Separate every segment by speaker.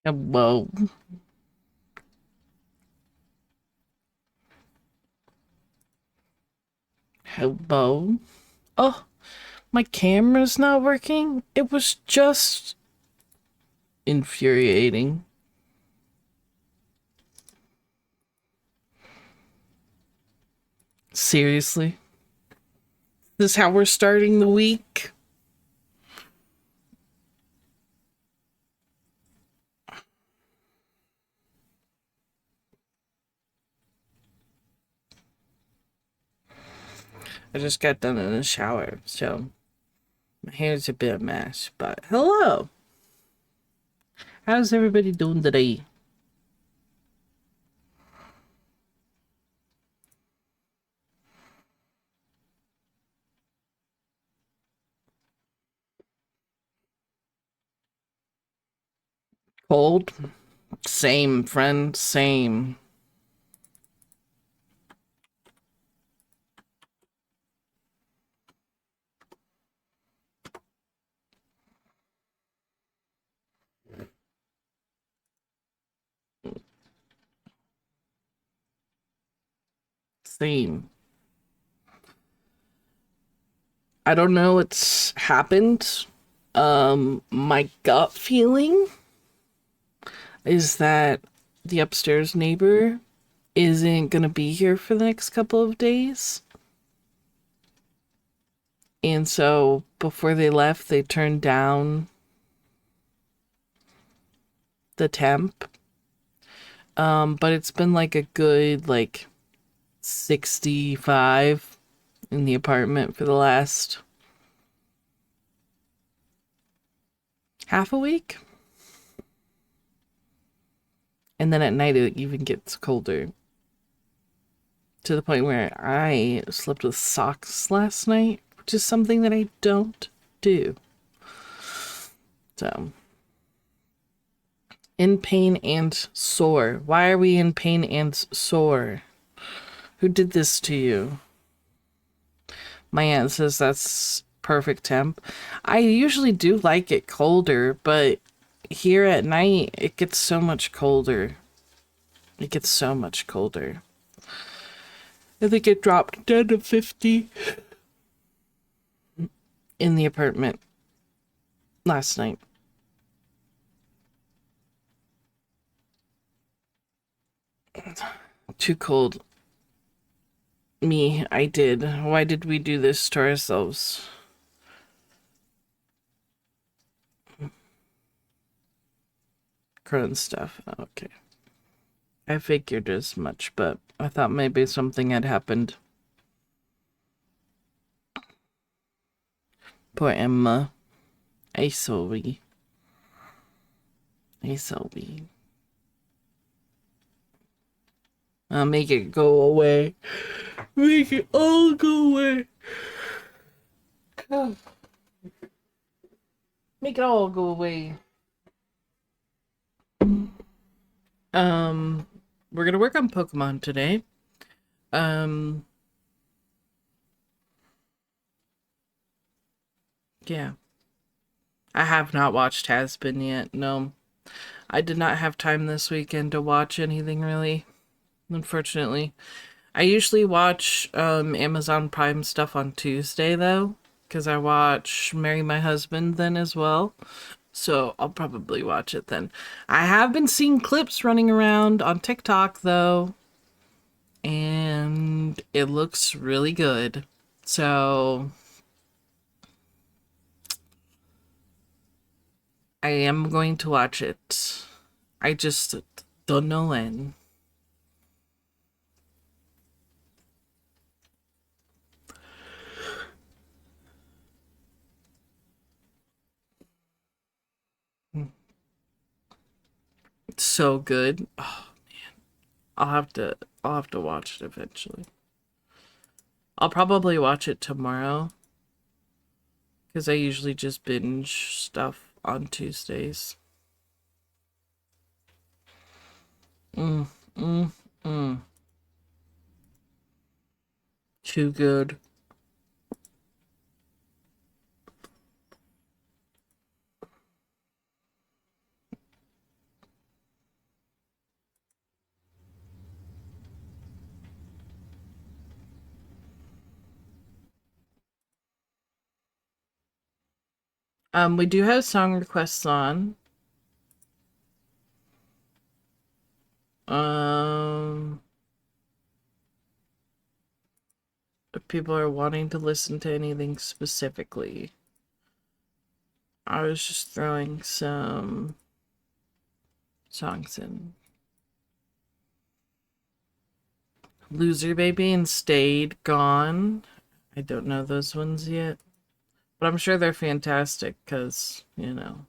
Speaker 1: Hello. Hello. Oh, my camera's not working. It was just infuriating. Seriously. This is how we're starting the week? I just got done in the shower, so my hair's a bit of a mess. But hello. How's everybody doing today? Cold? Same, friend. Same. Same. I don't know what's happened. My gut feeling is that the upstairs neighbor isn't gonna be here for the next couple of days. And so before they left, they turned down the temp. But it's been like a good 65 in the apartment for the last half a week. And then at night it even gets colder to the point where I slept with socks last night, which is something that I don't do. So, in pain and sore. Why are we in pain and sore? Who did this to you? My aunt says that's perfect temp. I usually do like it colder, but here at night it gets so much colder. It gets so much colder. I think it dropped down to 50 in the apartment last night. Too cold. Me, I did. Why did we do this to ourselves? Crohn stuff. Okay. I figured as much, but I thought maybe something had happened. Poor Emma. I sorry. I sorry. I'll make it go away. Make it all go away. Oh, make it all go away. Um, we're gonna work on Pokemon today. Um, yeah. I have not watched Has-Been yet. No. I did not have time this weekend to watch anything really, unfortunately. I usually watch Amazon Prime stuff on Tuesday though, because I watch Marry My Husband then as well. So I'll probably watch it then. I have been seeing clips running around on TikTok though, and it looks really good. So I am going to watch it. I just don't know when. It's so good. Oh, I'll have to I'll have to watch it eventually. I'll probably watch it tomorrow because I usually just binge stuff on Tuesdays. Mm, mm, mm. Too good. We do have song requests on. If people are wanting to listen to anything specifically. I was just throwing some songs in. Loser Baby and Stayed Gone. I don't know those ones yet. But I'm sure they're fantastic because, you know.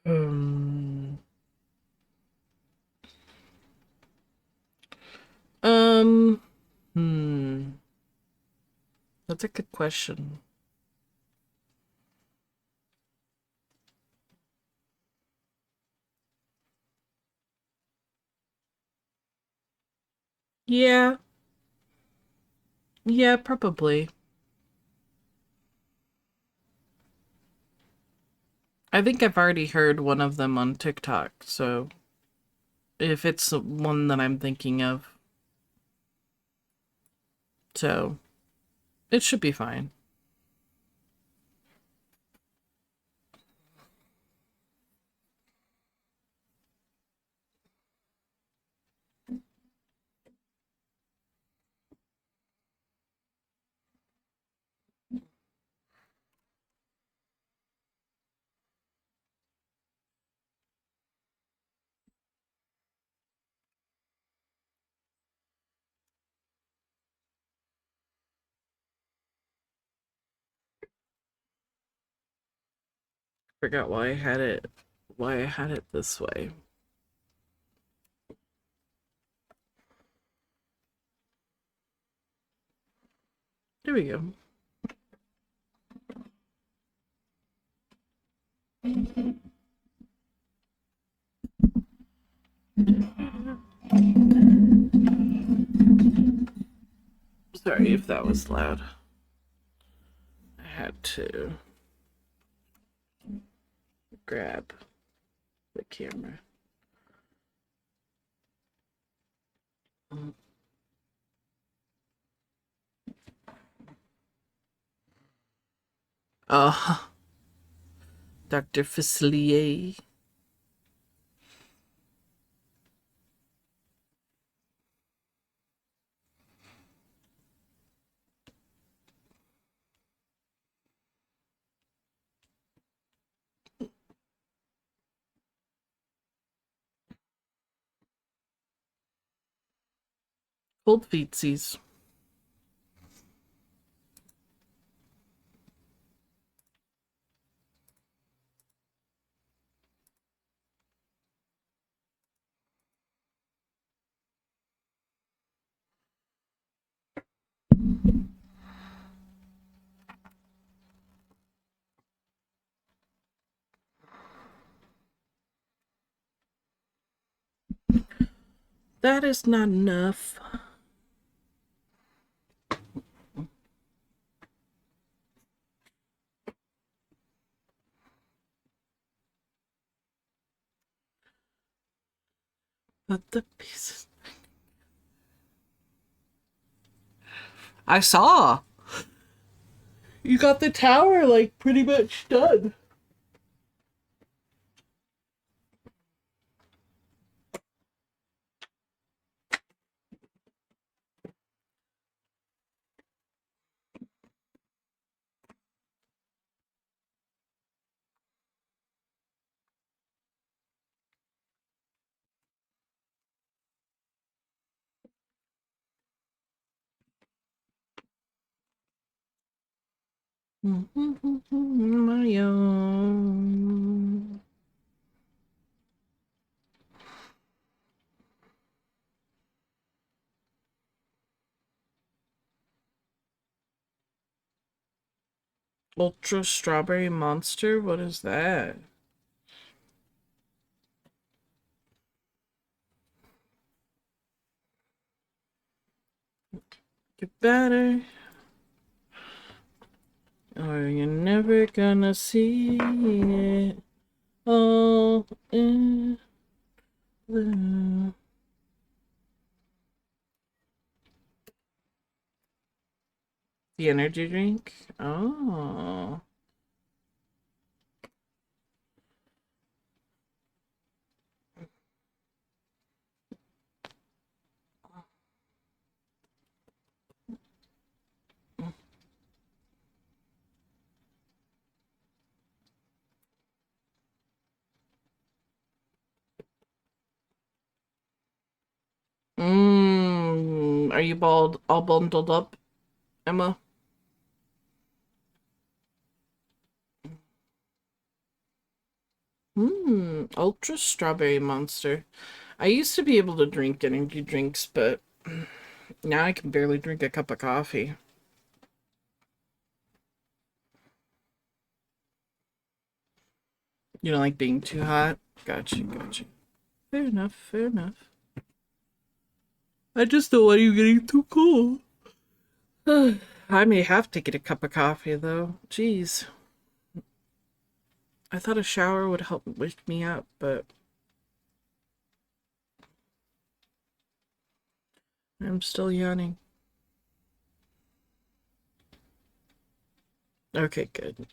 Speaker 1: um, um, hmm. That's a good question. Yeah. Yeah, probably. I think I've already heard one of them on TikTok, so if it's the one that I'm thinking of. So it should be fine. Forgot why I had it this way. Here we go. Sorry if that was loud. I had to grab the camera. Oh, Dr. Facilier. Cold feetsies. That is not enough. But the pieces. I saw. You got the tower like pretty much done. My own. Ultra Strawberry Monster? What is that? Get better. or you're never gonna see it all in blue. The energy drink? Oh. Are you bald all bundled up, Emma? Ultra strawberry monster. I used to be able to drink energy drinks, but now I can barely drink a cup of coffee. You don't like being too hot? Gotcha, gotcha. Fair enough, fair enough. I just don't want you getting too cold. I may have to get a cup of coffee though. Jeez. I thought a shower would help wake me up, but I'm still yawning. Okay, good.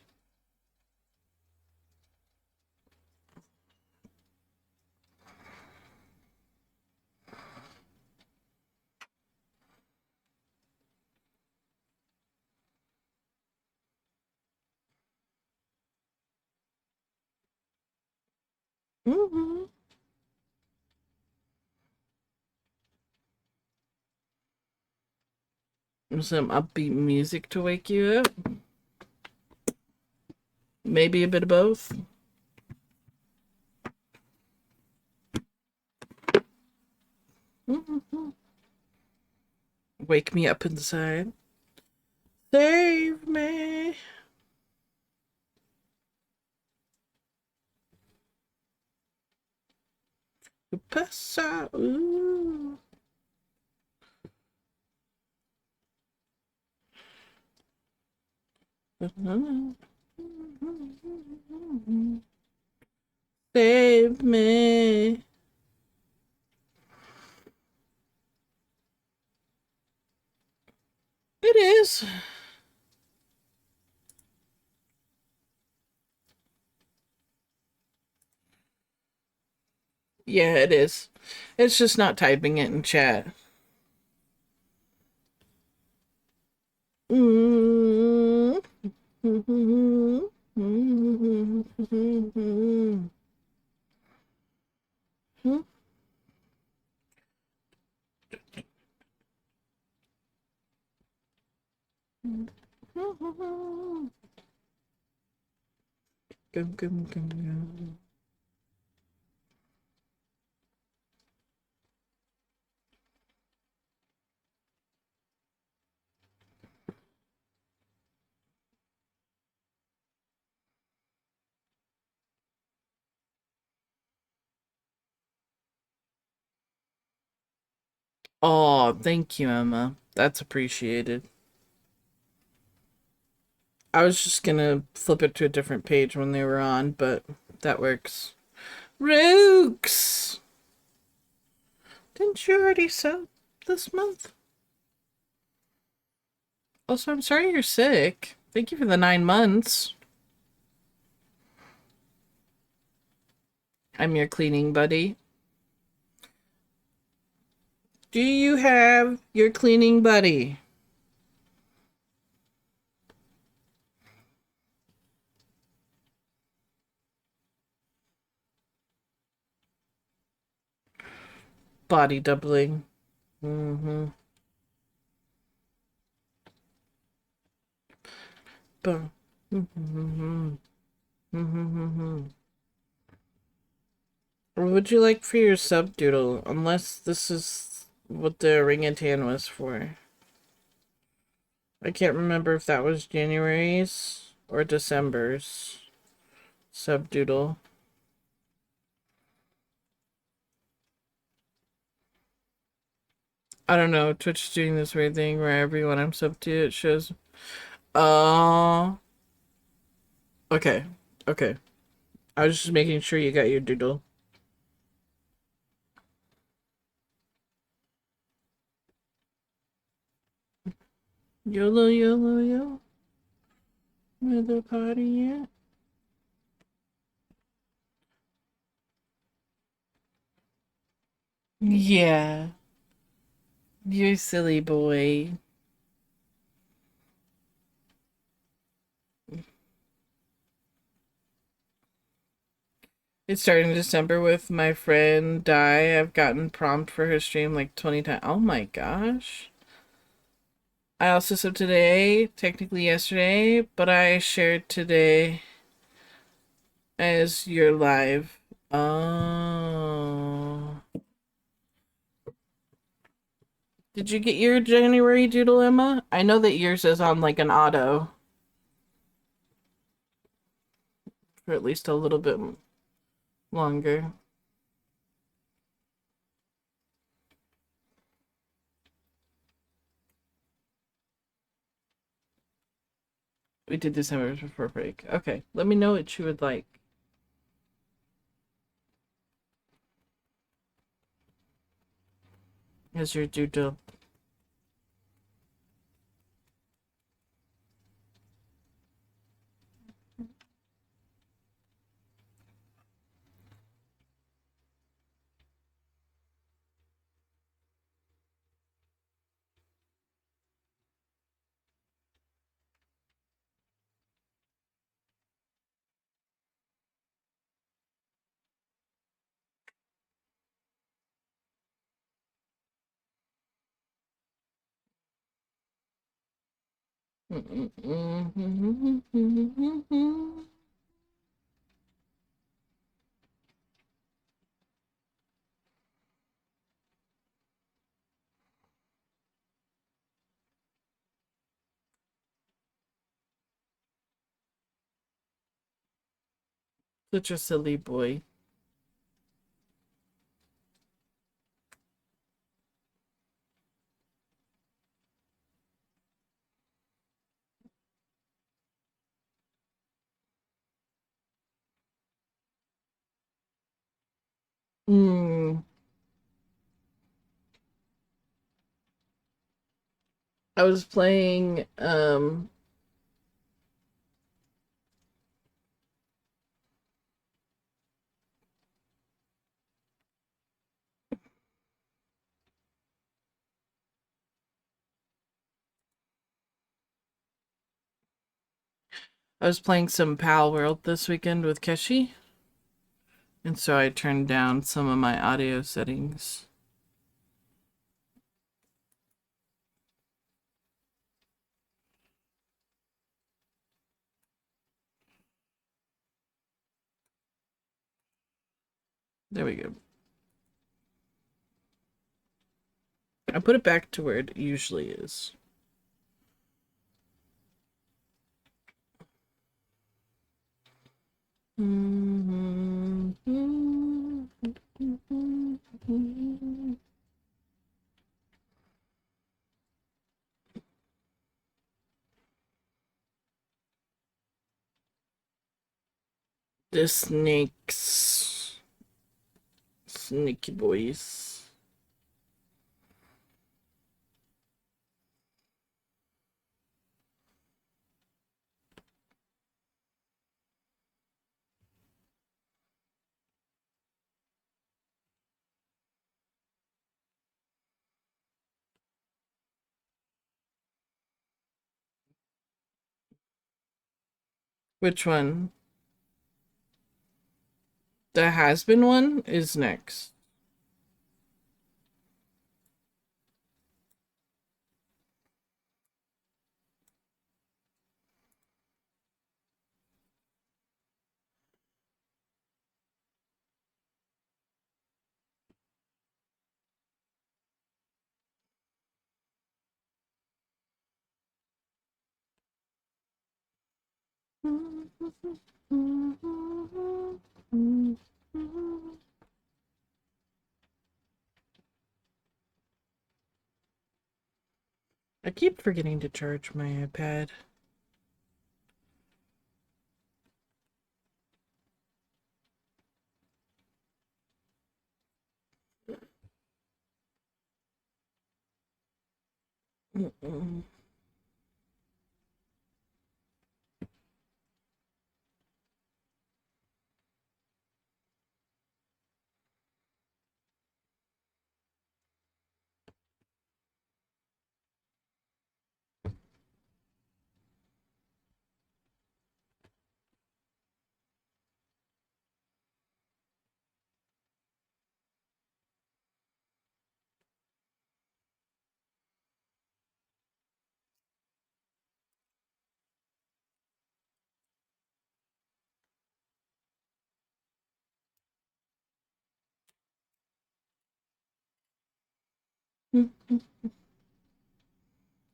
Speaker 1: Mm-hmm. Some upbeat music to wake you up. Maybe a bit of both. Mm-hmm. Wake me up inside. Save me. Pass out. Ooh. Save me. It is. Yeah, it is. It's just not typing it in chat. Mm. Gum, gum, gum, gum. Oh, thank you, Emma. That's appreciated. I was just gonna flip it to a different page when they were on, but that works. Rooks! Didn't you already sub this month? Also, I'm sorry you're sick. Thank you for the 9 months. I'm your cleaning buddy. Do you have your cleaning buddy? Body doubling. Mm-hmm. Boom. Mm-hmm. Mm-hmm. What would you like for your sub doodle? Unless this is what the orangutan was for. I can't remember if that was January's or December's sub doodle. I don't know. Twitch is doing this weird thing where everyone I'm sub to it shows. Oh. Okay. Okay. I was just making sure you got your doodle. YOLO, YOLO, yo. Where the party at? Yeah. You silly boy. It's starting December with my friend Di. I've gotten prompt for her stream like 20 times. Oh my gosh. I also subbed today, technically yesterday, but I shared today as your live. Oh. Did you get your January doodle, Emma? I know that yours is on like an auto for at least a little bit longer. We did December before break. Okay, let me know what you would like. As your doodle. Such a silly boy. Mm. I was playing some Pal World this weekend with Keshi, and so I turned down some of my audio settings. There we go. I put it back to where it usually is. The snakes. Sneaky boys. Which one? The has been one is next. I keep forgetting to charge my iPad. Mm-mm.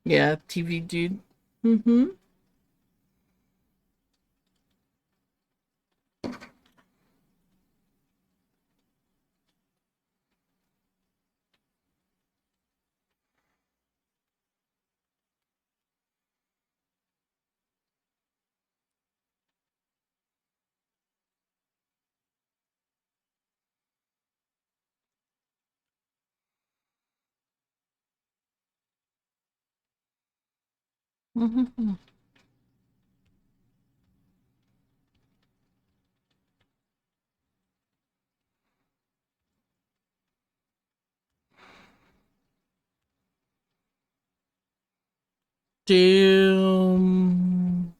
Speaker 1: Yeah, TV dude. Mm-hmm. Mm-hmm. Damn.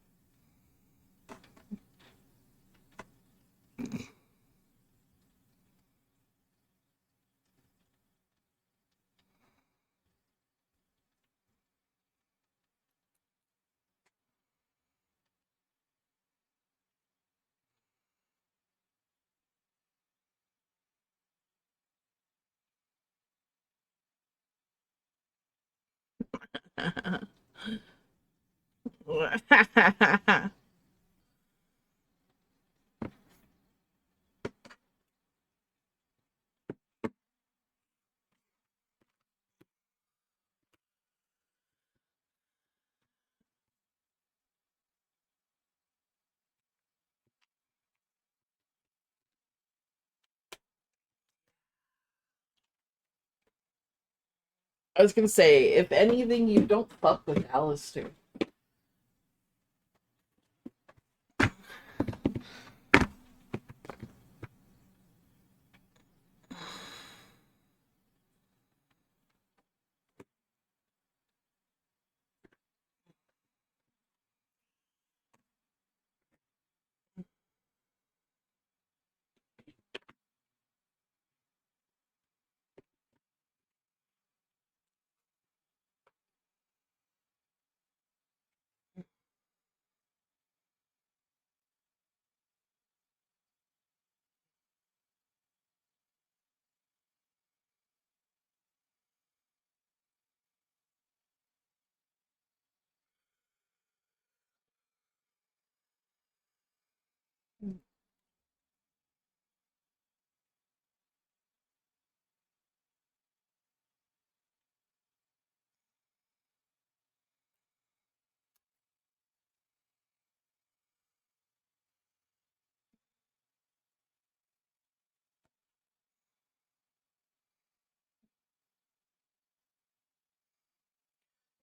Speaker 1: I was gonna say, if anything, you don't fuck with Alistair.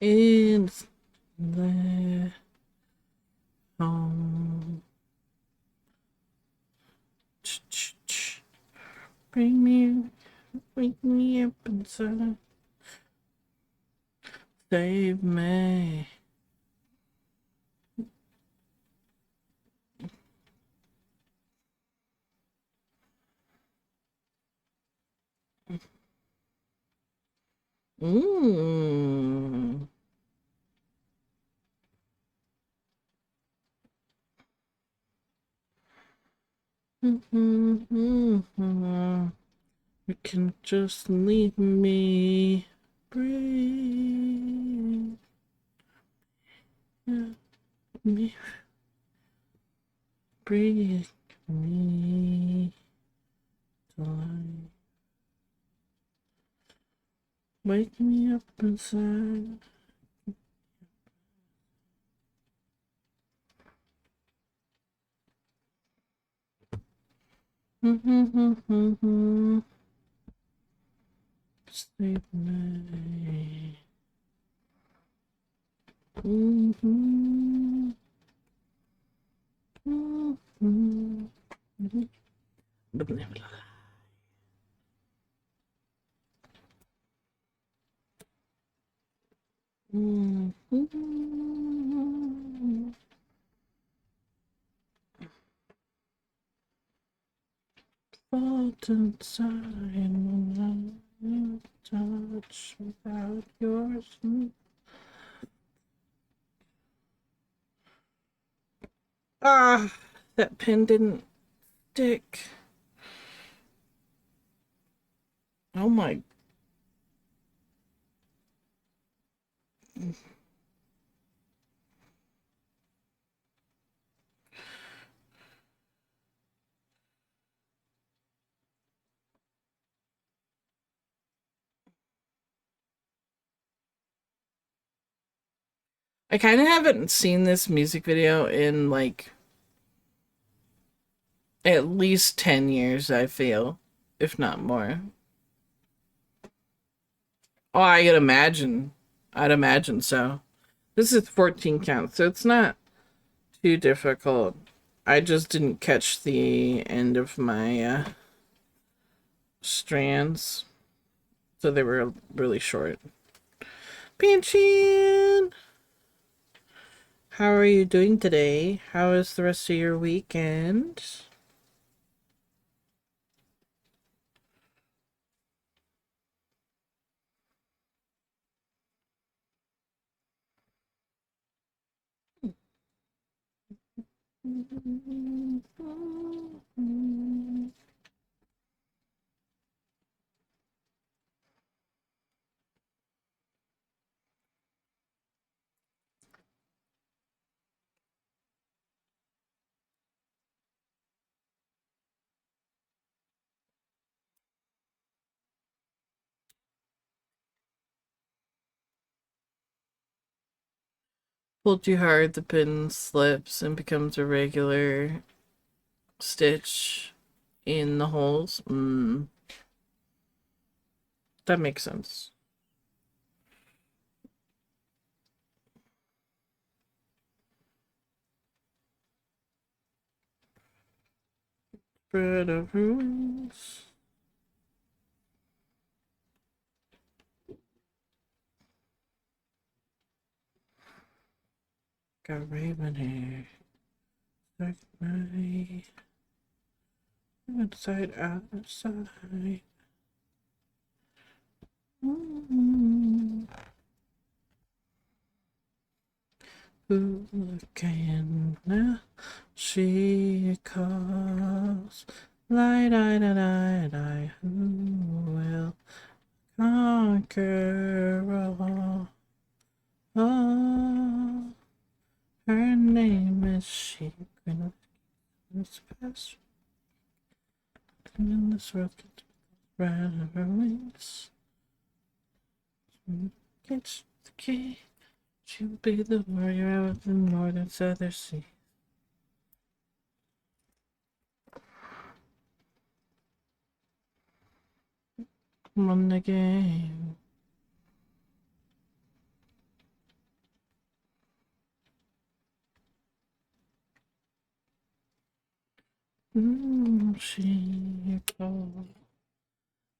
Speaker 1: In the home. Bring me, wake me up inside. Save me. Mmm. Mm-hmm. You can just leave me breathe. Me breathe me die. Wake me up inside. Save me. Mhm. Mhm. Blah, blah, blah. Mhm. Fault inside when I touch without yours. Ah, that pin didn't stick. Oh my. I kind of haven't seen this music video in like at least 10 years, I feel, if not more. Oh, I could imagine. I'd imagine so. This is 14 counts, so it's not too difficult. I just didn't catch the end of my strands, so they were really short. Pinchin! How are you doing today? How is the rest of your weekend? Pull too hard, the pin slips and becomes a regular stitch in the holes. That makes sense. Spread of ruins. Got raven hair. Dark night. Inside, outside. Who can now? She calls. Light, light, light, light. Who will conquer all? Oh, her name is she. Queen of this past. In this world, spread of her wings. Gets the key. She'll be the warrior of the northern southern sea. Won the game. She called.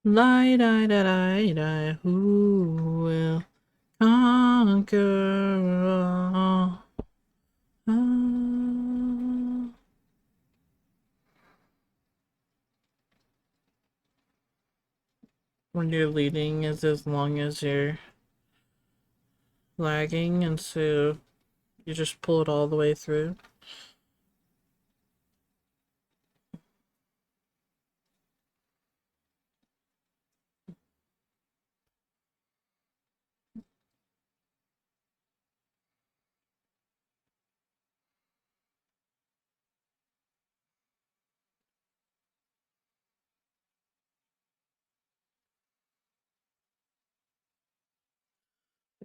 Speaker 1: Light, light, light, light, who will conquer all? Ah. When you're leading is as long as you're lagging, and so you just pull it all the way through.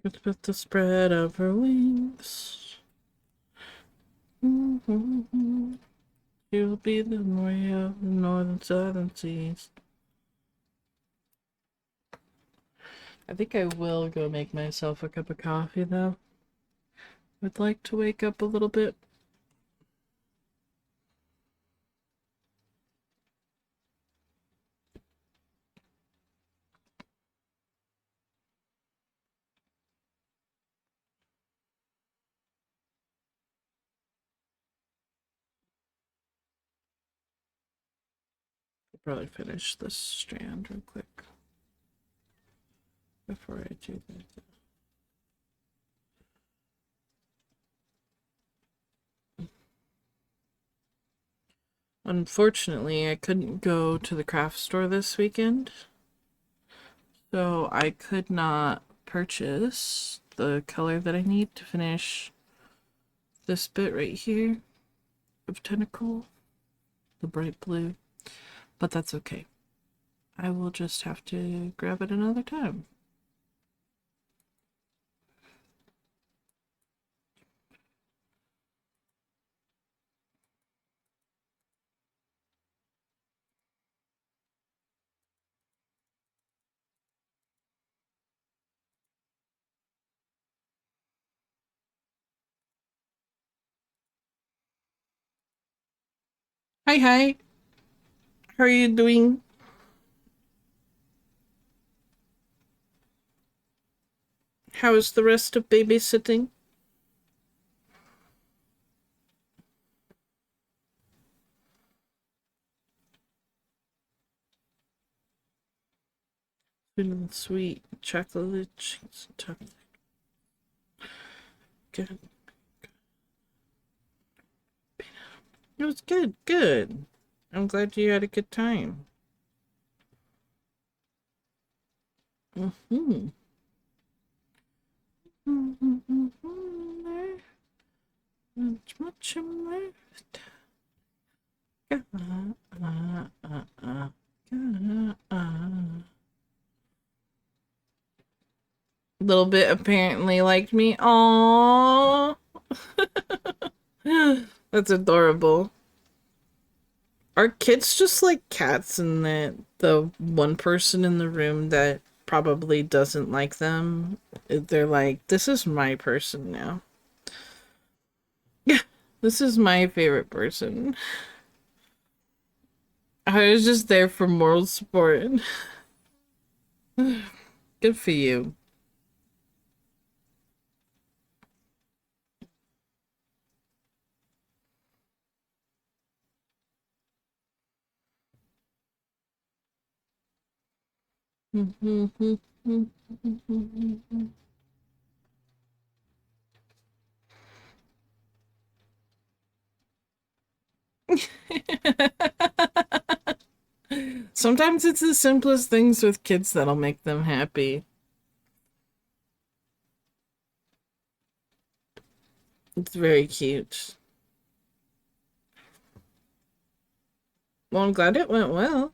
Speaker 1: It's with the spread of her wings. She'll be the warrior of the northern southern seas. I think I will go make myself a cup of coffee though. would like to wake up a little bit. I'll probably finish this strand real quick before I do that. Unfortunately, I couldn't go to the craft store this weekend, so I could not purchase the color that I need to finish this bit right here of tentacle, the bright blue, but that's okay. I will just have to grab it another time. Hi, hi. How are you doing? How is the rest of babysitting? Feeling sweet chocolate cheese chocolate. Good. It was good, good. I'm glad you had a good time. Mm-hmm. Much Little bit apparently liked me. Aww. That's adorable. Are kids just like cats in that the one person in the room that probably doesn't like them, they're like, this is my person now. This is my favorite person. I was just there for moral support. Good for you. Sometimes it's the simplest things with kids that'll make them happy. It's very cute. Well, I'm glad it went well.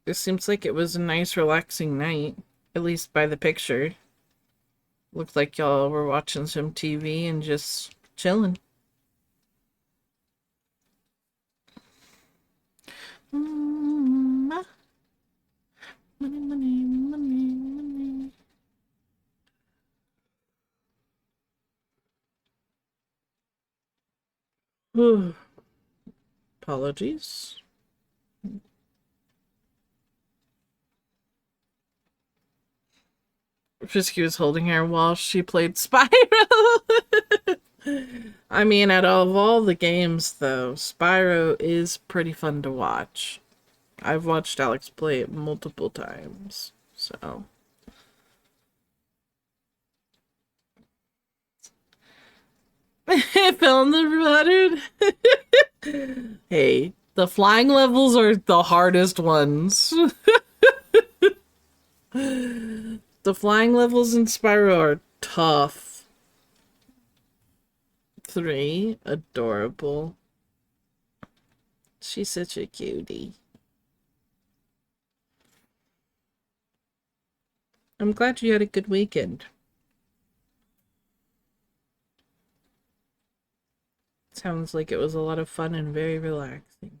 Speaker 1: It seems like it was a nice, relaxing night, at least by the picture. Looked like y'all were watching some TV and just chilling. Money, money, money, money, money. Apologies. Frisky was holding her while she played Spyro. I mean, out of all the games, though, Spyro is pretty fun to watch. I've watched Alex play it multiple times, so. It fell in the water. Hey, the flying levels are the hardest ones. The flying levels in Spyro are tough. 3, adorable. She's such a cutie. I'm glad you had a good weekend. Sounds like it was a lot of fun and very relaxing.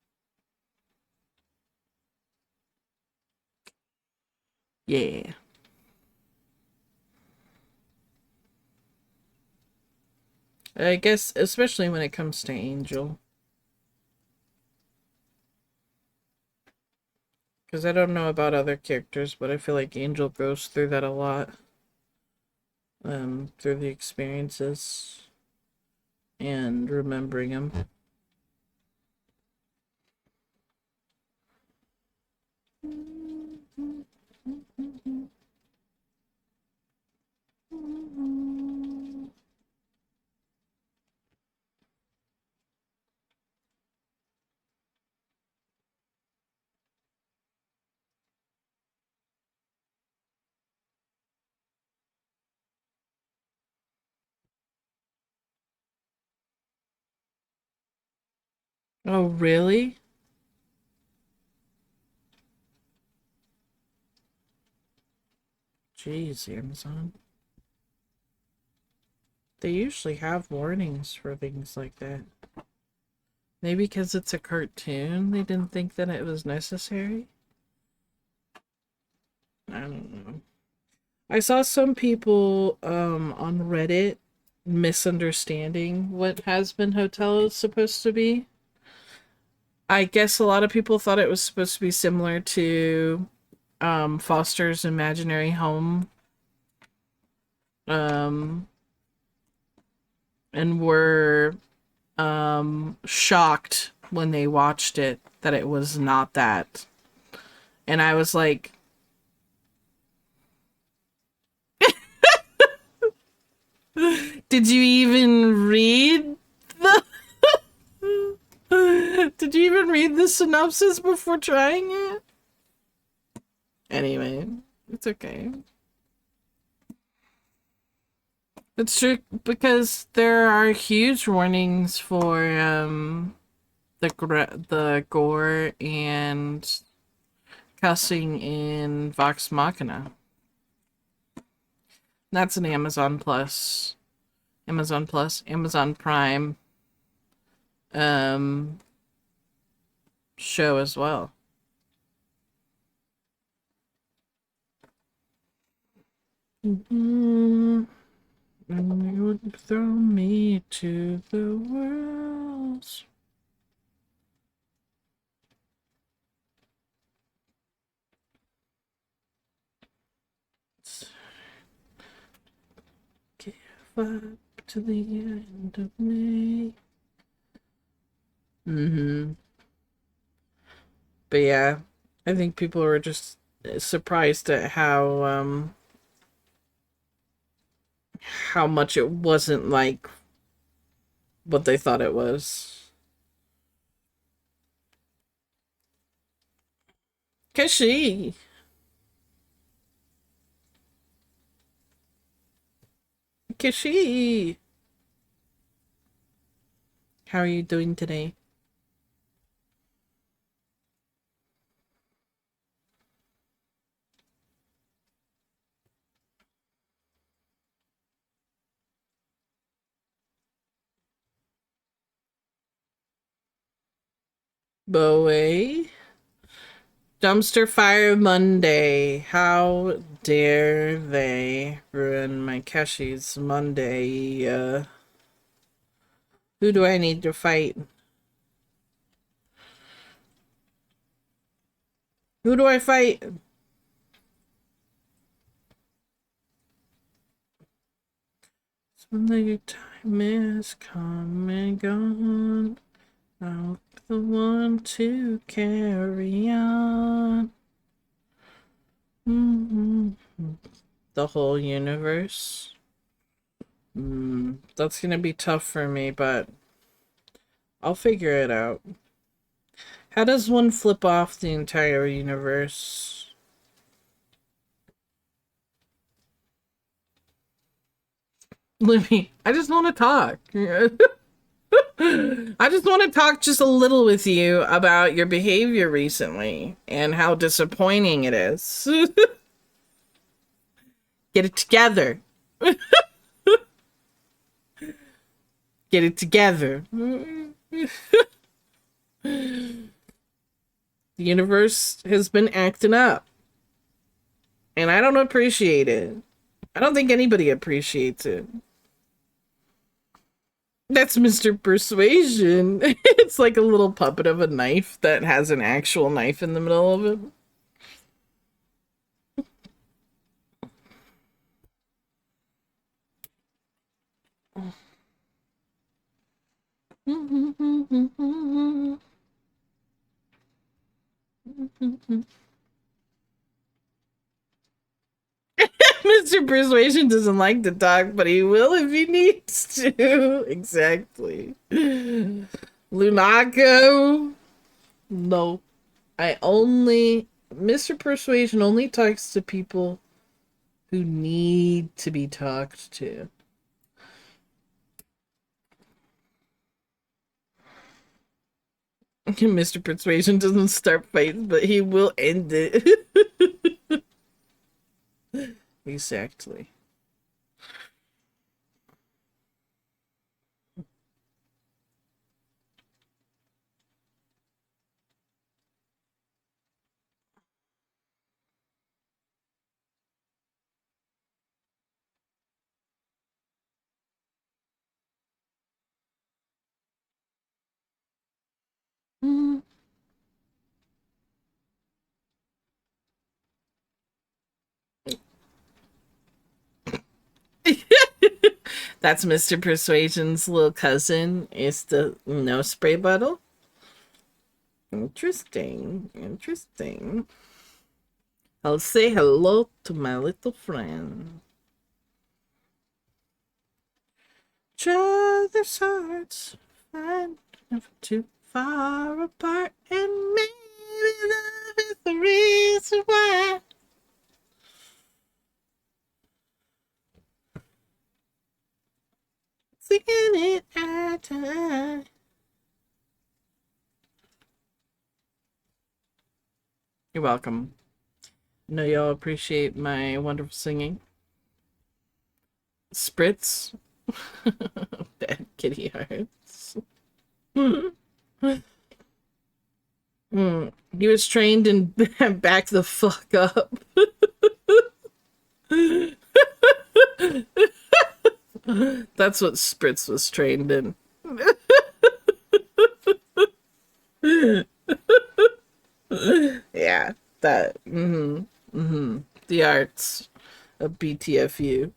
Speaker 1: Yeah. I guess, especially when it comes to Angel. Because I don't know about other characters, but I feel like Angel goes through that a lot. Through the experiences and remembering them. Oh, really? Jeez, Amazon. They usually have warnings for things like that. Maybe because it's a cartoon, they didn't think that it was necessary? I don't know. I saw some people on Reddit misunderstanding what Hazbin Hotel is supposed to be. I guess a lot of people thought it was supposed to be similar to Foster's Imaginary Home. Um, and were shocked when they watched it that it was not that. And I was like, did you even read the Did you even read the synopsis before trying it? Anyway, it's okay. It's true because there are huge warnings for the gore and cussing in Vox Machina. That's an Amazon Plus, Amazon Prime um show as well. Mm-hmm. And you would throw me to the world. Give up to the end of me. Mm-hmm. But yeah, I think people were just surprised at how much it wasn't like what they thought it was. Kashi, Kashi, how are you doing today? Bowie? Dumpster Fire Monday. How dare they ruin my Keshi's Monday? Who do I need to fight? Who do I fight? When the time is come and gone, I'll be the one to carry on. Mm-hmm. The whole universe. That's gonna be tough for me, but I'll figure it out. How does one flip off the entire universe? Libby, I just want to talk. I just want to talk just a little with you about your behavior recently and how disappointing it is. Get it together. Get it together. The universe has been acting up. And I don't appreciate it. I don't think anybody appreciates it. That's Mr. Persuasion. It's like a little puppet of a knife that has an actual knife in the middle of it. Mr. Persuasion doesn't like to talk, but he will if he needs to. Exactly. Lunako. No. Mr. Persuasion only talks to people who need to be talked to. Mr. Persuasion doesn't start fights, but he will end it. Exactly. Mm. That's Mr. Persuasion's little cousin. Is the spray bottle. Interesting. Interesting. I'll say hello to my little friend. Each other's hearts find never too far apart, and maybe love is the reason why. Singing it at time. You're welcome. I know y'all appreciate my wonderful singing. Spritz. Bad kitty hearts. He was trained in back the fuck up. That's what Spritz was trained in. Yeah, that. The arts of BTFU.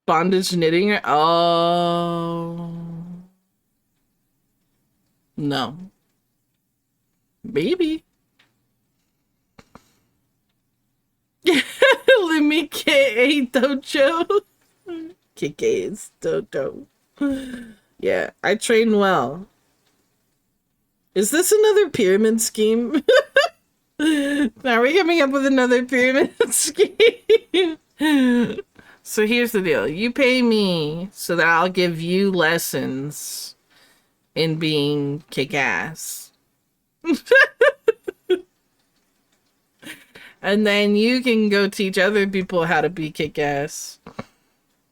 Speaker 1: Bondage knitting. Oh. No. Maybe. Let me K dojo. KK's dojo. Yeah, I train well. Is this another pyramid scheme? Are we coming up with another pyramid scheme? So here's the deal. You pay me so that I'll give you lessons in being kick-ass. And then you can go teach other people how to be kick-ass.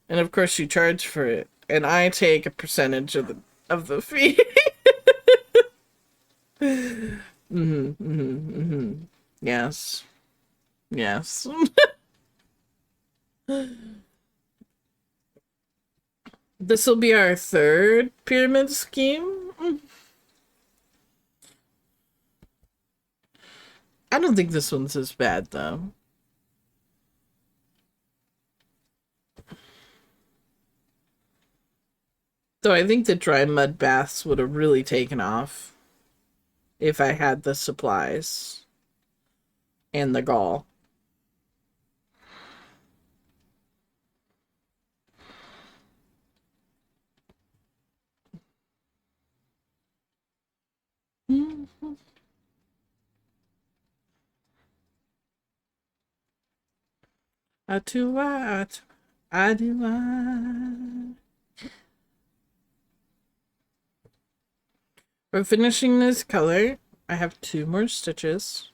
Speaker 1: And of course you charge for it. And I take a percentage of the fee. Yes. Yes. This will be our third pyramid scheme. I don't think this one's as bad, though. Though I think the dry mud baths would have really taken off if I had the supplies and the gall. I do what I do. For finishing this color, I have 2 more stitches,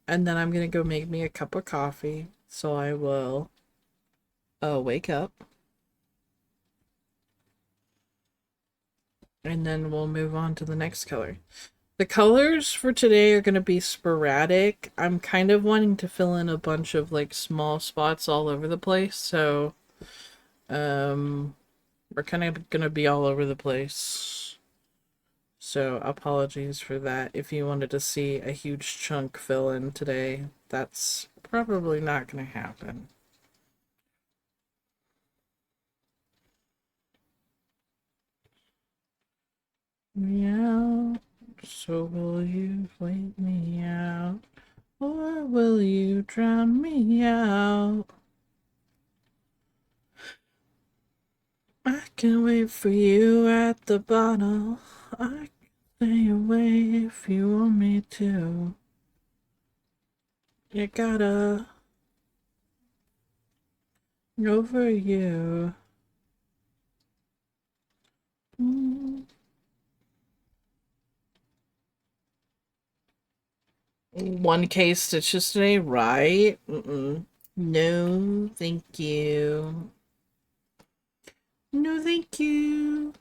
Speaker 1: and then I'm gonna go make me a cup of coffee. So I will wake up and then we'll move on to the next color. The colors for today are going to be sporadic. I'm kind of wanting to fill in a bunch of like small spots all over the place, so we're kind of going to be all over the place. So apologies for that. If you wanted to see a huge chunk fill in today, that's probably not going to happen. Meow. So will you wait me out? Or will you drown me out? I can wait for you at the bottle. I can stay away if you want me to. You gotta go for you. One case stitches today, right? No, thank you. No, thank you.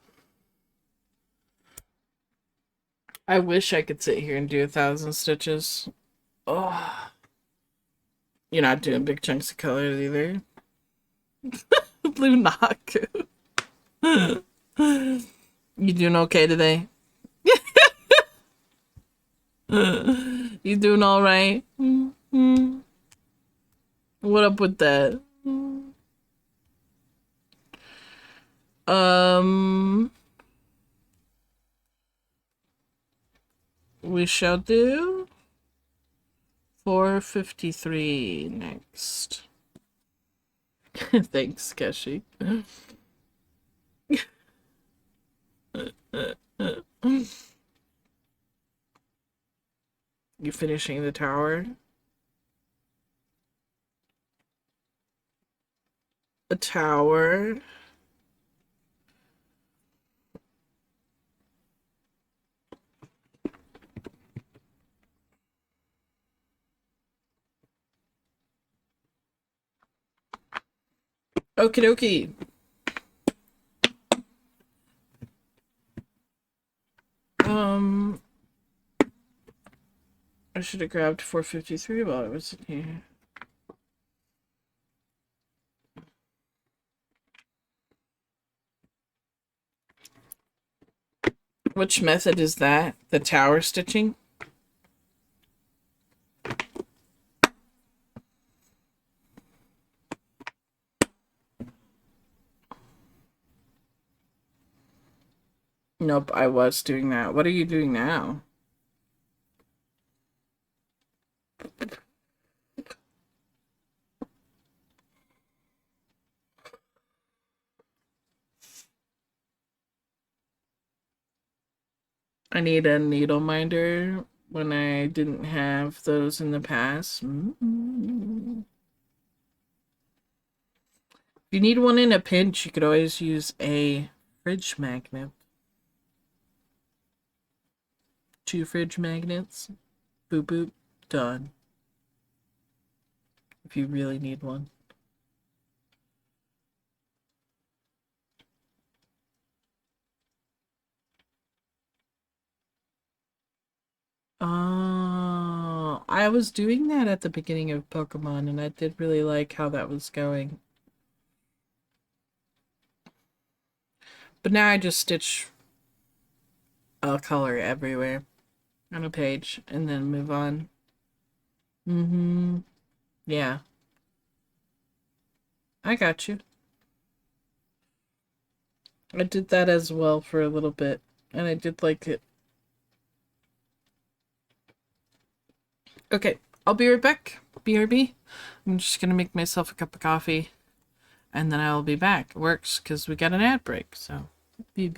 Speaker 1: I wish I could sit here and do 1,000 stitches. Oh, you're not doing big chunks of colors either. Blue Naku. You doing okay today? You doing all right? What up with that? We shall do 453 next. Thanks, Keshi. You finishing the tower? A tower. Okie dokie. I should have grabbed 453 while I was in here. Which method is that? The tower stitching? Nope, I was doing that. What are you doing now? I need a needle minder when I didn't have those in the past. If you need one in a pinch, you could always use a fridge magnet. 2 fridge magnets. Boop boop. Done. If you really need one. Oh, I was doing that at the beginning of Pokemon, and I did really like how that was going. But now I just stitch a color everywhere on a page and then move on. Yeah. I got you. I did that as well for a little bit, and I did like it. Okay, I'll be right back. BRB. I'm just gonna make myself a cup of coffee, and then I'll be back. It works because we got an ad break, so. B.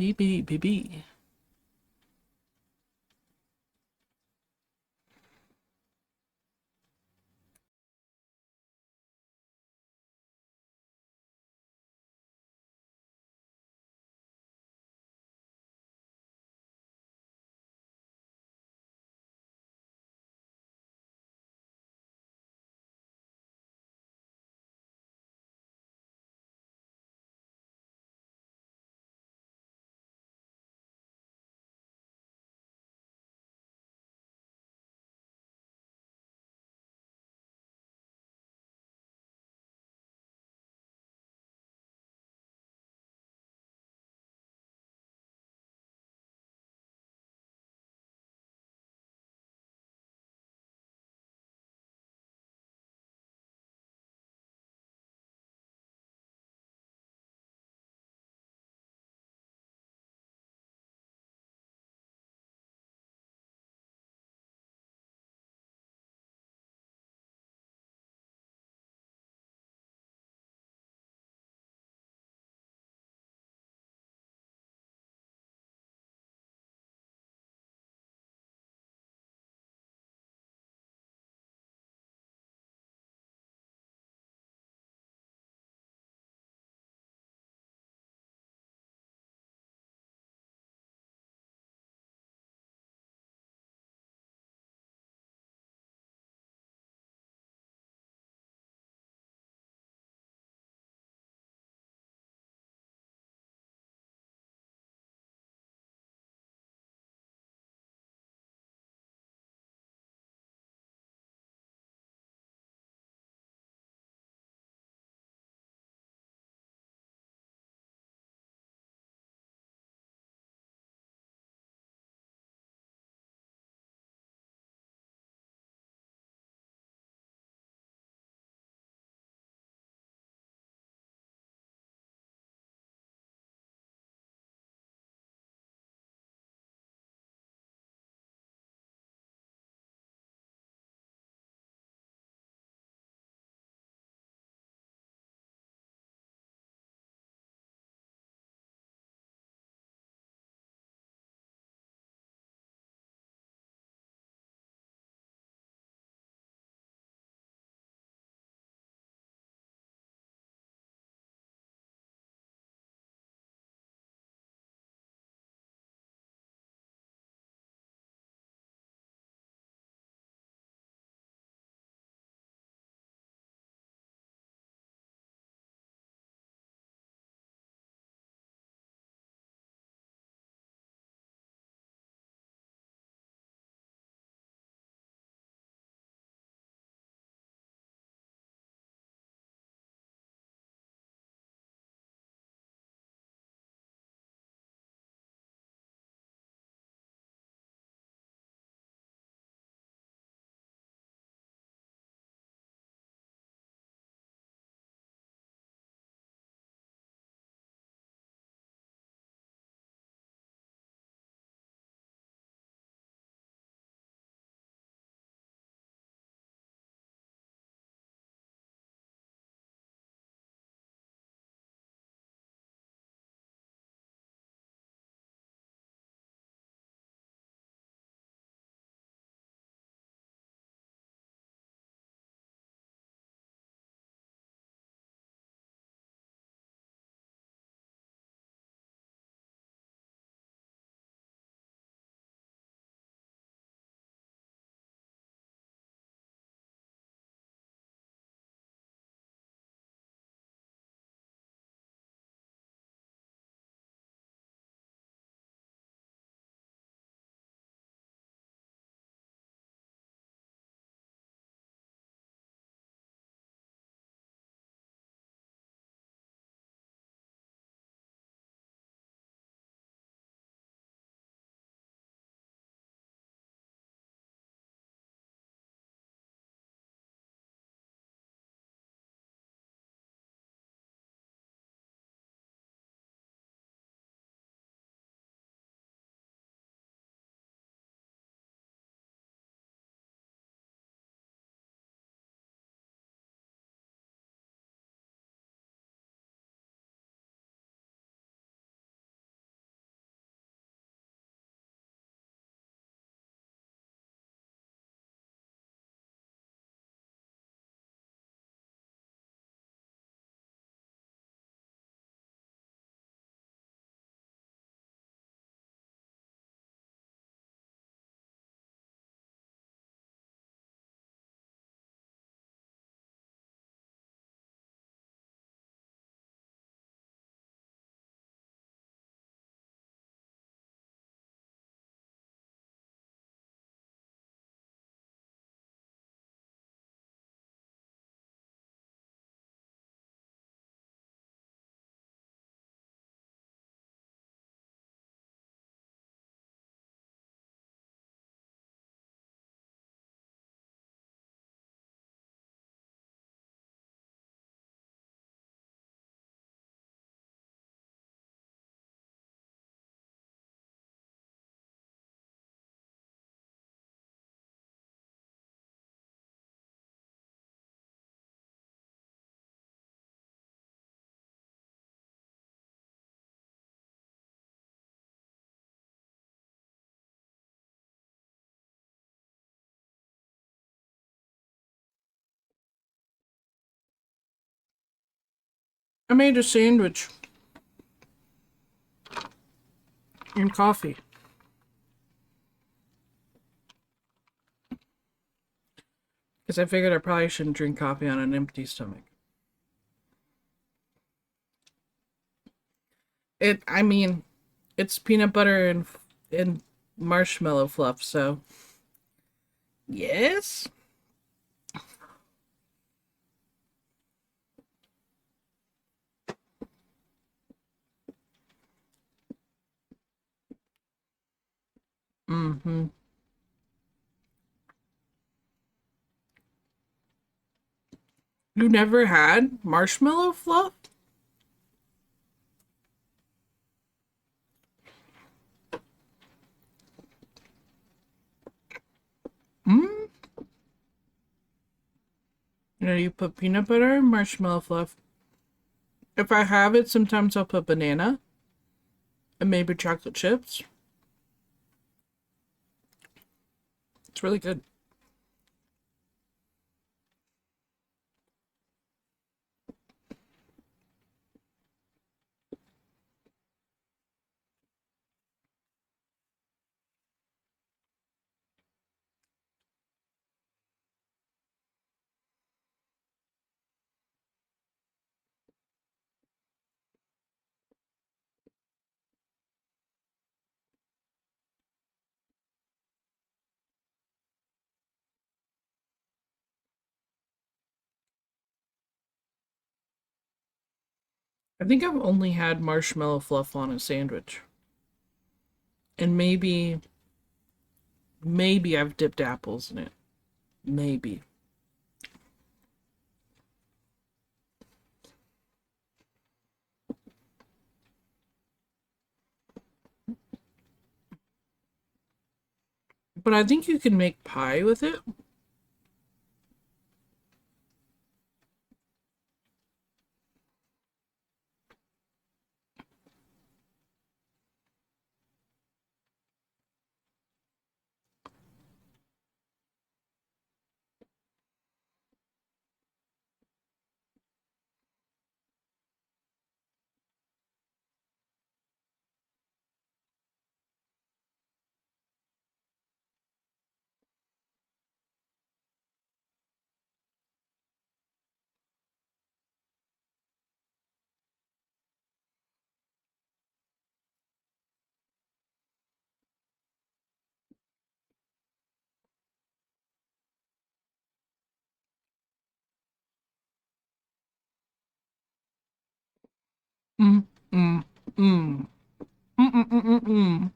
Speaker 1: I made a sandwich and coffee. Because I figured I probably shouldn't drink coffee on an empty stomach. I mean, it's peanut butter and marshmallow fluff, so yes. Mm-hmm. You never had marshmallow fluff? Mm? You put peanut butter and marshmallow fluff. If I have it, sometimes I'll put banana and maybe chocolate chips. It's really good. I think I've only had marshmallow fluff on a sandwich. And maybe I've dipped apples in it. Maybe. But I think you can make pie with it. Mm, mm, mm. Mm, mm, mm, mm, mm.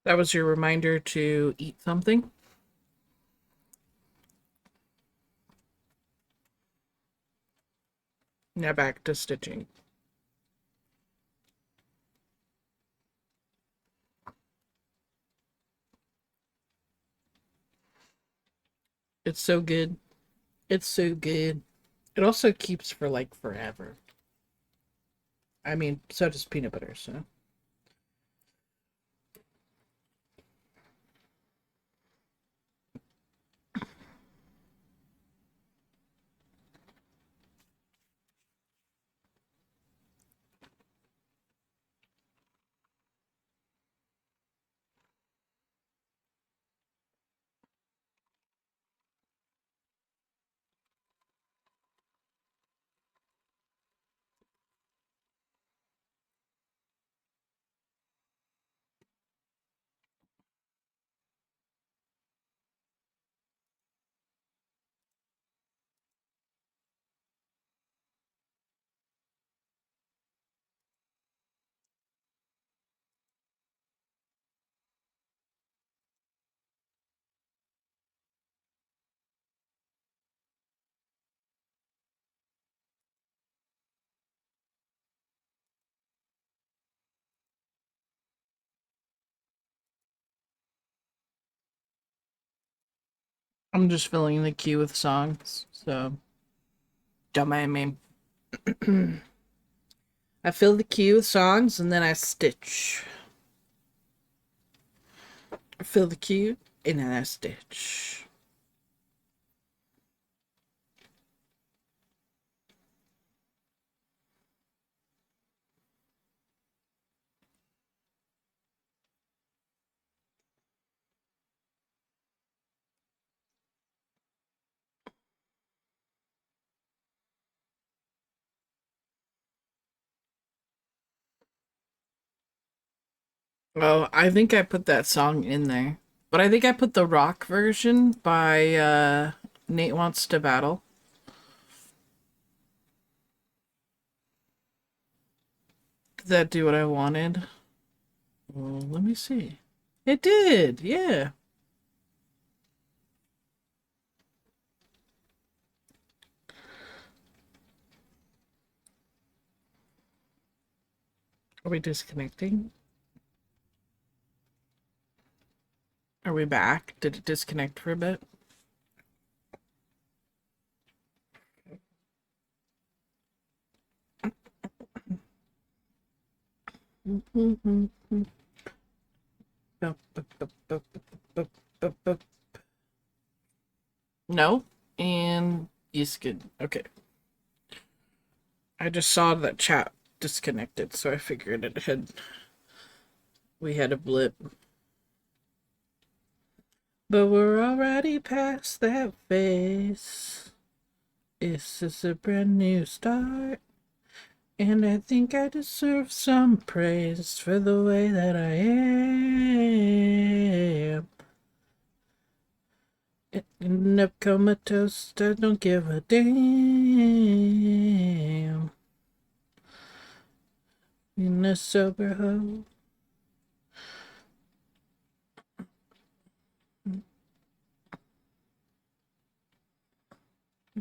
Speaker 1: That was your reminder to eat something? Now back to stitching. It's so good. It's so good. It also keeps for like forever. I mean, so does peanut butter, so. I'm just filling the queue with songs, so don't mind me. I fill the queue with songs and then I stitch. I fill the queue and then I stitch. Oh, I think I put that song in there. But I think I put the rock version by Nate Wants to Battle. Did that do what I wanted? Well, let me see. It did, yeah. Are we disconnecting? Are we back? Did it disconnect for a bit? No? And yes, good. Okay. I just saw that chat disconnected, so I figured we had a blip. But we're already past that phase. This is a brand new start. And I think I deserve some praise for the way that I am. In a comatose, I don't give a damn. In a sober hoe.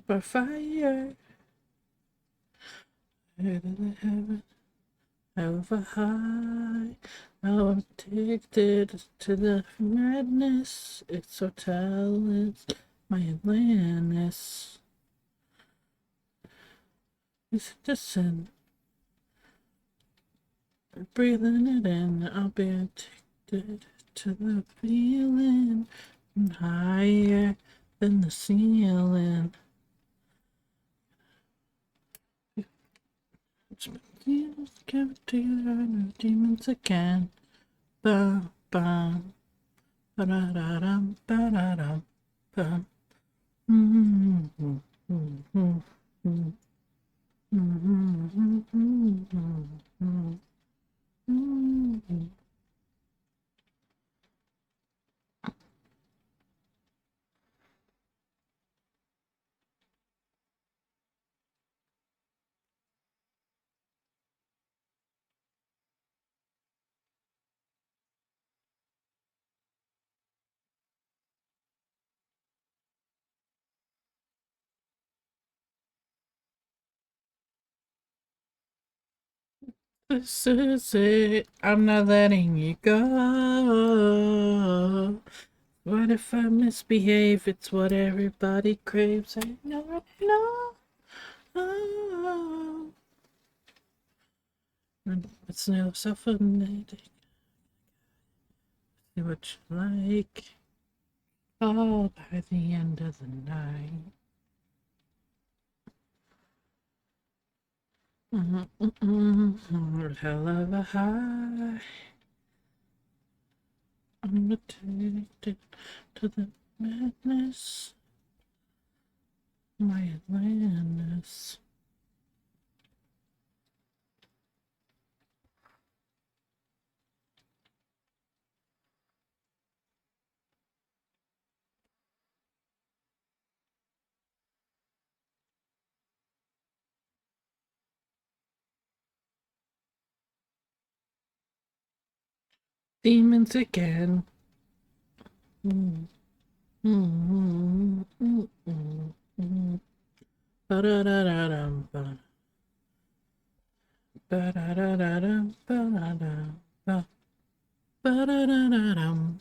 Speaker 1: By fire. Head of the heaven. Over high. Now I'm addicted to the madness. It's so talented. My Atlantis. It's just sin. Breathing it in, I'll be addicted to the feeling and higher than the ceiling. It's been years, cavity, and demons again. Bum, bum, ba-da-da-dum, ba-da-dum, bum. Mm-hmm, mm-hmm, mm-hmm, mm-hmm, mm-hmm, mm-hmm. This is it. I'm not letting you go. What if I misbehave? It's what everybody craves. I know, oh. And it's no suffocating. See what you like. Oh, by the end of the night. Hell of a high. I'm addicted to the madness. My Atlantis. Demons again. Mm, mm, mm, mm, mm. Ba-da-da-da-dum, ba. Ba-da-da-da-dum, ba-da-da, ba. Ba-da-da-da-dum.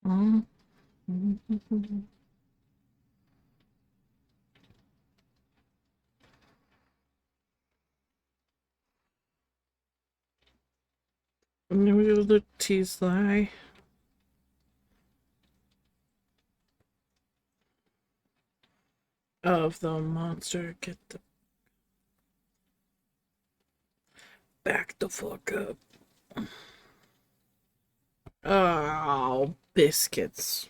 Speaker 1: And then we go to the Teasley. Of the monster. Get the back the fuck up. Oh, biscuits.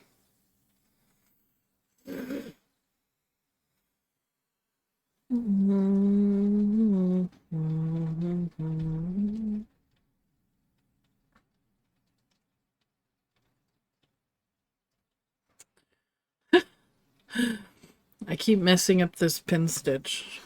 Speaker 1: I keep messing up this pin stitch.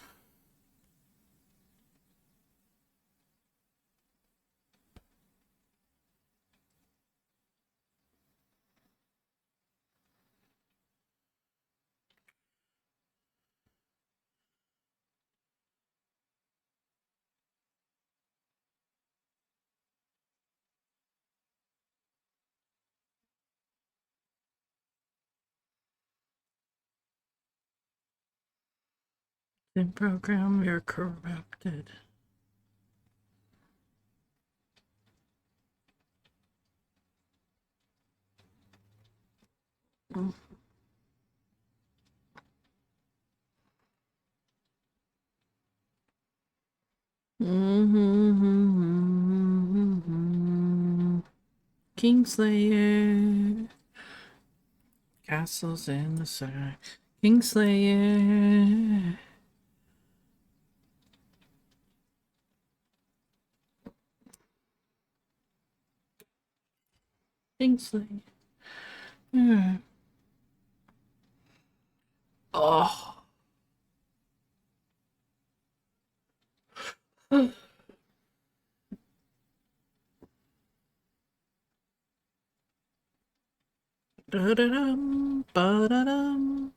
Speaker 1: In program, you're corrupted. Kingslayer. Castles in the sky. Kingslayer. Kingslayer. Yeah. Oh. Da-da-dum, ba-da-dum.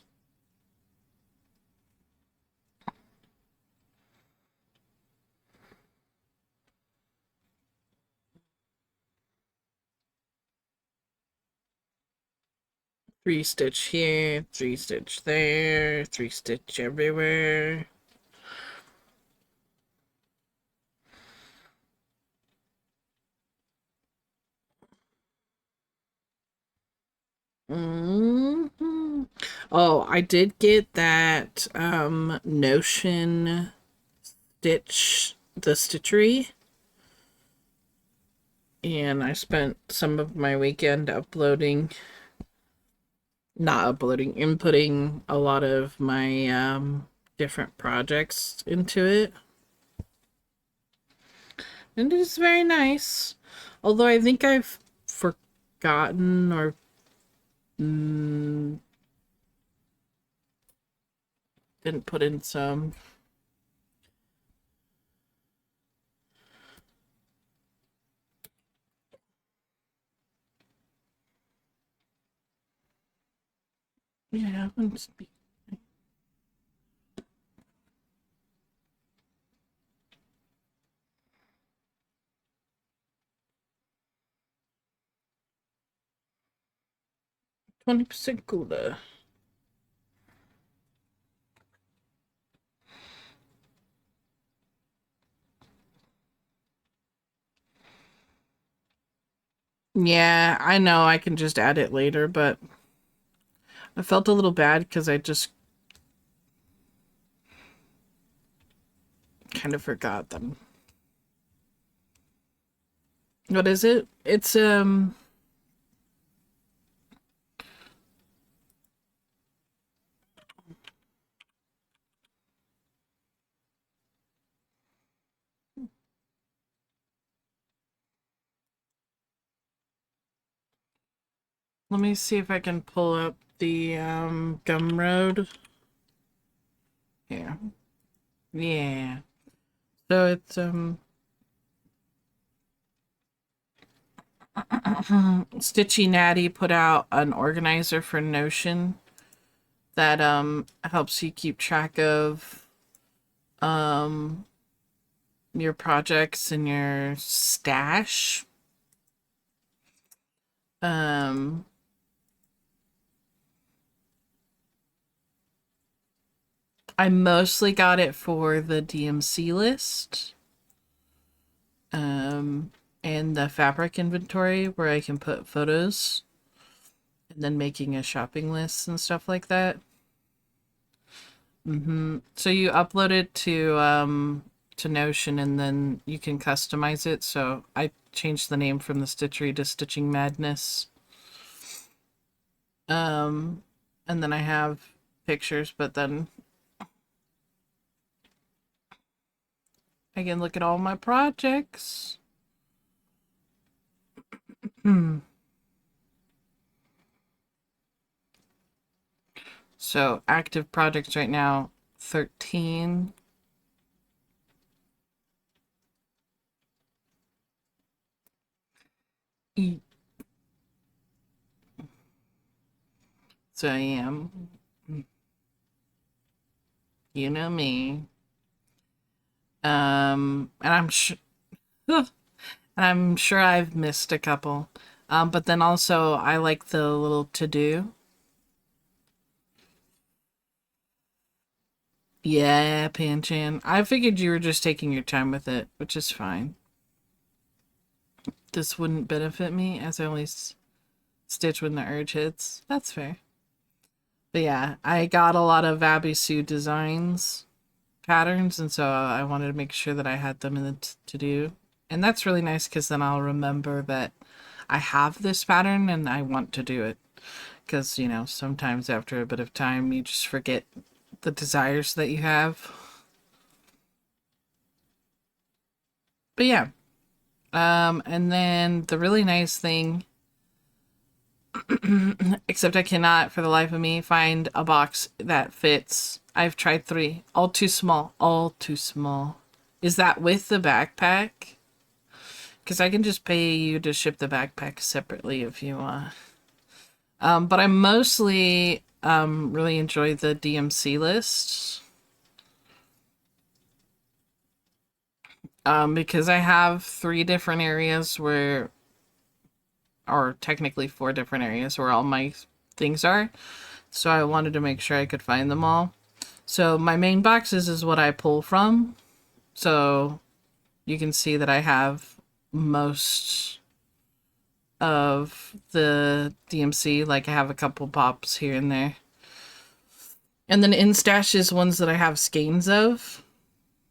Speaker 1: Three stitch here, three stitch there, three stitch everywhere. Oh, I did get that Notion stitch, the stitchery, and I spent some of my weekend inputting a lot of my different projects into it. And it is very nice. Although I think I've forgotten or didn't put in some. Yeah, let's be. 20% cooler. Yeah, I know I can just add it later, but I felt a little bad because I just kind of forgot them. What is it? It's Let me see if I can pull up the Gumroad. Here. Yeah. So it's Stitchy Natty put out an organizer for Notion that helps you keep track of your projects and your stash. I mostly got it for the DMC list. And the fabric inventory where I can put photos and then making a shopping list and stuff like that. So you upload it to Notion and then you can customize it. So I changed the name from the Stitchery to Stitching Madness. And then I have pictures, but then I can look at all my projects. So active projects right now, 13. So I am. You know me. And I'm sure I've missed a couple. But then also I like the little to do. Yeah, Panchan. I figured you were just taking your time with it, which is fine. This wouldn't benefit me as I only stitch when the urge hits. That's fair. But yeah, I got a lot of Abby Sue designs patterns, and so I wanted to make sure that I had them in the to do. And that's really nice because then I'll remember that I have this pattern and I want to do it. Because, you know, sometimes after a bit of time, you just forget the desires that you have. But yeah. And then the really nice thing, except I cannot for the life of me find a box that fits. I've tried 3, all too small, all too small. Is that with the backpack? Because I can just pay you to ship the backpack separately if you want. But I mostly really enjoy the DMC list. Because I have 3 different areas where, or technically 4 different areas where all my things are. So I wanted to make sure I could find them all. So my main boxes is what I pull from. So you can see that I have most of the DMC. Like I have a couple pops here and there. And then in stash is ones that I have skeins of.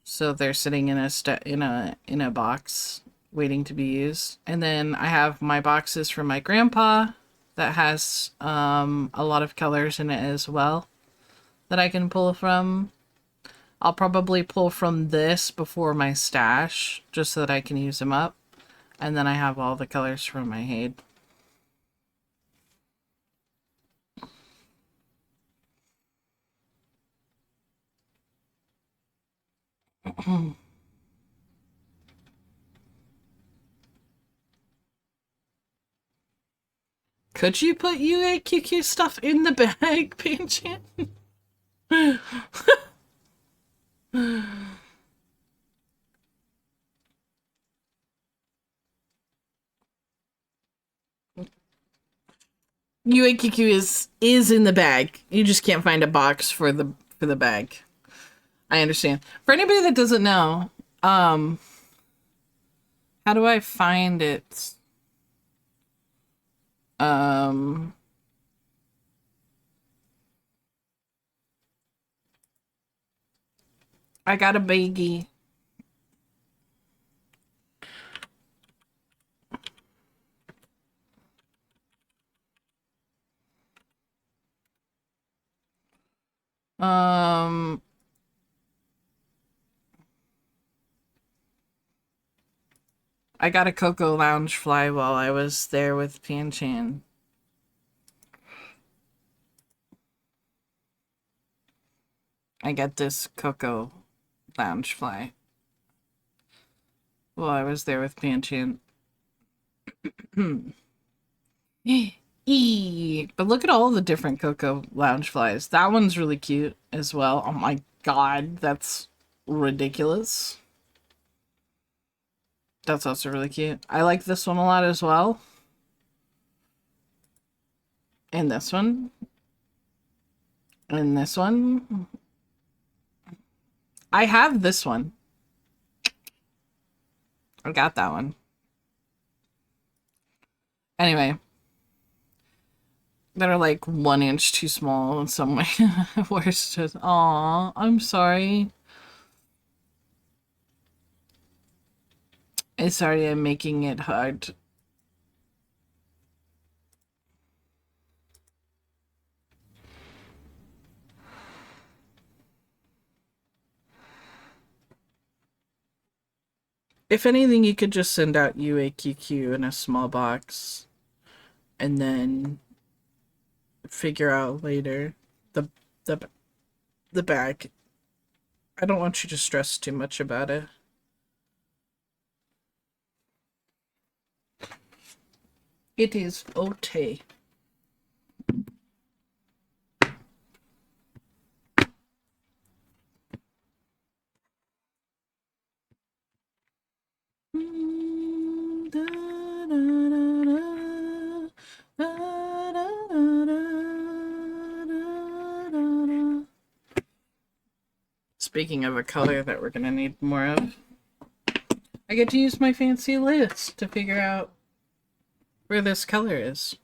Speaker 1: So they're sitting in a box waiting to be used. And then I have my boxes from my grandpa that has a lot of colors in it as well that I can pull from. I'll probably pull from this before my stash just so that I can use them up. And then I have all the colors from my Haid. Could you put UAQQ stuff in the bag, Panchan? UAQQ is in the bag. You just can't find a box for the bag. I understand. For anybody that doesn't know, how do I find it? I got a baggie. I got a Coco Lounge fly while I was there with Panchan. I get this Cocoa Loungefly. Well, I was there with Panchant. But look at all the different Cocoa Loungeflies. That one's really cute as well. Oh my god, that's ridiculous. That's also really cute. I like this one a lot as well. And this one. And this one. I have this one. I got that one. Anyway. That are like 1 inch too small in some way. Where it's just, aw, I'm sorry. I'm sorry I'm making it hard. If anything, you could just send out UAQQ in a small box and then figure out later the the the bag. I don't want you to stress too much about it. It is okay. Speaking of a color that we're gonna need more of, I get to use my fancy list to figure out where this color is.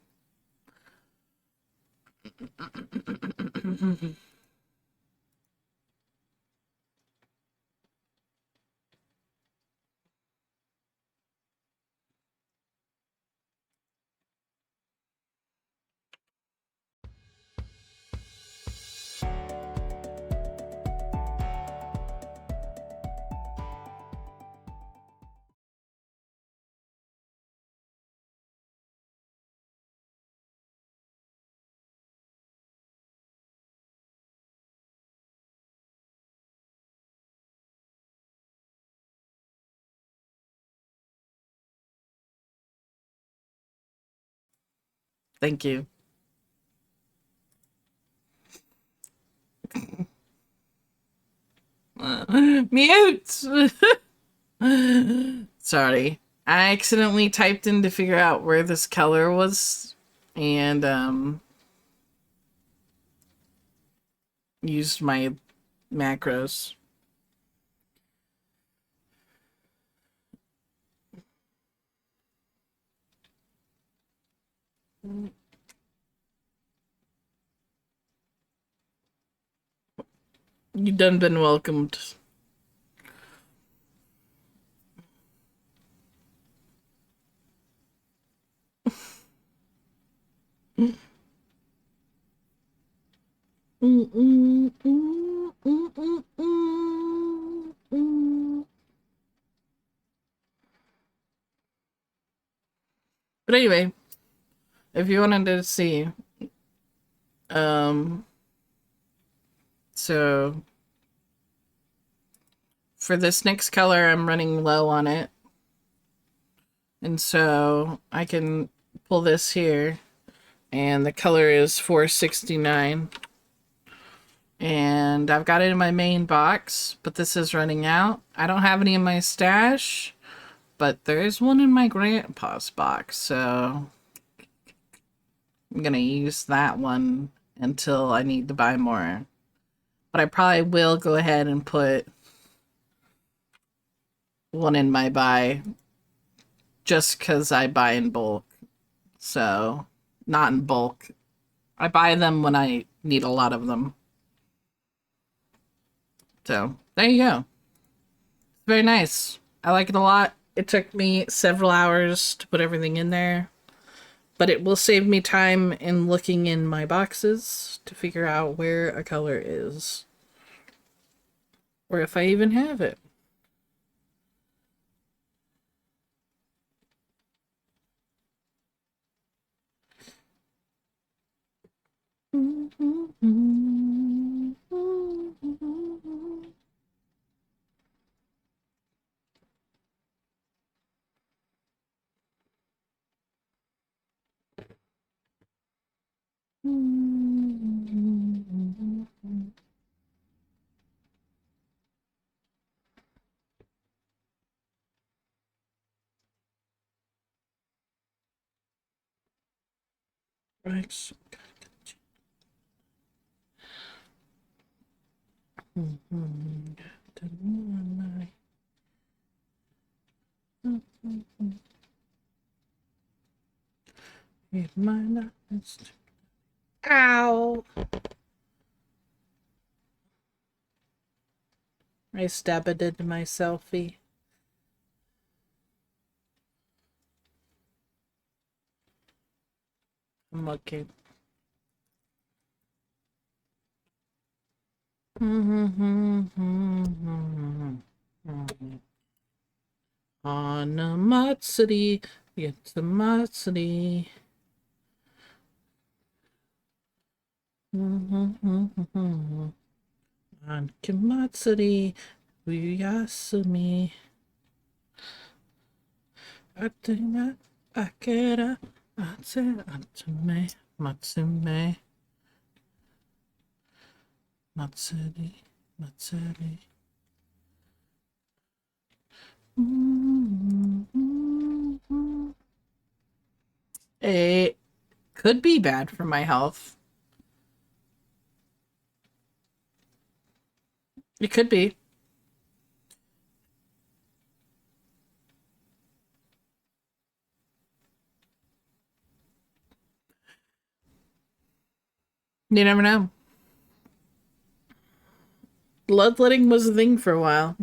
Speaker 1: Thank you. Mute! Sorry. I accidentally typed in to figure out where this color was and used my macros. You done been welcomed. But anyway, if you wanted to see, so for this next color, I'm running low on it. And so I can pull this here, and the color is 469. And I've got it in my main box, but this is running out. I don't have any in my stash, but there is one in my grandpa's box, so I'm gonna use that one until I need to buy more. But I probably will go ahead and put one in my buy just because I buy in bulk. So, not in bulk. I buy them when I need a lot of them. So, there you go. It's very nice. I like it a lot. It took me several hours to put everything in there, but it will save me time in looking in my boxes to figure out where a color is. Or if I even have it. Right. It might not. Ow! I stabbed it into my selfie. I'm looking. On a Matsuri, it's a Matsuri. On Kimatsuri, Uyasumi. Atena, Akera, Atse, Atsume, Matsume. Matsuri, Matsuri. It could be bad for my health. It could be. You never know. Bloodletting was a thing for a while.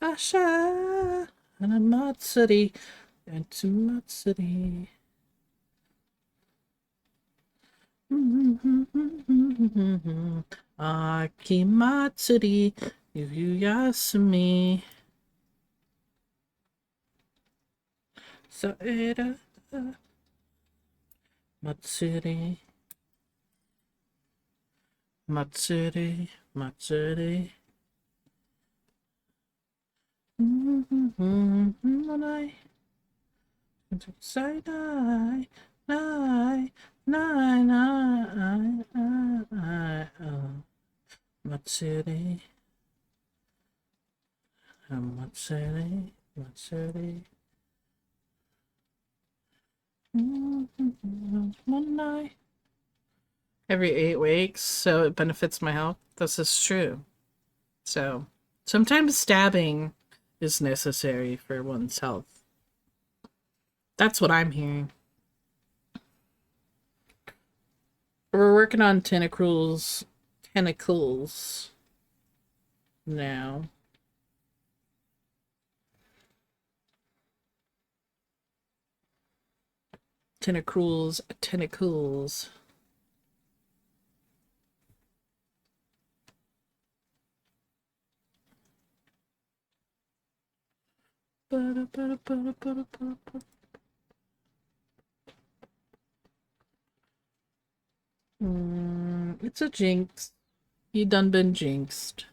Speaker 1: Asha and a Matsuri and to Matsuri. Akimatsuri, Yuyasumi. Saera Matsuri. Matsuri, Matsuri. Nai, say nai, nai, nai, nai, Matsuri, Matsuri, Matsuri. Nai. Every 8 weeks, so it benefits my health. This is true. So sometimes stabbing is necessary for one's health. That's what I'm hearing. We're working on tentacles now. Tentacles. It's a jinx. You done been jinxed.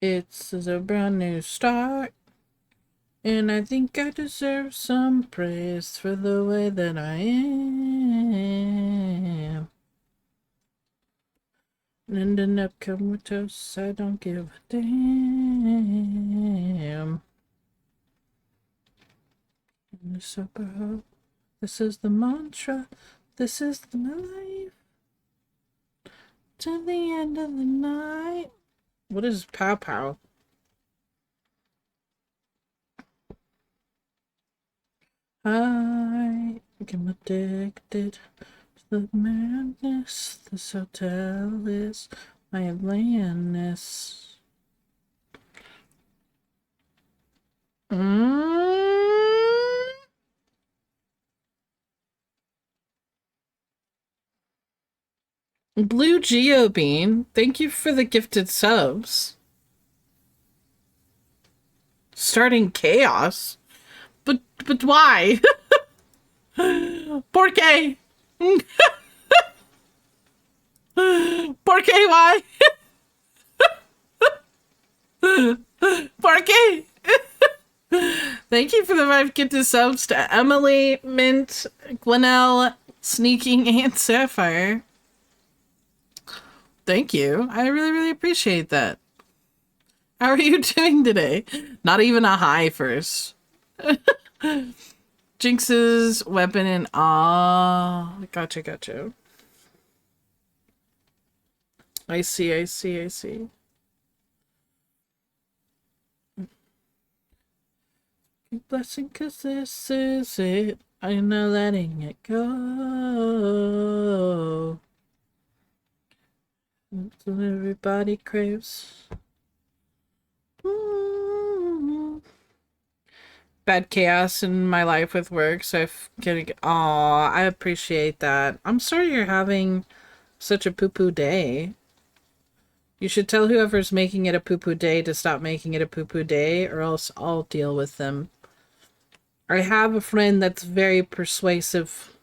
Speaker 1: It's a brand new start. And I think I deserve some praise for the way that I am. Ending up comatose, I don't give a damn. In the super hope, this is the mantra, this is the life. To the end of the night. What is pow pow? I am addicted to the madness. This hotel is my Atlantis. Mm. Blue Geobean, thank you for the gifted subs. Starting chaos? But why? Por qué? Por qué? Why? Por qué? Thank you for the 5 gifted subs to Emily, Mint, Gwinnell, Sneaking, and Sapphire. Thank you. I really, really appreciate that. How are you doing today? Not even a hi first. Jinx's weapon and gotcha. I see. Blessing, cause this is it. I'm not letting it go. That's what everybody craves. Bad chaos in my life with work, so I've getting. Aw, I appreciate that. I'm sorry you're having such a poo-poo day. You should tell whoever's making it a poo-poo day to stop making it a poo-poo day, or else I'll deal with them. I have a friend that's very persuasive.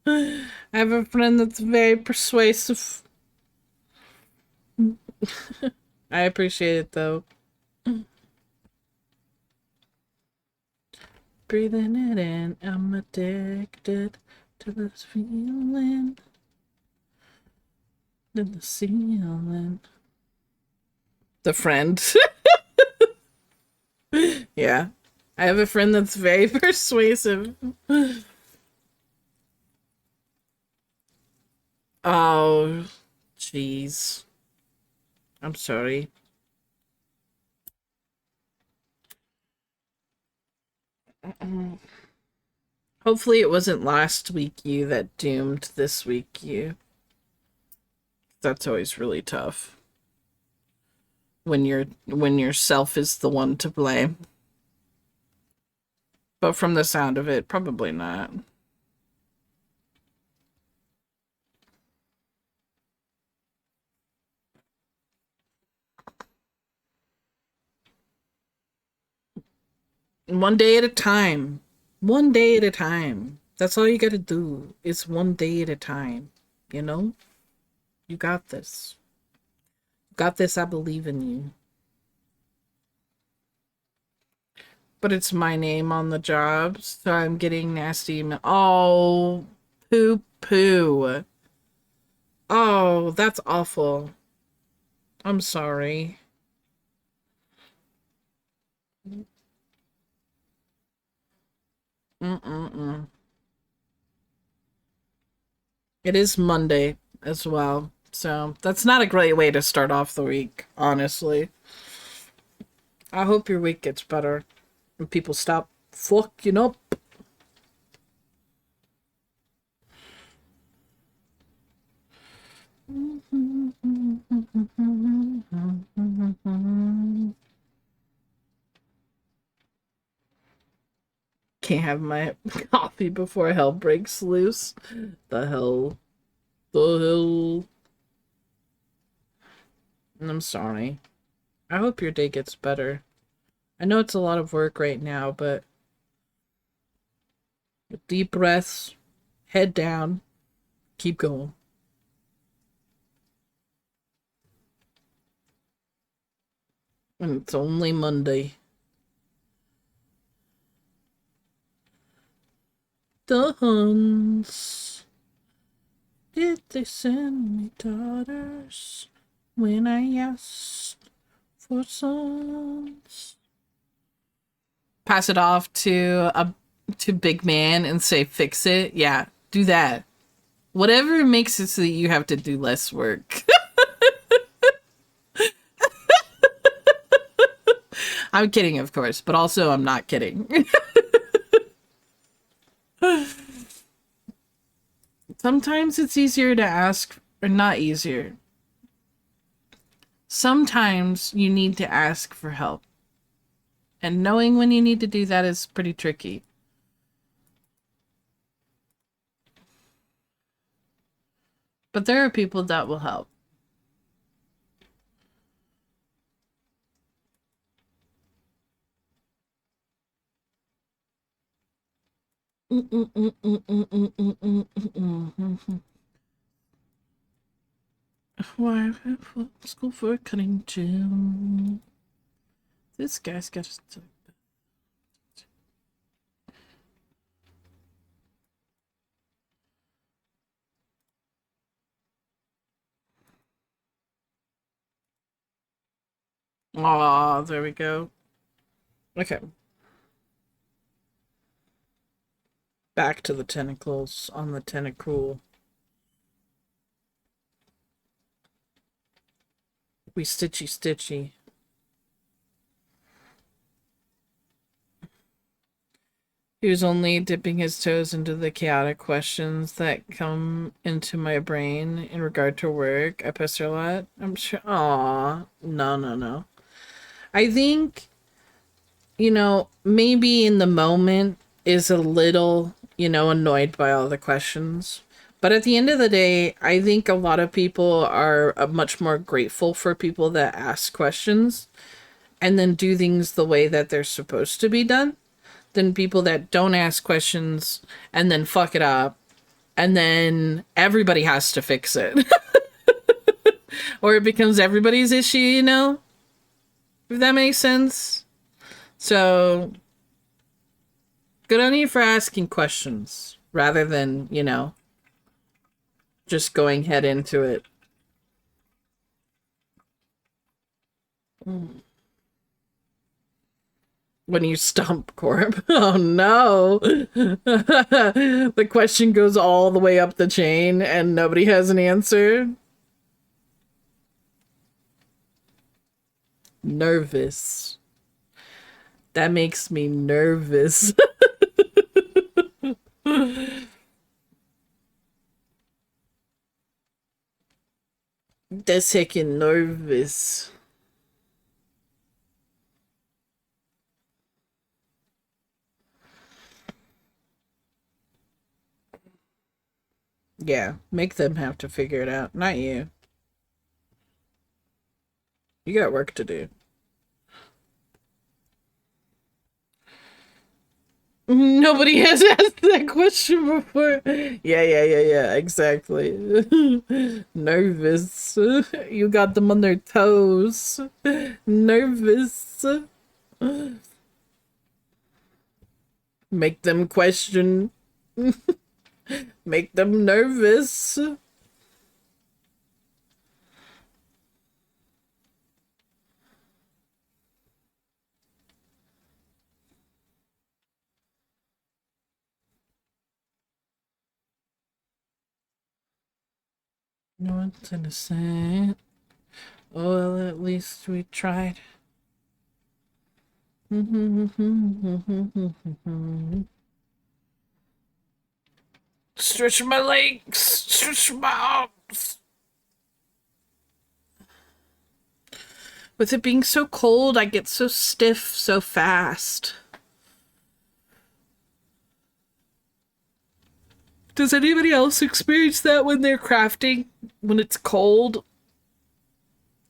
Speaker 1: I have a friend that's very persuasive. I appreciate it though. Breathing it in, I'm addicted to this feeling. To the ceiling. The friend. Yeah. I have a friend that's very persuasive. Oh, jeez. I'm sorry. Hopefully it wasn't last week you that doomed this week you. That's always really tough. When yourself is the one to blame. But from the sound of it, probably not. One day at a time. One day at a time. That's all you gotta do. It's one day at a time. You know? You got this. You got this, I believe in you. But it's my name on the job, so I'm getting nasty email. Oh, poo poo. Oh, that's awful. I'm sorry. Mm-mm-mm. It is Monday as well, so that's not a great way to start off the week, honestly. I hope your week gets better and people stop fucking up. Can't have my coffee before hell breaks loose. The hell. The hell. I'm sorry. I hope your day gets better. I know it's a lot of work right now, but deep breaths, head down, keep going. And it's only Monday. The Huns. Did they send me daughters when I asked for sons? Pass it off to Big Man and say fix it. Yeah, do that. Whatever makes it so that you have to do less work. I'm kidding, of course, but also I'm not kidding. Sometimes it's easier to ask, or not easier. Sometimes you need to ask for help. And knowing when you need to do that is pretty tricky. But there are people that will help. Why school for a cutting gym? This guy's got to. Aw, there we go. Okay. Back to the tentacles on the tentacle. We stitchy. He was only dipping his toes into the chaotic questions that come into my brain in regard to work. I pester a lot. I'm sure. Aw, no. I think, maybe in the moment is a little, annoyed by all the questions. But at the end of the day, I think a lot of people are much more grateful for people that ask questions and then do things the way that they're supposed to be done than people that don't ask questions and then fuck it up and then everybody has to fix it. Or it becomes everybody's issue, if that makes sense. So good on you for asking questions rather than, just going head into it. When you stump Corp. Oh no. The question goes all the way up the chain and nobody has an answer. Nervous. That makes me nervous. That's heckin' nervous. Yeah, make them have to figure it out, not you. You got work to do. Nobody has asked that question before. Yeah, exactly. Nervous. You got them on their toes. Nervous. Make them question. Make them nervous. No one's innocent. Well, at least we tried. Stretch my legs. Stretch my arms. With it being so cold, I get so stiff so fast. Does anybody else experience that when they're crafting? When it's cold?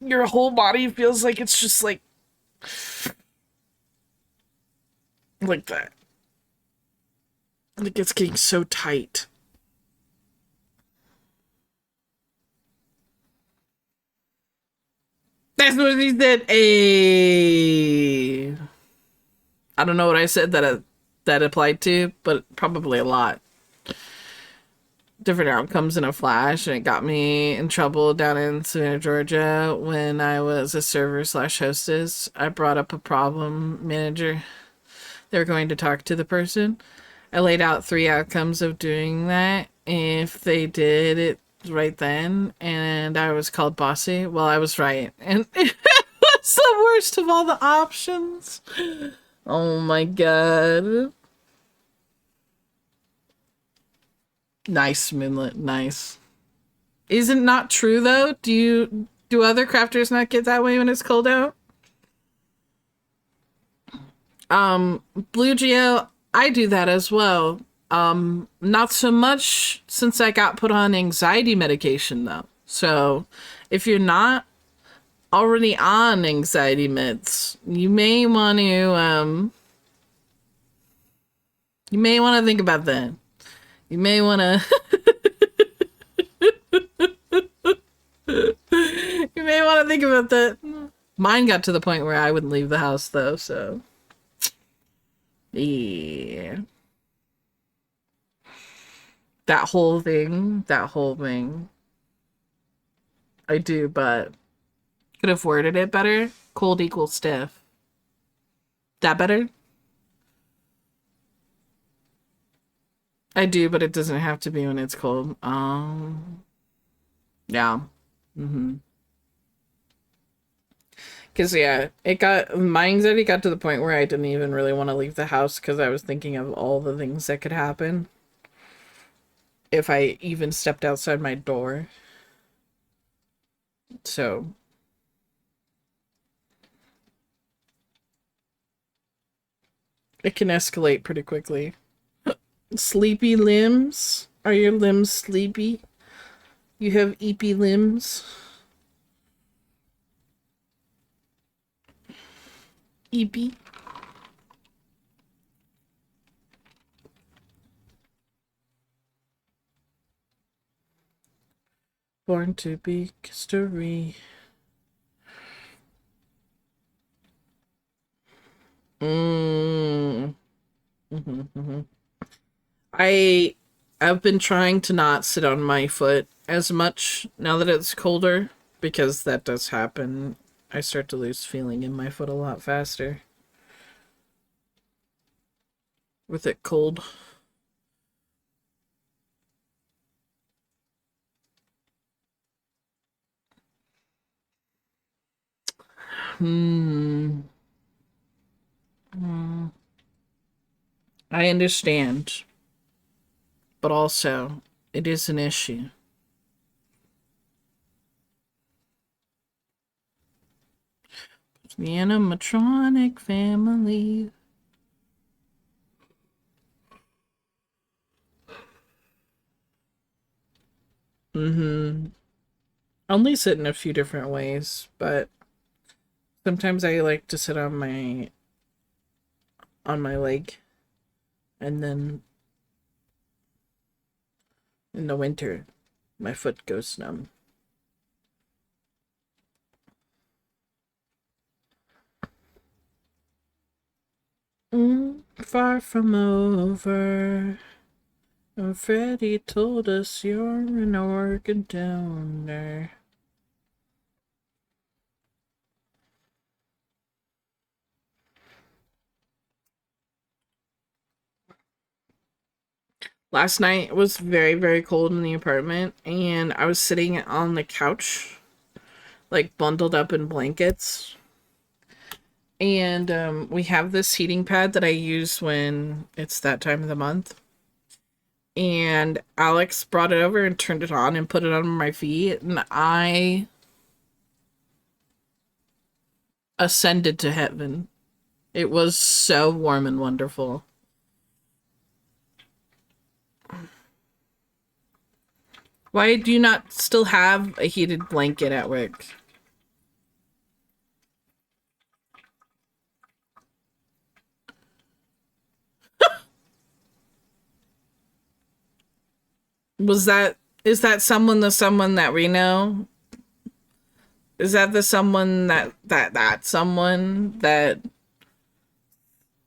Speaker 1: Your whole body feels like it's just like that. Like it's getting so tight. That's what he said. Hey. I don't know what I said that applied to, but probably a lot. Different outcomes in a flash, and it got me in trouble down in Savannah, Georgia when I was a server slash hostess. I brought up a problem manager. They were going to talk to the person. I laid out 3 outcomes of doing that if they did it right then, and I was called bossy. Well, I was right, and it was the worst of all the options. Oh my god. Nice, Moonlit. Nice. Is it not true though? Do you Do other crafters not get that way when it's cold out? Blue Geo, I do that as well. Not so much since I got put on anxiety medication though. So if you're not already on anxiety meds, you may want to think about that. You may want to you may want to think about that. Mine got to the point where I wouldn't leave the house though, so yeah. That whole thing. I do, but could have worded it better. Cold equals stiff. That better? I do, but it doesn't have to be when it's cold. Yeah. Mm-hmm. Cause yeah, my anxiety got to the point where I didn't even really want to leave the house because I was thinking of all the things that could happen if I even stepped outside my door. So it can escalate pretty quickly. Sleepy limbs? Are your limbs sleepy? You have eepy limbs? Eepy? Born to be history. Mm. Mm-hmm, mm-hmm. I've been trying to not sit on my foot as much now that it's colder because that does happen. I start to lose feeling in my foot a lot faster with it cold. Hmm. I understand, but also it is an issue. The animatronic family. Mm-hmm. Only sit in a few different ways, but sometimes I like to sit on my leg, and then in the winter, my foot goes numb. Far from over. And Freddie told us you're an organ donor. Last night was very, very cold in the apartment, and I was sitting on the couch, like bundled up in blankets. And we have this heating pad that I use when it's that time of the month. And Alex brought it over and turned it on and put it on my feet, and I ascended to heaven. It was so warm and wonderful. Why do you not still have a heated blanket at work? Is that someone that we know? Is that the someone that someone that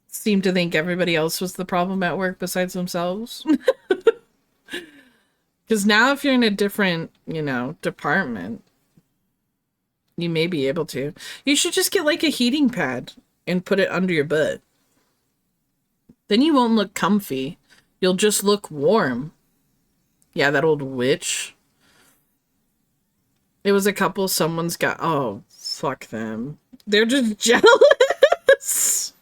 Speaker 1: seemed to think everybody else was the problem at work besides themselves? Because now if you're in a different, department, you may be able to. You should just get like a heating pad and put it under your butt. Then you won't look comfy. You'll just look warm. Yeah, that old witch. It was a couple someone's got. Oh, fuck them. They're just jealous.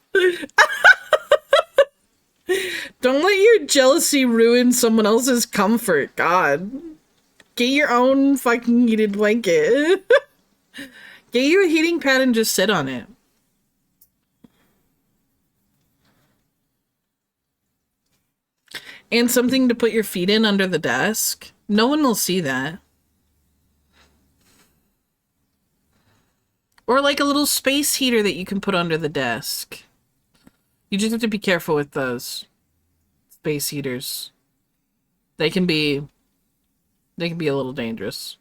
Speaker 1: Don't let your jealousy ruin someone else's comfort. God. Get your own fucking heated blanket. Get you a heating pad and just sit on it. And something to put your feet in under the desk. No one will see that. Or like a little space heater that you can put under the desk. You just have to be careful with those space heaters. They can be a little dangerous.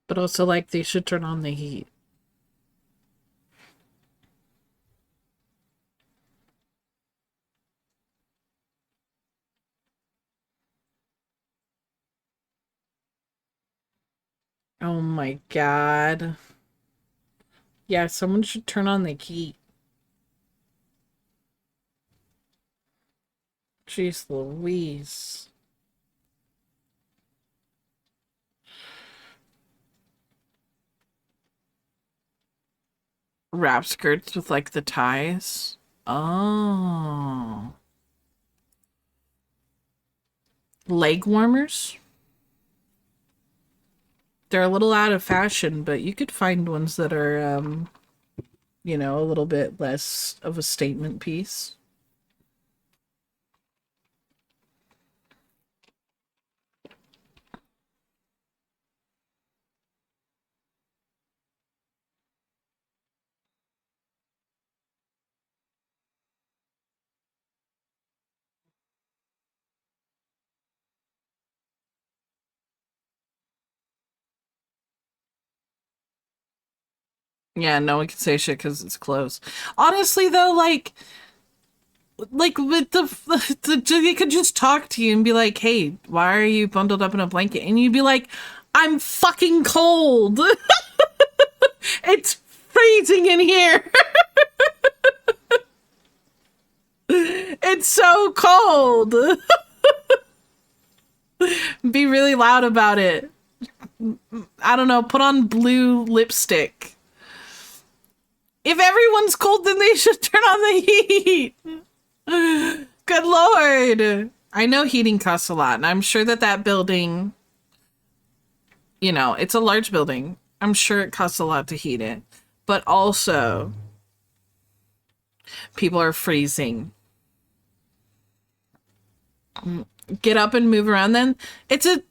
Speaker 1: But also, like, they should turn on the heat. Oh my god. Yeah, someone should turn on the heat. Jeez Louise. Wrap skirts with like the ties. Oh. Leg warmers? They're a little out of fashion, but you could find ones that are, a little bit less of a statement piece. Yeah, no one can say shit because it's close. Honestly, though, like with they could just talk to you and be like, "Hey, why are you bundled up in a blanket?" And you'd be like, "I'm fucking cold. It's freezing in here. It's so cold." Be really loud about it. I don't know, put on blue lipstick. If everyone's cold, then they should turn on the heat. Good lord. I know heating costs a lot, and I'm sure that building, it's a large building. I'm sure it costs a lot to heat it. But also, people are freezing. Get up and move around then. It's a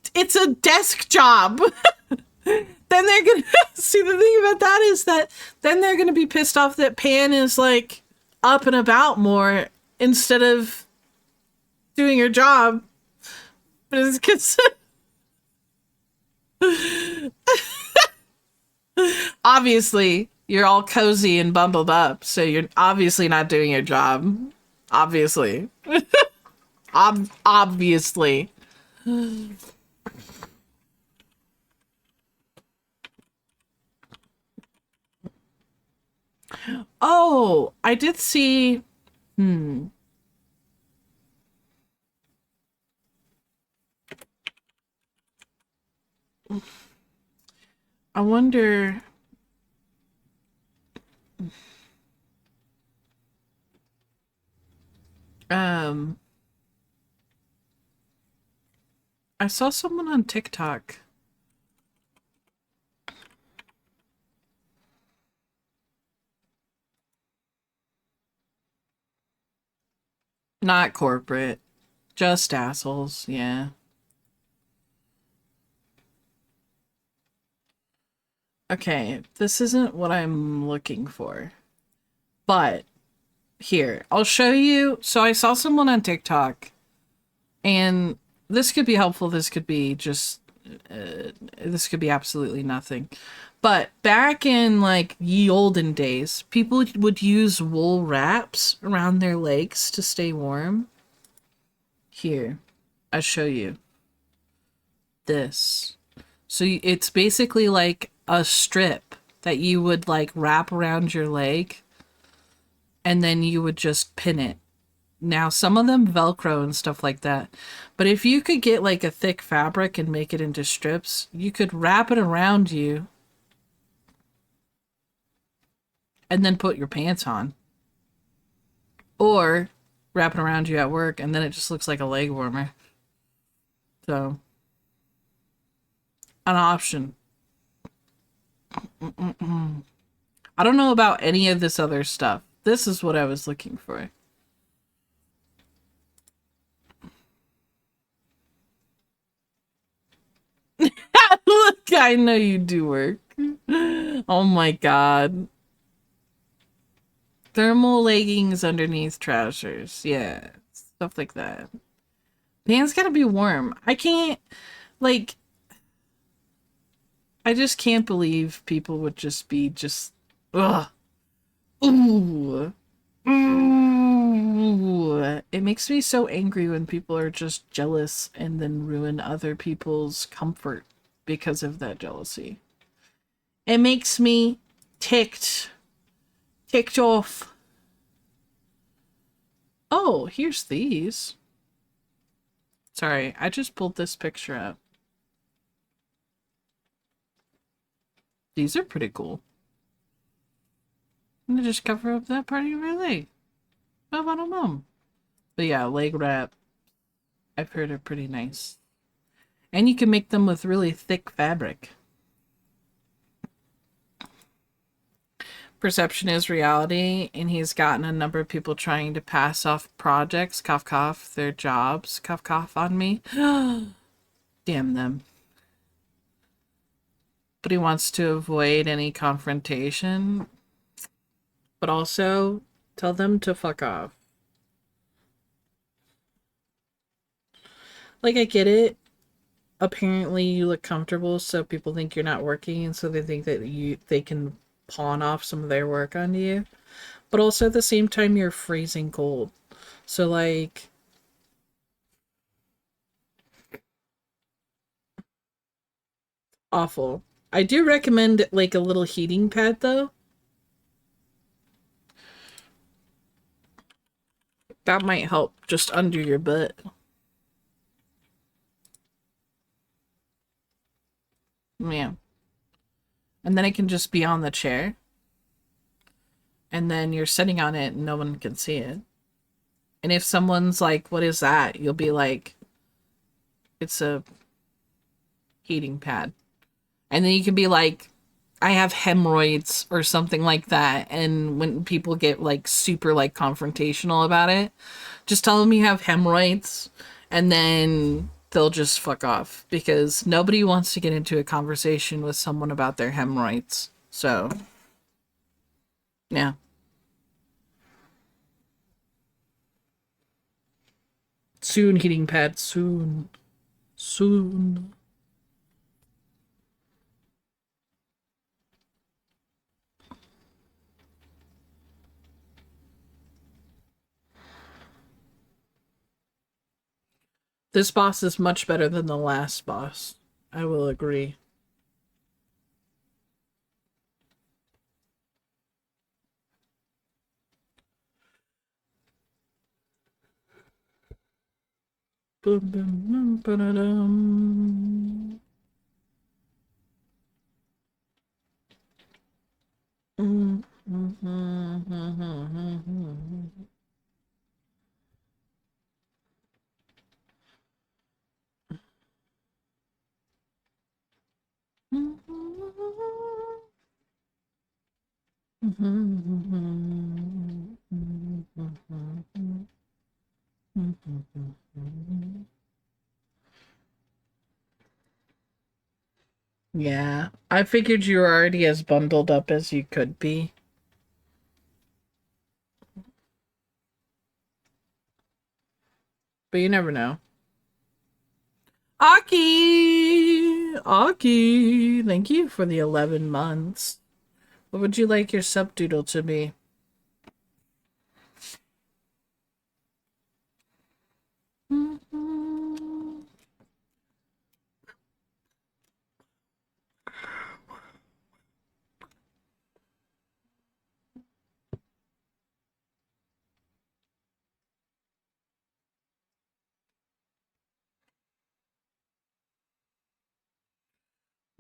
Speaker 1: desk job. Then they're gonna see, the thing about that is that then they're gonna be pissed off that Pan is like up and about more instead of doing her job. But it's because obviously you're all cozy and bundled up, so you're obviously not doing your job. Obviously. Obviously. Oh, I did see. I wonder. Um, I saw someone on TikTok. Not corporate, just assholes. Yeah. Okay, this isn't what I'm looking for. But here, I'll show you. So I saw someone on TikTok, and this could be helpful. This could be just, this could be absolutely nothing. But back in like ye olden days, people would use wool wraps around their legs to stay warm. Here, I'll show you this. So it's basically like a strip that you would like wrap around your leg and then you would just pin it. Now, some of them Velcro and stuff like that. But if you could get like a thick fabric and make it into strips, you could wrap it around you and then put your pants on. Or wrap it around you at work and then it just looks like a leg warmer. So, an option. I don't know about any of this other stuff. This is what I was looking for. Look, I know you do work. Oh my god. Thermal leggings underneath trousers. Yeah. Stuff like that. Pants gotta be warm. I can't, like, I just can't believe people would just be just, ugh. Ooh. Ooh. It makes me so angry when people are just jealous and then ruin other people's comfort because of that jealousy. It makes me ticked. Ticked off. Oh, here's these. Sorry, I just pulled this picture up. These are pretty cool. I'm gonna just cover up that part of my leg. Ba-ba-da-bum. But yeah, leg wrap, I've heard are pretty nice. And you can make them with really thick fabric. Perception is reality, and he's gotten a number of people trying to pass off projects, cough cough, their jobs, cough cough on me. Damn them. But he wants to avoid any confrontation, but also tell them to fuck off. Like, I get it. Apparently you look comfortable, so people think you're not working, and so they think that they can pawn off some of their work onto you. But also at the same time you're freezing cold. So like, awful. I do recommend like a little heating pad though. That might help just under your butt. Yeah. And then it can just be on the chair. And then you're sitting on it and no one can see it. And if someone's like, what is that? You'll be like, it's a heating pad. And then you can be like, I have hemorrhoids or something like that. And when people get like super like confrontational about it, just tell them you have hemorrhoids and then they'll just fuck off because nobody wants to get into a conversation with someone about their hemorrhoids. So, yeah. Soon, heating pad, soon. Soon. This boss is much better than the last boss. I will agree. Boom, boom, boom, ba-da-dum. Mm, mm, mm, mm, mm, mm, mm. Yeah, I figured you were already as bundled up as you could be. But you never know. Aki! Aki! Thank you for the 11 months. What would you like your subdoodle to be?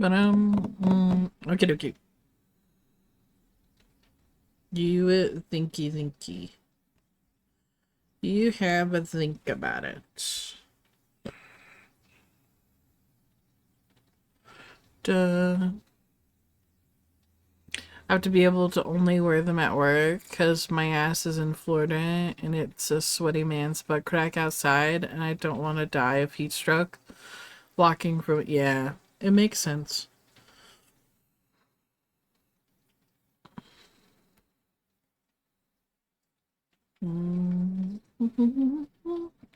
Speaker 1: But okay, okay. You thinky. You have a think about it. Duh. I have to be able to only wear them at work because my ass is in Florida and it's a sweaty man's butt crack outside, and I don't want to die of heat stroke walking from it. Yeah, it makes sense.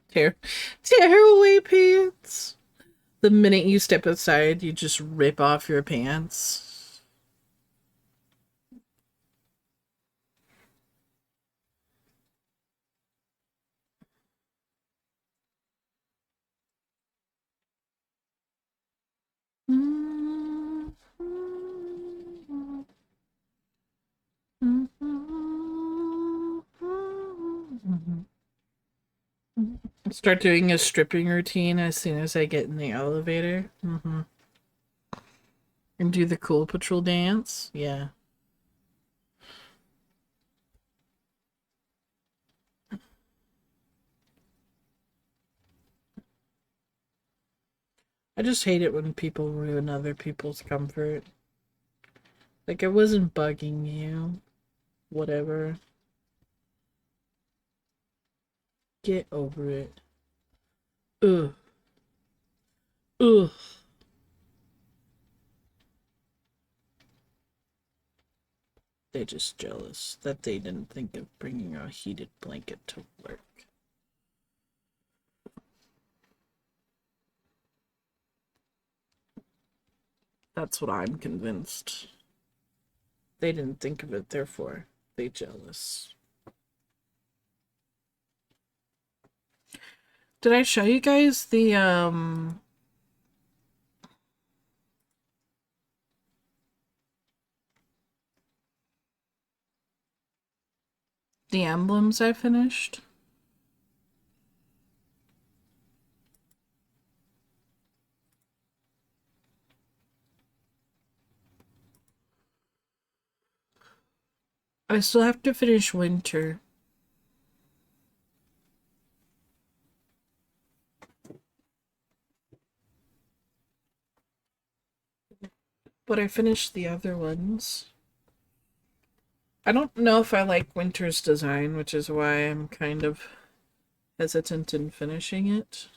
Speaker 1: Tear, tearaway pants. The minute you step outside, you just rip off your pants. Start doing a stripping routine as soon as I get in the elevator. And do the Cool Patrol dance. Yeah. I just hate it when people ruin other people's comfort. Like, it wasn't bugging you. Whatever. Get over it. Ugh. Ugh. They're just jealous that they didn't think of bringing a heated blanket to work. That's what I'm convinced. They didn't think of it, therefore they jealous. Did I show you guys the emblems I finished? I still have to finish winter. But I finished the other ones. I don't know if I like winter's design, which is why I'm kind of hesitant in finishing it.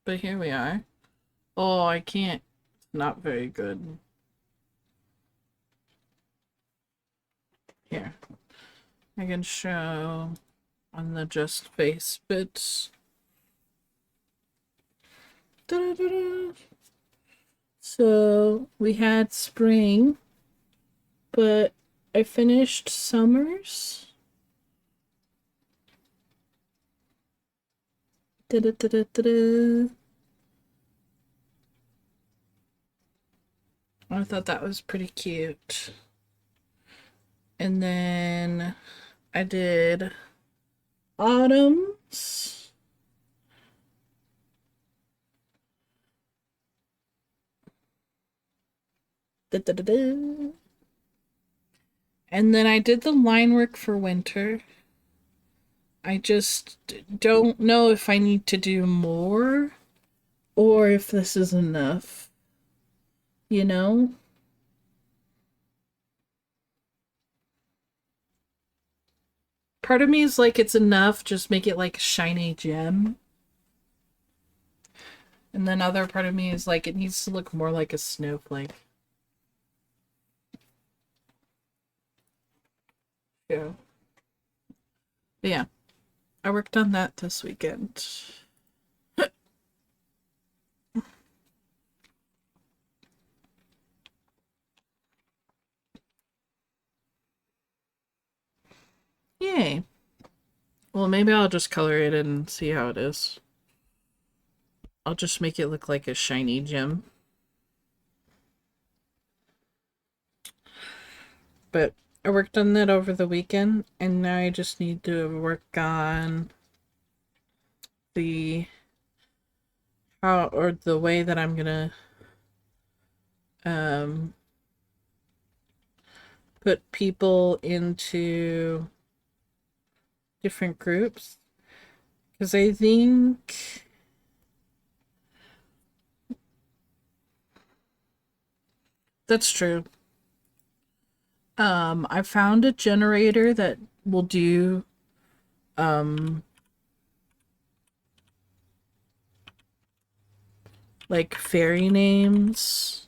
Speaker 1: But here we are. Oh, I can't. Not very good. Here. I can show on the just face bits. Da-da-da-da. So we had spring, but I finished summers. Da-da-da-da-da-da. I thought that was pretty cute. And then I did autumns. Da-da-da-da. And then I did the line work for winter. I just don't know if I need to do more or if this is enough. You know? Part of me is like, it's enough, just make it like a shiny gem. And then other part of me is like, it needs to look more like a snowflake. Yeah. But yeah. I worked on that this weekend. Yay. Well, maybe I'll just color it and see how it is. I'll just make it look like a shiny gem. But I worked on that over the weekend, and now I just need to work on the how or the way that I'm gonna um put people into different groups because I think that's true. I found a generator that will do um like fairy names.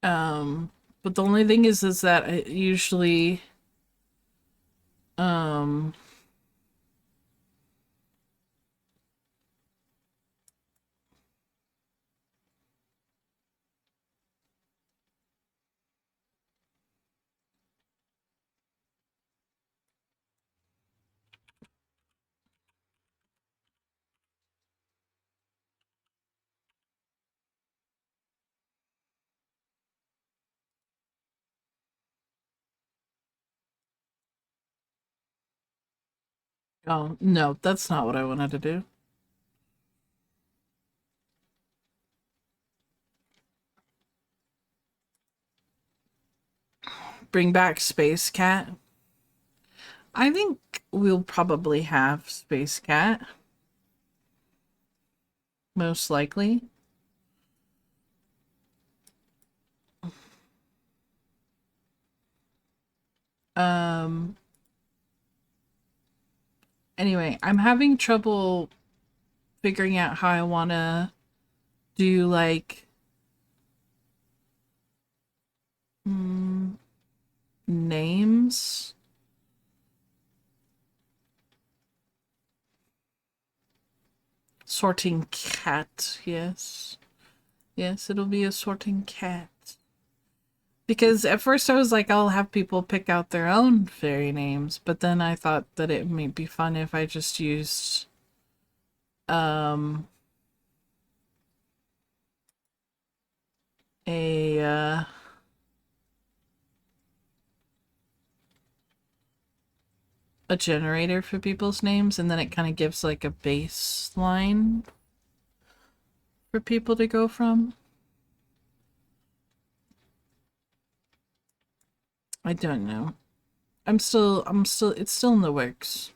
Speaker 1: Um, but the only thing is that it usually um oh no, that's not what I wanted to do. Bring back Space Cat. I think we'll probably have Space Cat, most likely. Um anyway, I'm having trouble figuring out how I want to do like mm, names. Sorting cat, yes. Yes, it'll be a sorting cat. Because at first I was like, I'll have people pick out their own fairy names, but then I thought that it might be fun if I just used um a a generator for people's names, and then it kind of gives like a baseline for people to go from. I don't know. It's still in the works.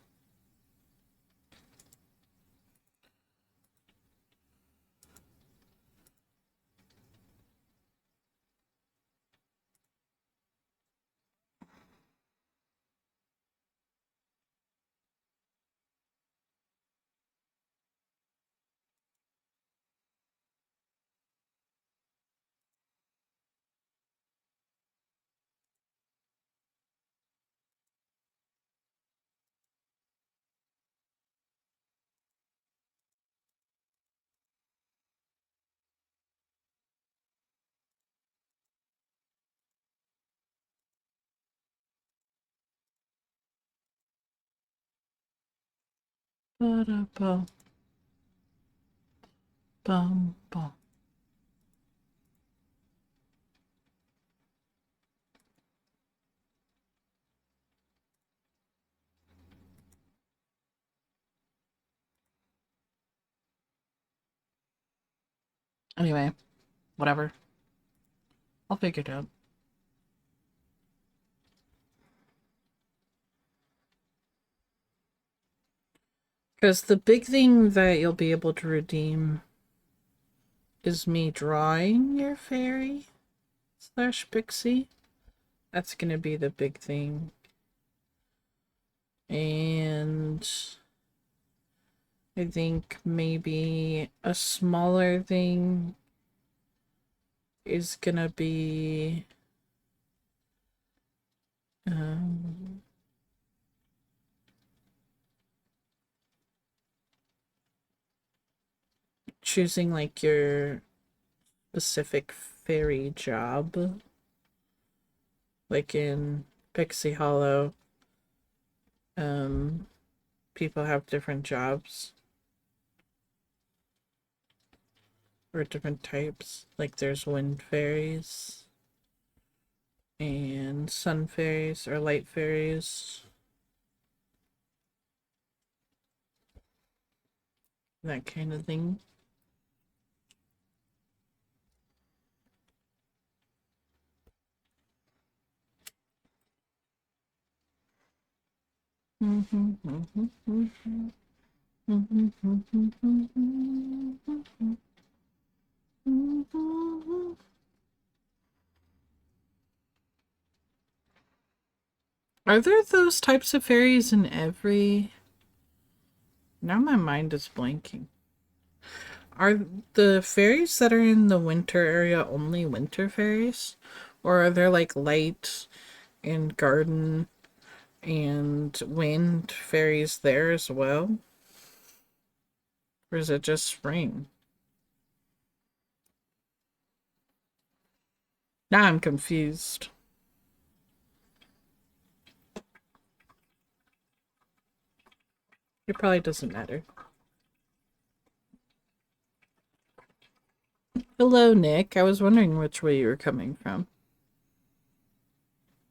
Speaker 1: Ba-da-bum, bum, bum. Anyway, whatever. I'll figure it out. Because the big thing that you'll be able to redeem is me drawing your fairy slash pixie. That's gonna be the big thing. And I think maybe a smaller thing is gonna be um, choosing like your specific fairy job, like in Pixie Hollow. Um, people have different jobs or different types. Like there's wind fairies and sun fairies or light fairies. That kind of thing. Are there those types of fairies in every... Now my mind is blanking. Are the fairies that are in the winter area only winter fairies? Or are there like light and garden and wind fairies there as well? Or is it just spring? Now I'm confused. It probably doesn't matter. Hello, Nick. I was wondering which way you were coming from.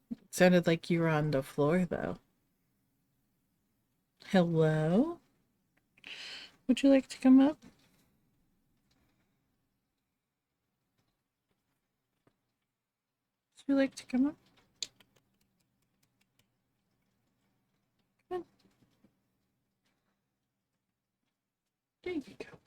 Speaker 1: It sounded like you were on the floor, though. Hello? Would you like to come up? Would you like to come up? Come on. There you go.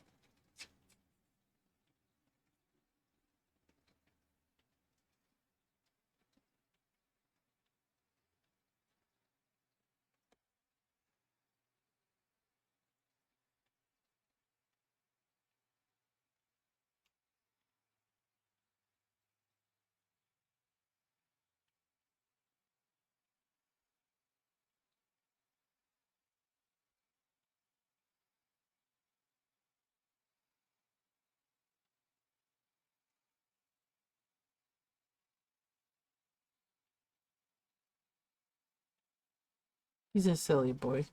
Speaker 1: He's a silly boy.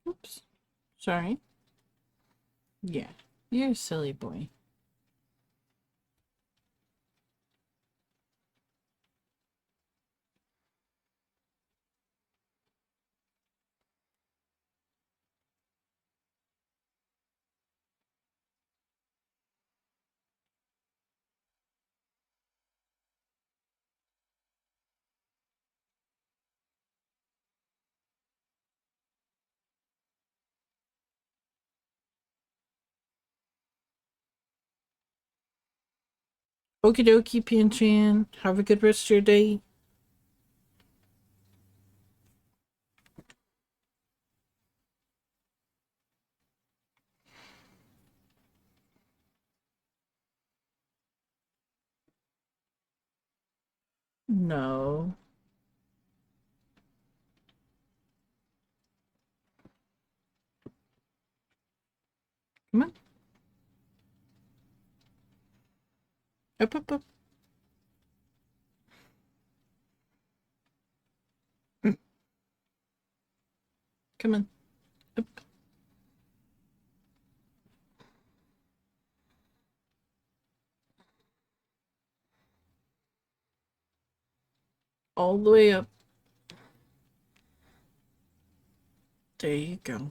Speaker 1: Oops. Sorry. Yeah, you're a silly boy. Okie dokie, Pian-chan. Have a good rest of your day. No. Come on. Up, up, up. Come on. Up. All the way up. There you go.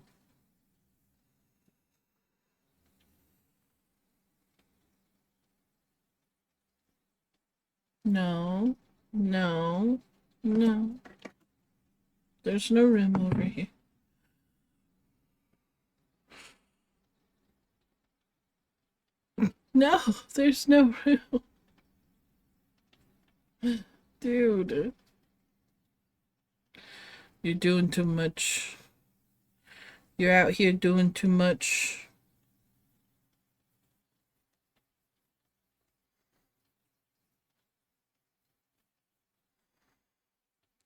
Speaker 1: No. No. No. There's no room over here. No, there's no room. Dude. You're doing too much. You're out here doing too much.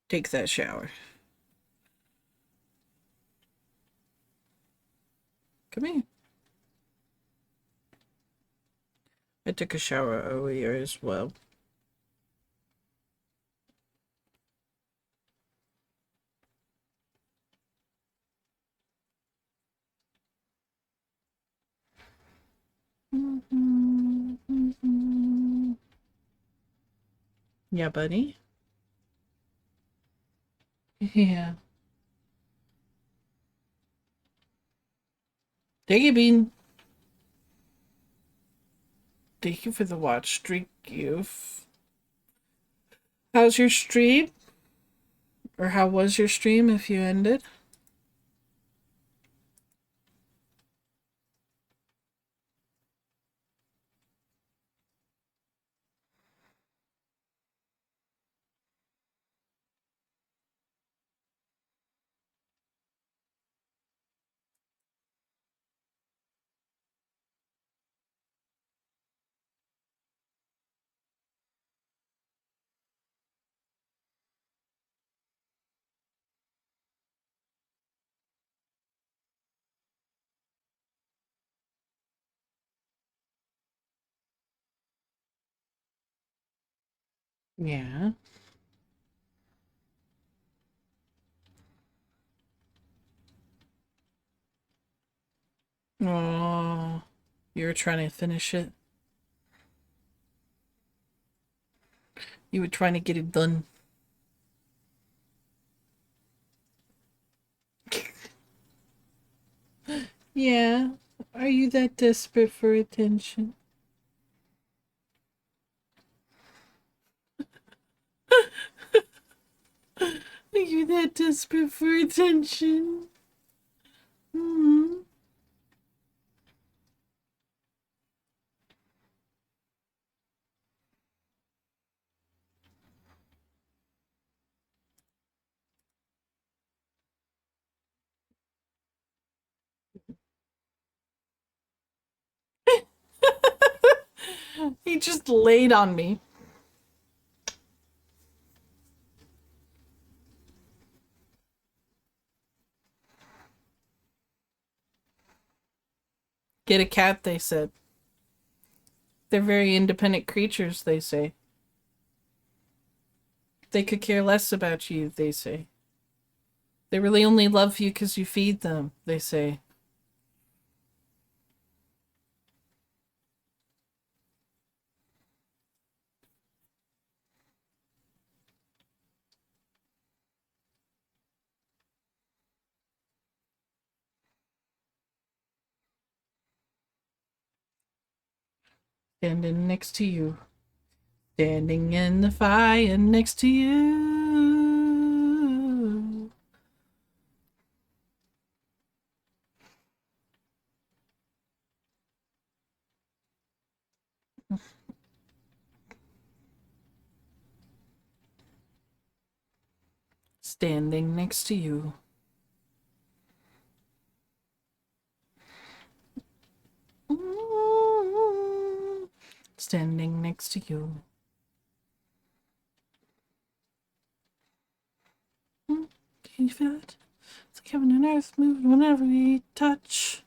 Speaker 1: Take that shower. Come here. I took a shower earlier as well. Yeah, buddy. Yeah. Thank you, Bean. Thank you for the watch streak, youth. How's your stream? Or how was your stream if you ended? Yeah. Oh, you were trying to finish it. You were trying to get it done. Yeah. Are you that desperate for attention? Are you that desperate for attention? Hmm. He just laid on me. Get a cat, they said. They're very independent creatures, they say. They could care less about you, they say. They really only love you because you feed them, they say. Standing next to you. Standing in the fire next to you. Standing next to you. Standing next to you. Can you feel it? It's like heaven and earth move whenever we touch.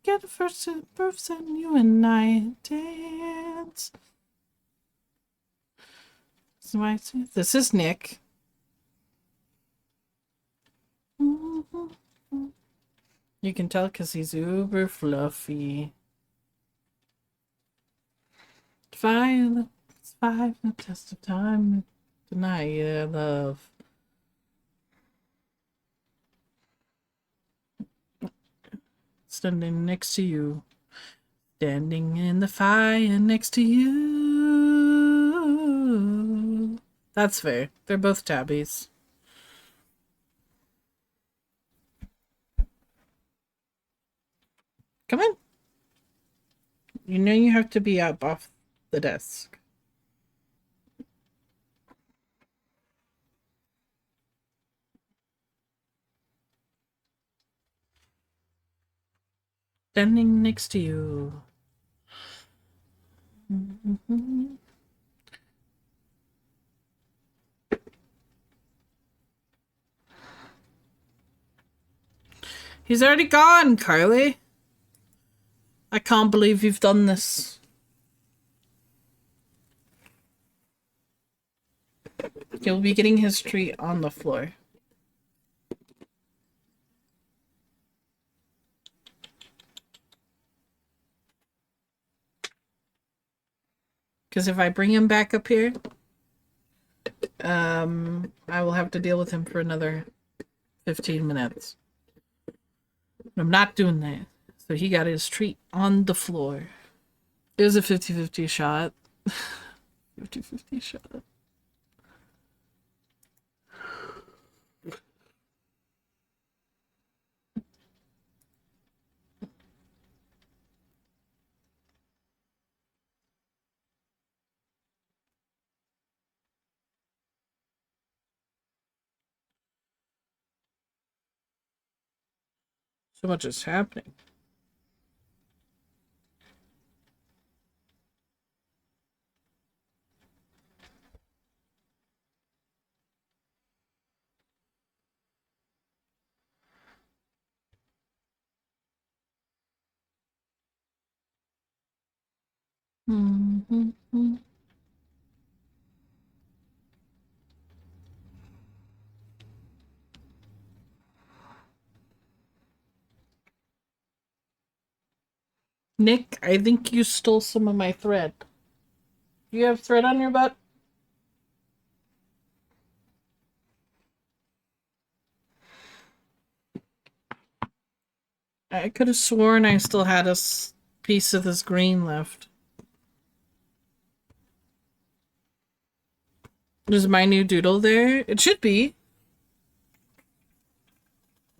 Speaker 1: Get a first birth and you and I dance. This is Nick. You can tell because he's uber fluffy. It's five, the test of time. Deny your love. Standing next to you. Standing in the fire next to you. That's fair. They're both tabbies. Come on. You know you have to be up off the desk. Standing next to you. He's already gone, Carly. I can't believe you've done this. He'll be getting his treat on the floor. Because if I bring him back up here, I will have to deal with him for another 15 minutes. I'm not doing that. So he got his treat on the floor. It was a 50-50 shot. 50-50 shot. So much is happening. Mm-hmm. Nick, I think you stole some of my thread. Do you have thread on your butt? I could have sworn I still had a piece of this green left. Is my new doodle there? It should be.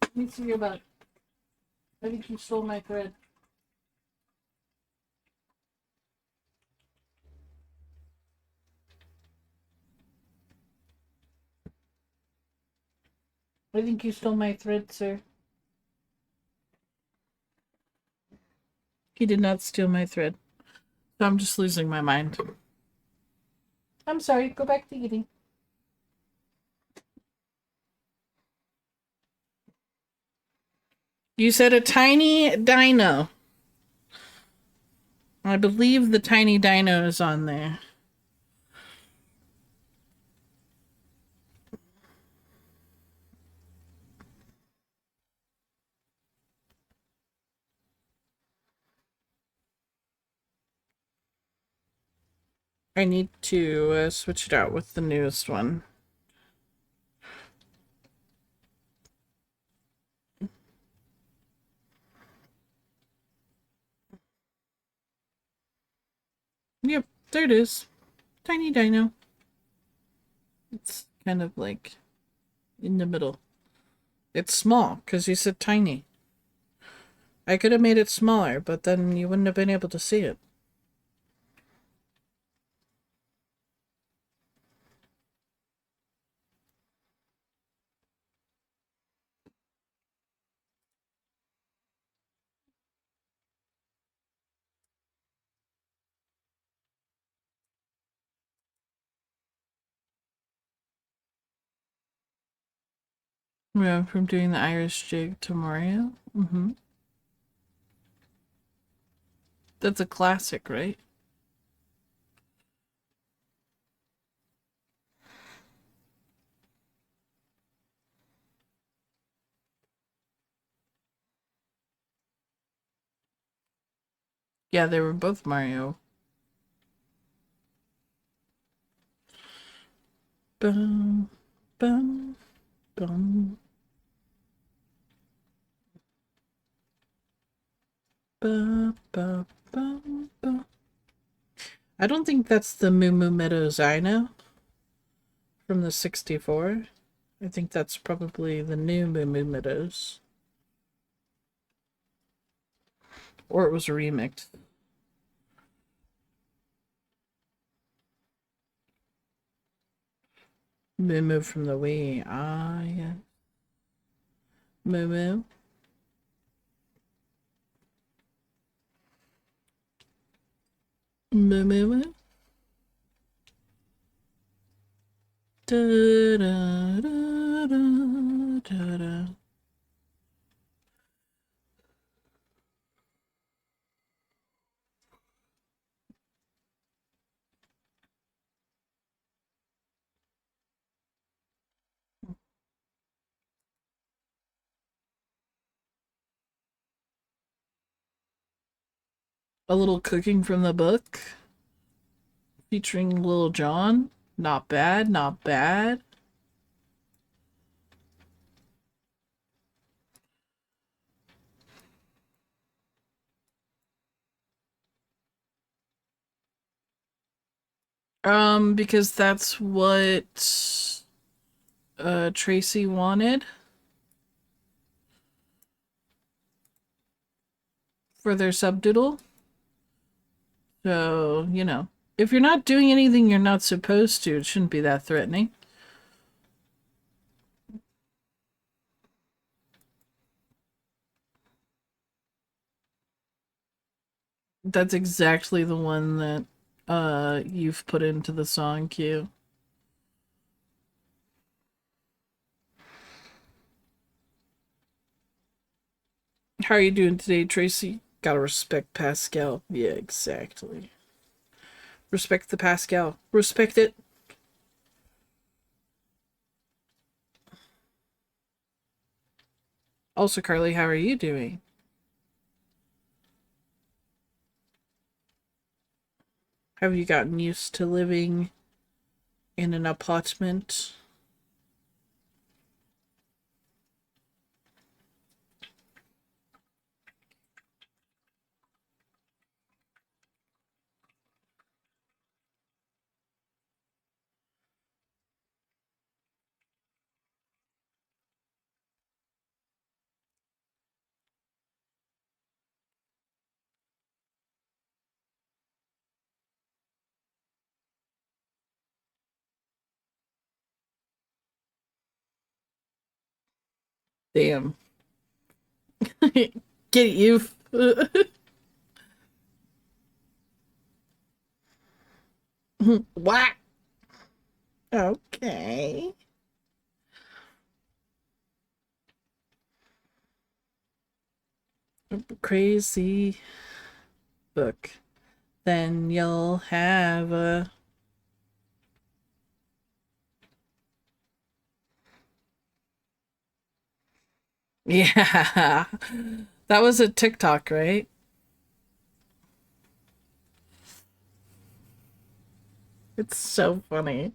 Speaker 1: Let me see your butt. I think you stole my thread. I think you stole my thread, sir. He did not steal my thread. So I'm just losing my mind. I'm sorry. Go back to eating. You said a tiny dino. I believe the tiny dino is on there. I need to switch it out with the newest one. Yep, there it is. Tiny dino. It's kind of like in the middle. It's small because you said tiny. I could have made it smaller, but then you wouldn't have been able to see it. Yeah, from doing the Irish jig to Mario. Mm-hmm. That's a classic, right? Yeah, they were both Mario. Bum, bum, bum. Ba, ba, ba, ba. I don't think that's the Moo Moo Meadows I know from the 64. I think that's probably the new Moo Moo Meadows. Or it was remixed. Moo Moo from the Wii. Ah, yeah. Moo Moo. Moo Moo Moo. Da, da, da, da, da, da. A little cooking from the book. featuring Lil Jon. Not bad, not bad. Because that's what Tracy wanted for their subdoodle. So, if you're not doing anything you're not supposed to, it shouldn't be that threatening. That's exactly the one that you've put into the song queue. How are you doing today, Tracy? Gotta respect Pascal. Yeah, exactly. Respect the Pascal. Respect it. Also, Carly, how are you doing? Have you gotten used to living in an apartment? Damn. Get you. What? Okay. Crazy book. Then you'll have a. Yeah. That was a TikTok, right? It's so funny.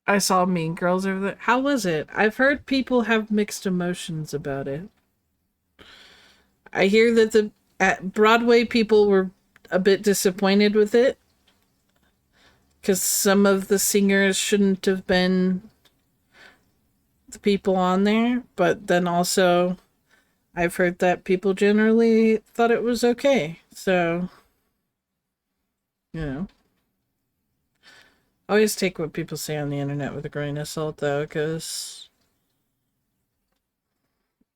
Speaker 1: I saw Mean Girls over there. How was it? I've heard people have mixed emotions about it. I hear that the at Broadway people were a bit disappointed with it because some of the singers shouldn't have been the people on there, but then also I've heard that people generally thought it was okay. So, you know, always take what people say on the internet with a grain of salt, though, because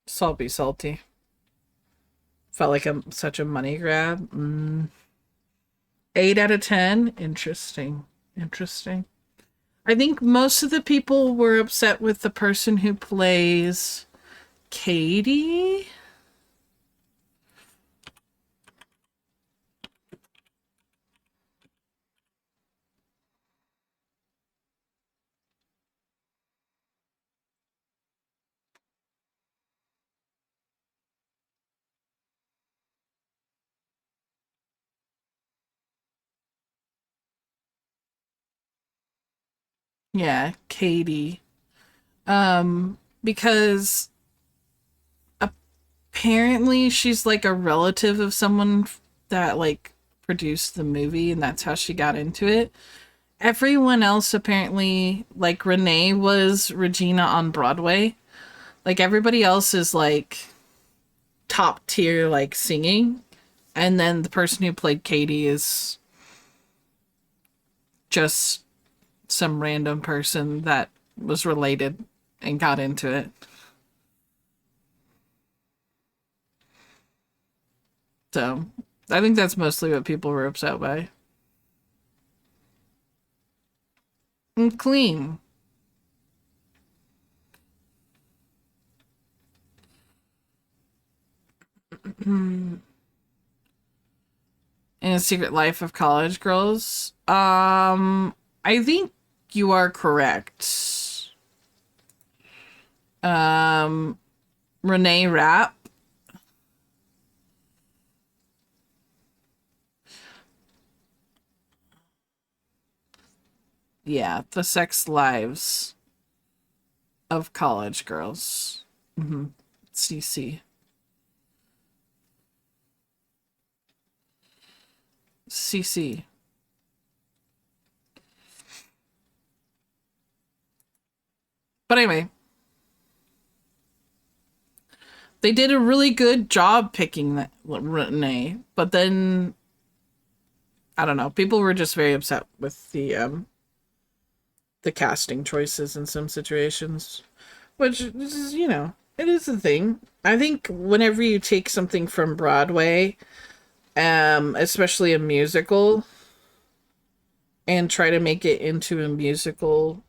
Speaker 1: salt be salty. Felt like such a money grab. 8 out of 10. Interesting. Interesting. I think most of the people were upset with the person who plays Katie. Yeah, Katie. Because apparently she's like a relative of someone that like produced the movie and that's how she got into it. Everyone else apparently like Renee was Regina on Broadway. Like everybody else is like top tier like singing and then the person who played Katie is just some random person that was related and got into it. So I think that's mostly what people were upset by. And clean. In a Secret Life of College Girls. I think you are correct. Renee Rapp. Yeah, the sex lives of college girls. Mm-hmm. CC. CC. But anyway, they did a really good job picking that Renee, but then I don't know. People were just very upset with the casting choices in some situations, which is, it is a thing. I think whenever you take something from Broadway, especially a musical, and try to make it into a musical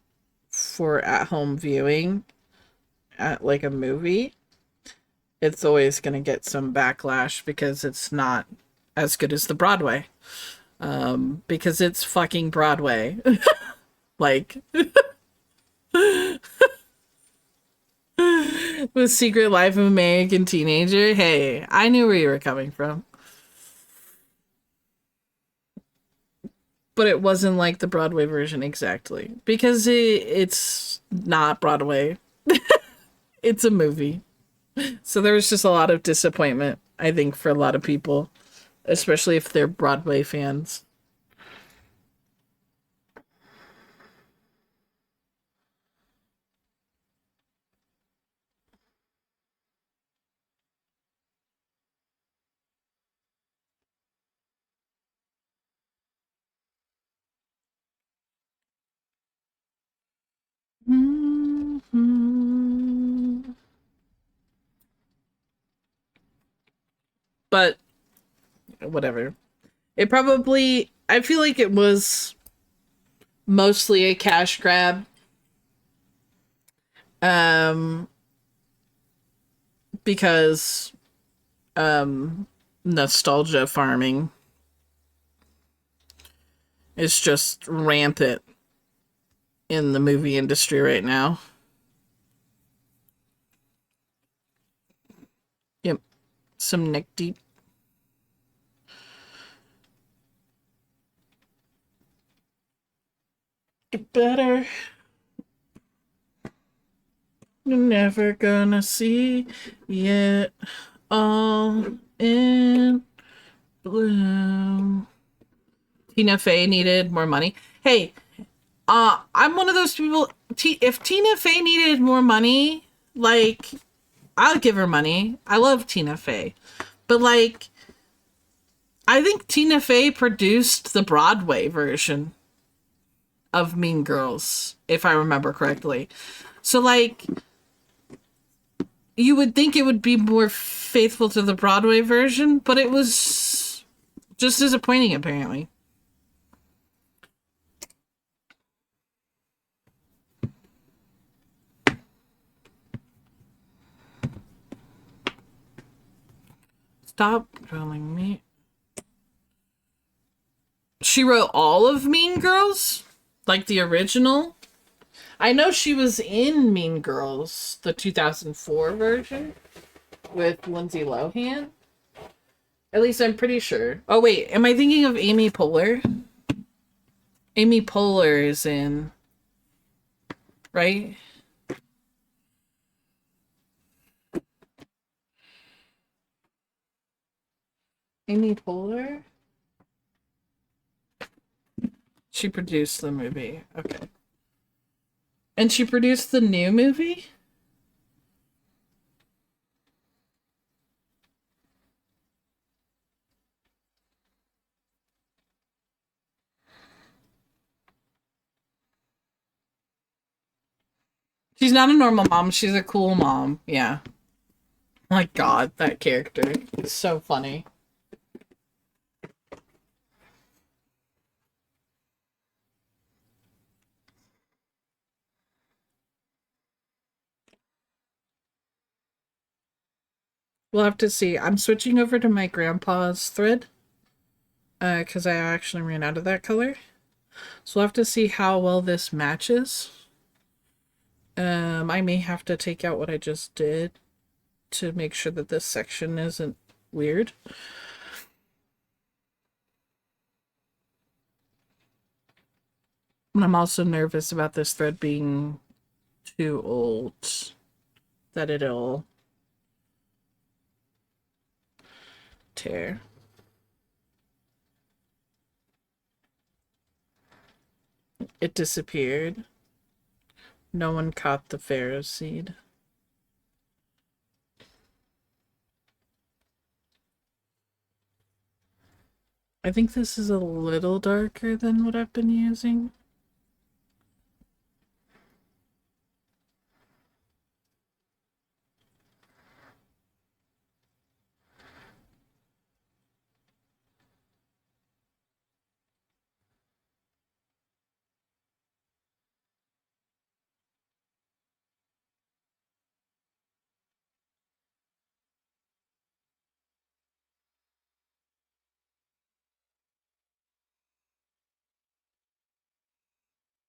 Speaker 1: for at-home viewing, at like a movie, it's always going to get some backlash because it's not as good as the Broadway. Because it's fucking Broadway. Like, The Secret Life of American Teenager. Hey, I knew where you were coming from. But it wasn't like the Broadway version exactly. Because it's not Broadway. It's a movie. So there was just a lot of disappointment, I think, for a lot of people, especially if they're Broadway fans. Mhm. But whatever. I feel like it was mostly a cash grab. Um, because nostalgia farming is just rampant in the movie industry right now. Yep. Some neck deep. Get better. You're never gonna see yet. All in bloom. Tina Fey needed more money. Hey, I'm one of those people. If Tina Fey needed more money, like, I'll give her money. I love Tina Fey. But, like, I think Tina Fey produced the Broadway version of Mean Girls, if I remember correctly. So, like, you would think it would be more faithful to the Broadway version, but it was just disappointing, apparently. Stop telling me. She wrote all of Mean Girls? Like the original? I know she was in Mean Girls, the 2004 version with Lindsay Lohan. At least I'm pretty sure. Oh, wait. Am I thinking of Amy Poehler? Amy Poehler is in, right? Amy Poehler? She produced the movie. Okay. And she produced the new movie? She's not a normal mom. She's a cool mom. Yeah. My God, that character. It's so funny. We'll have to see. I'm switching over to my grandpa's thread because I actually ran out of that color. So we'll have to see how well this matches. I may have to take out what I just did to make sure that this section isn't weird. And I'm also nervous about this thread being too old, that it'll tear. It disappeared. No one caught the pharaoh seed. I think this is a little darker than what I've been using.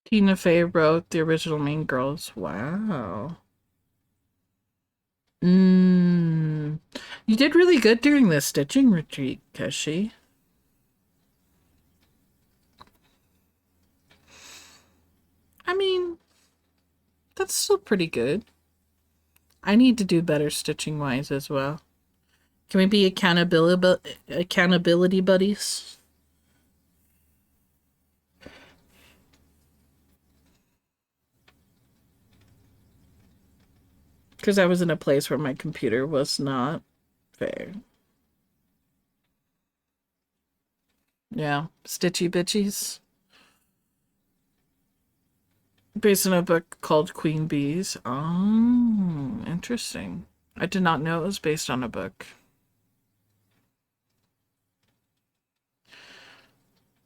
Speaker 1: Tina Fey wrote the original Mean Girls. Wow. You did really good during the stitching retreat, Keshi. I mean, that's still pretty good. I need to do better stitching wise as well. Can we be accountability buddies? Because I was in a place where my computer was not fair. Yeah, stitchy bitchies. Based on a book called Queen Bees. Oh, interesting. I did not know it was based on a book.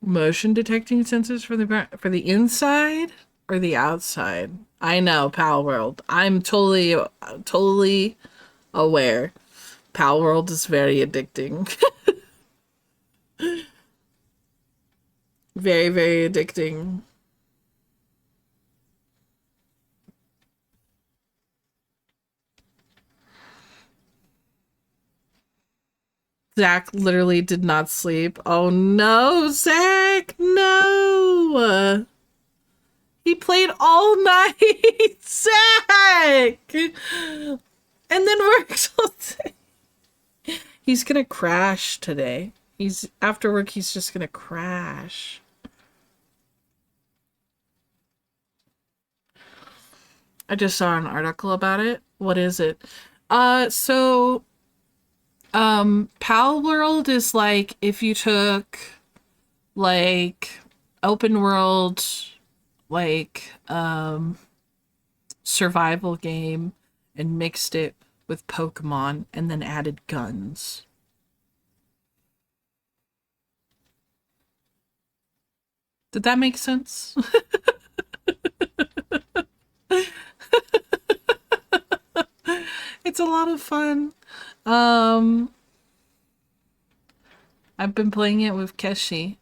Speaker 1: Motion detecting sensors for the inside or the outside? I know, Pal World. I'm totally aware. Pal World is very addicting. Very, very addicting. Zach literally did not sleep. Oh no, Zach! No! He played all night! Zach! And then worked all day. He's gonna crash today. After work, he's just gonna crash. I just saw an article about it. What is it? So Pal World is like if you took like open world like survival game and mixed it with Pokemon and then added guns. Did that make sense? It's a lot of fun. Um I've been playing it with Keshi.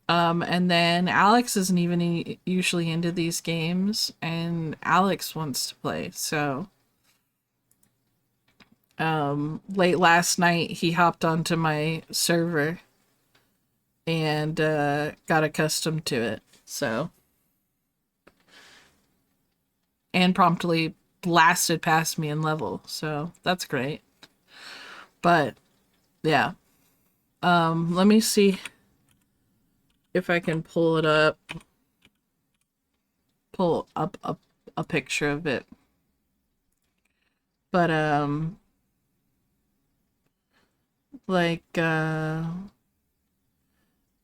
Speaker 1: And then Alex isn't even usually into these games, and Alex wants to play. So, late last night he hopped onto my server and got accustomed to it. So, and promptly blasted past me in level. So that's great. But yeah, let me see if I can pull up a picture of it. But like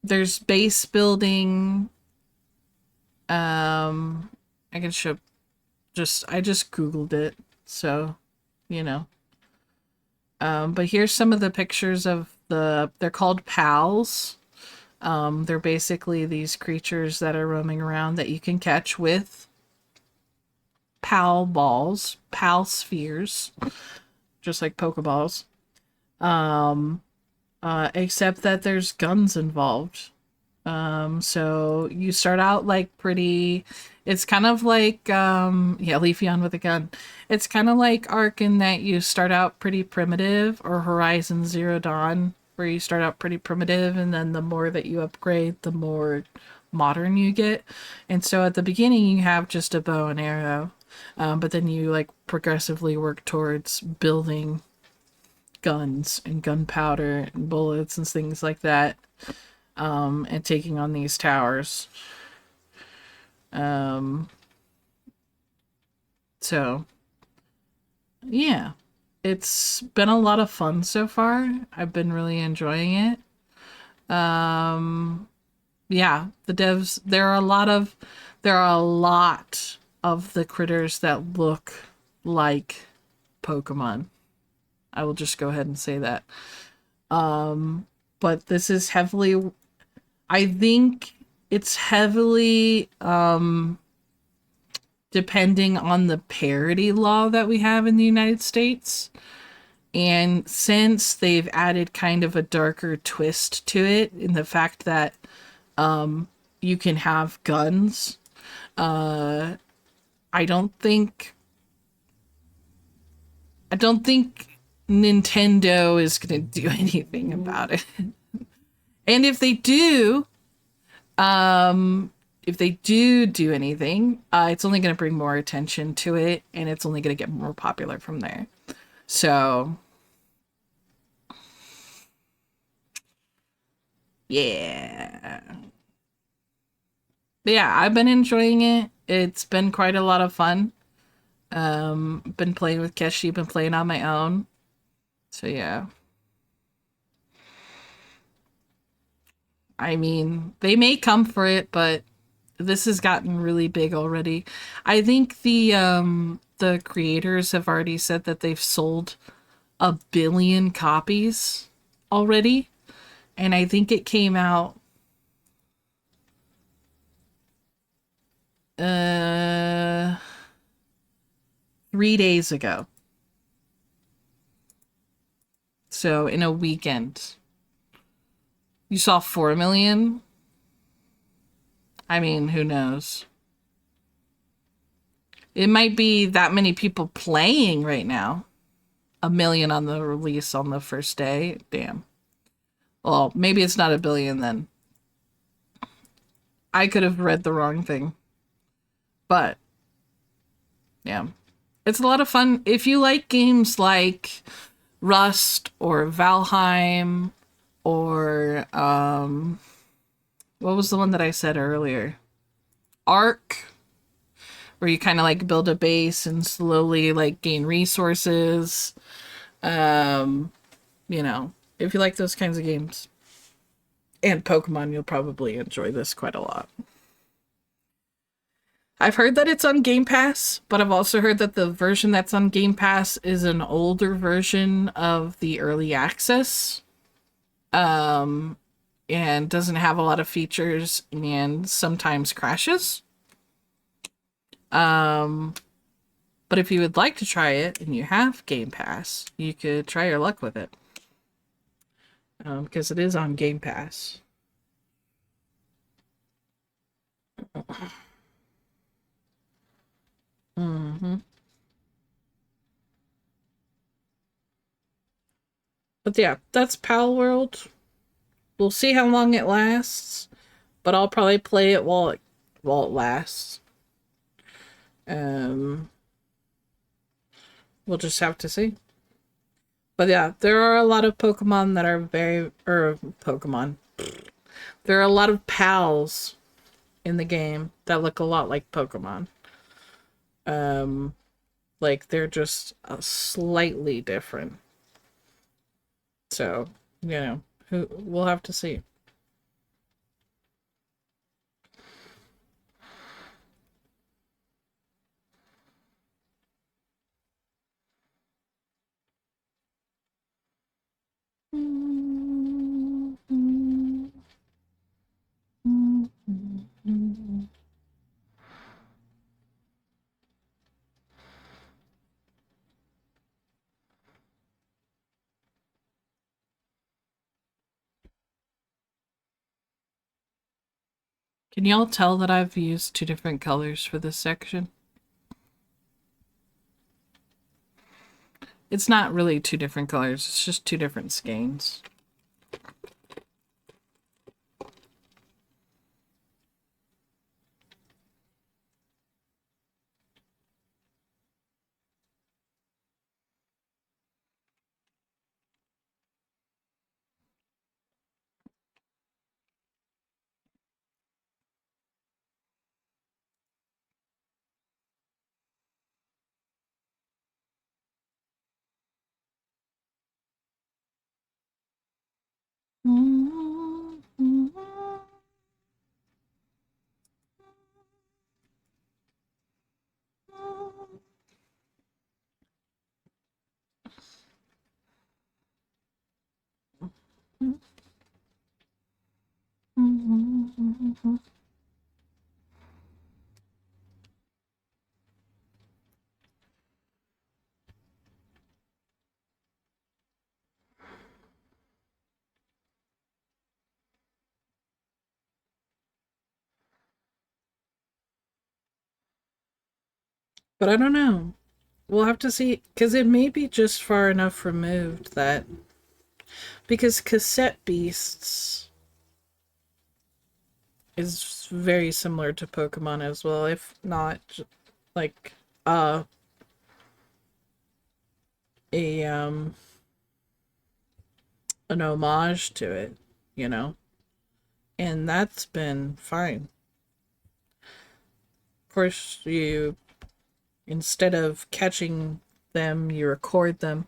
Speaker 1: there's base building. I can show I just googled it, so you know. But here's some of the pictures of they're called pals. They're basically these creatures that are roaming around that you can catch with pal balls, pal spheres, just like Pokeballs. Except that there's guns involved. So you start out like pretty. It's kind of like yeah, Leafeon with a gun. It's kind of like Ark in that you start out pretty primitive, or Horizon Zero Dawn, where you start out pretty primitive, and then the more that you upgrade, the more modern you get. And so at the beginning, you have just a bow and arrow, but then you like progressively work towards building guns and gunpowder and bullets and things like that, and taking on these towers. Um, so, yeah, it's been a lot of fun so far. I've been really enjoying it. Um, yeah, the devs, there are a lot of the critters that look like Pokemon. I will just go ahead and say that. But this is heavily, I think it's heavily depending on the parity law that we have in the United States. And since they've added kind of a darker twist to it in the fact that you can have guns, I don't think I don't think Nintendo is going to do anything about it. And if they do anything, it's only going to bring more attention to it, and it's only going to get more popular from there. So, yeah. But yeah, I've been enjoying it. It's been quite a lot of fun. Been playing with Keshi, been playing on my own. So yeah. I mean, they may come for it, but this has gotten really big already. I think the creators have already said that they've sold 1 billion copies already, and I think it came out uh 3 days ago. So in a weekend. You saw 4 million? I mean, who knows? It might be that many people playing right now. 1 million on the release on the first day. Damn. Well, maybe it's not 1 billion then. I could have read the wrong thing. But, yeah. It's a lot of fun. If you like games like Rust or Valheim or, what was the one that I said earlier? Ark, where you kind of like build a base and slowly like gain resources. Um, you know, if you like those kinds of games and Pokemon, you'll probably enjoy this quite a lot. I've heard that it's on Game Pass, but I've also heard that the version that's on Game Pass is an older version of the early access. Um, and doesn't have a lot of features and sometimes crashes. Um, but if you would like to try it and you have Game Pass, you could try your luck with it. Because it is on Game Pass. Mm-hmm. But yeah, that's Pal World. We'll see how long it lasts, but I'll probably play it while it lasts. Um, we'll just have to see. But yeah, there are a lot of Pokemon that are Pokemon. There are a lot of pals in the game that look a lot like Pokemon. Um, like they're just slightly different. So, who we'll have to see. Can y'all tell that I've used 2 different colors for this section? It's not really 2 different colors, it's just 2 different skeins. But I don't know. We'll have to see, because it may be just far enough removed that. Because Cassette Beasts is very similar to Pokemon as well, if not like uh a an homage to it, you know. And that's been fine. Of course, you instead of catching them, you record them.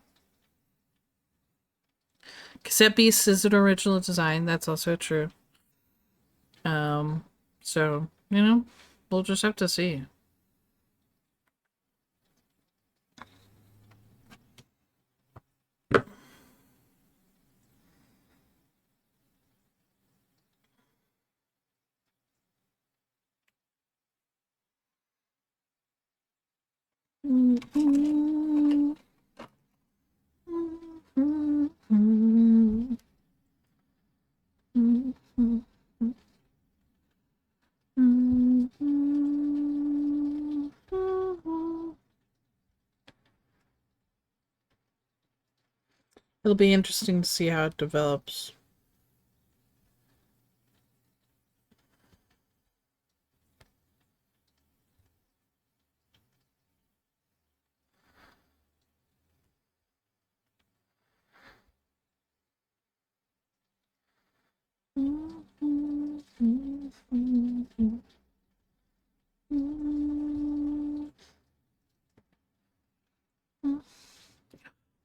Speaker 1: Cassette Beasts is an original design. That's also true. Um, so we'll just have to see. It'll be interesting to see how it develops.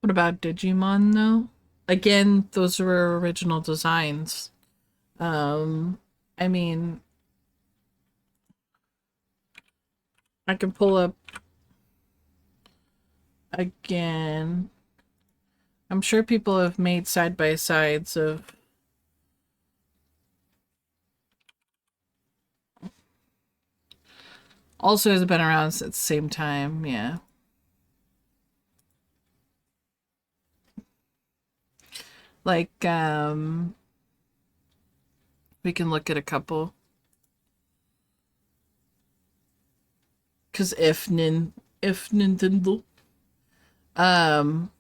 Speaker 1: What about Digimon though? Again, those were original designs. Um, I mean, I can pull up again. I'm sure people have made side by sides of. Also, has been around at the same time. Yeah, like we can look at a couple. Cause if Nintendo, um,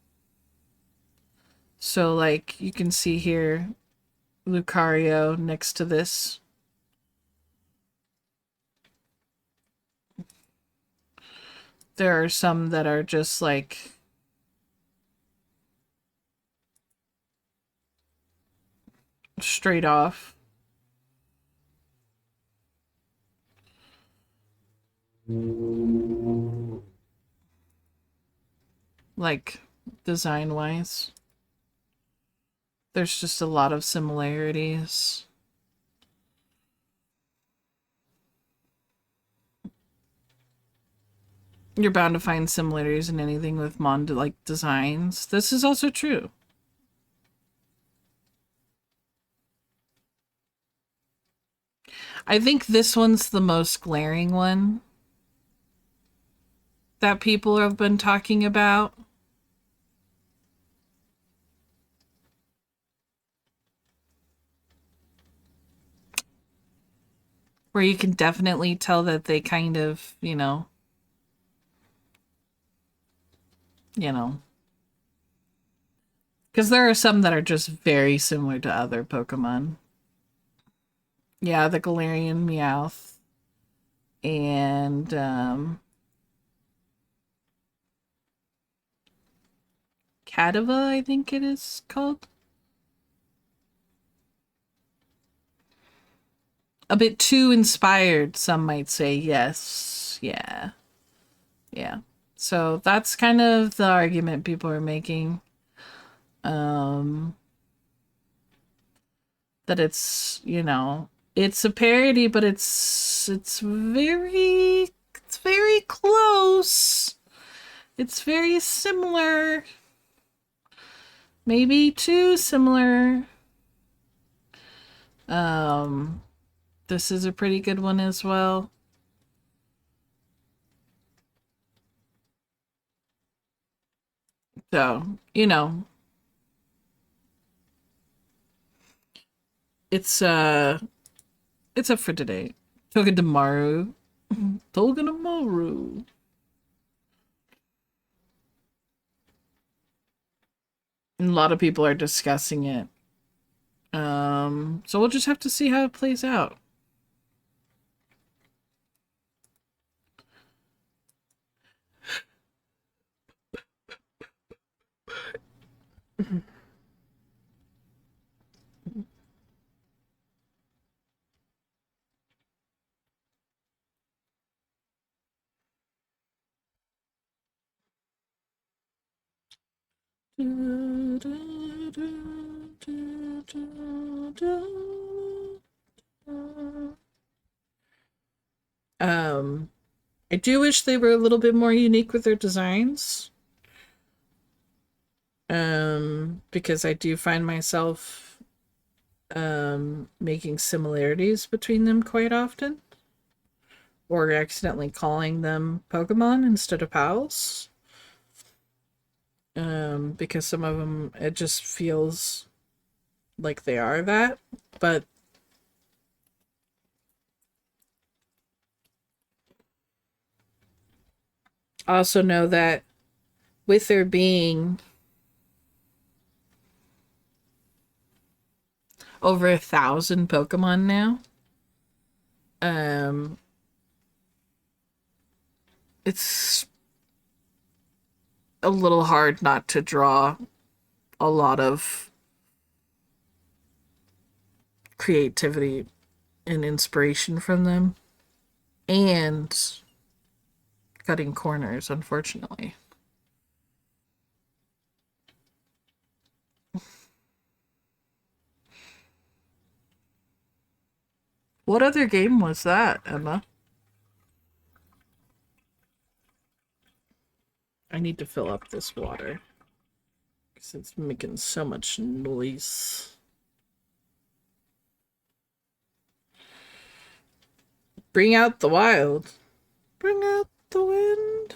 Speaker 1: so like you can see here, Lucario next to this. There are some that are just like straight off. Like design wise. There's just a lot of similarities. You're bound to find similarities in anything with Mon like designs. This is also true. I think this one's the most glaring one that people have been talking about. Where you can definitely tell that they kind of, you know, because there are some that are just very similar to other Pokemon. Yeah, the Galarian Meowth and Kadava, I think it is called. A bit too inspired, some might say. Yes. Yeah. Yeah. So that's kind of the argument people are making. Um that it's, you know, it's a parody, but it's very close. It's very similar. Maybe too similar. Um this is a pretty good one as well. So, it's it's up for today. Toga tomorrow. Toga tomorrow. And a lot of people are discussing it. So we'll just have to see how it plays out. Um, I do wish they were a little bit more unique with their designs. Because I do find myself making similarities between them quite often, or accidentally calling them Pokemon instead of pals. Because some of them it just feels like they are that, but I also know that with there being over 1,000 Pokemon now, um, it's a little hard not to draw a lot of creativity and inspiration from them, and cutting corners, unfortunately. What other game was that, Emma? I need to fill up this water because it's making so much noise. Bring out the wild. Bring out the wind.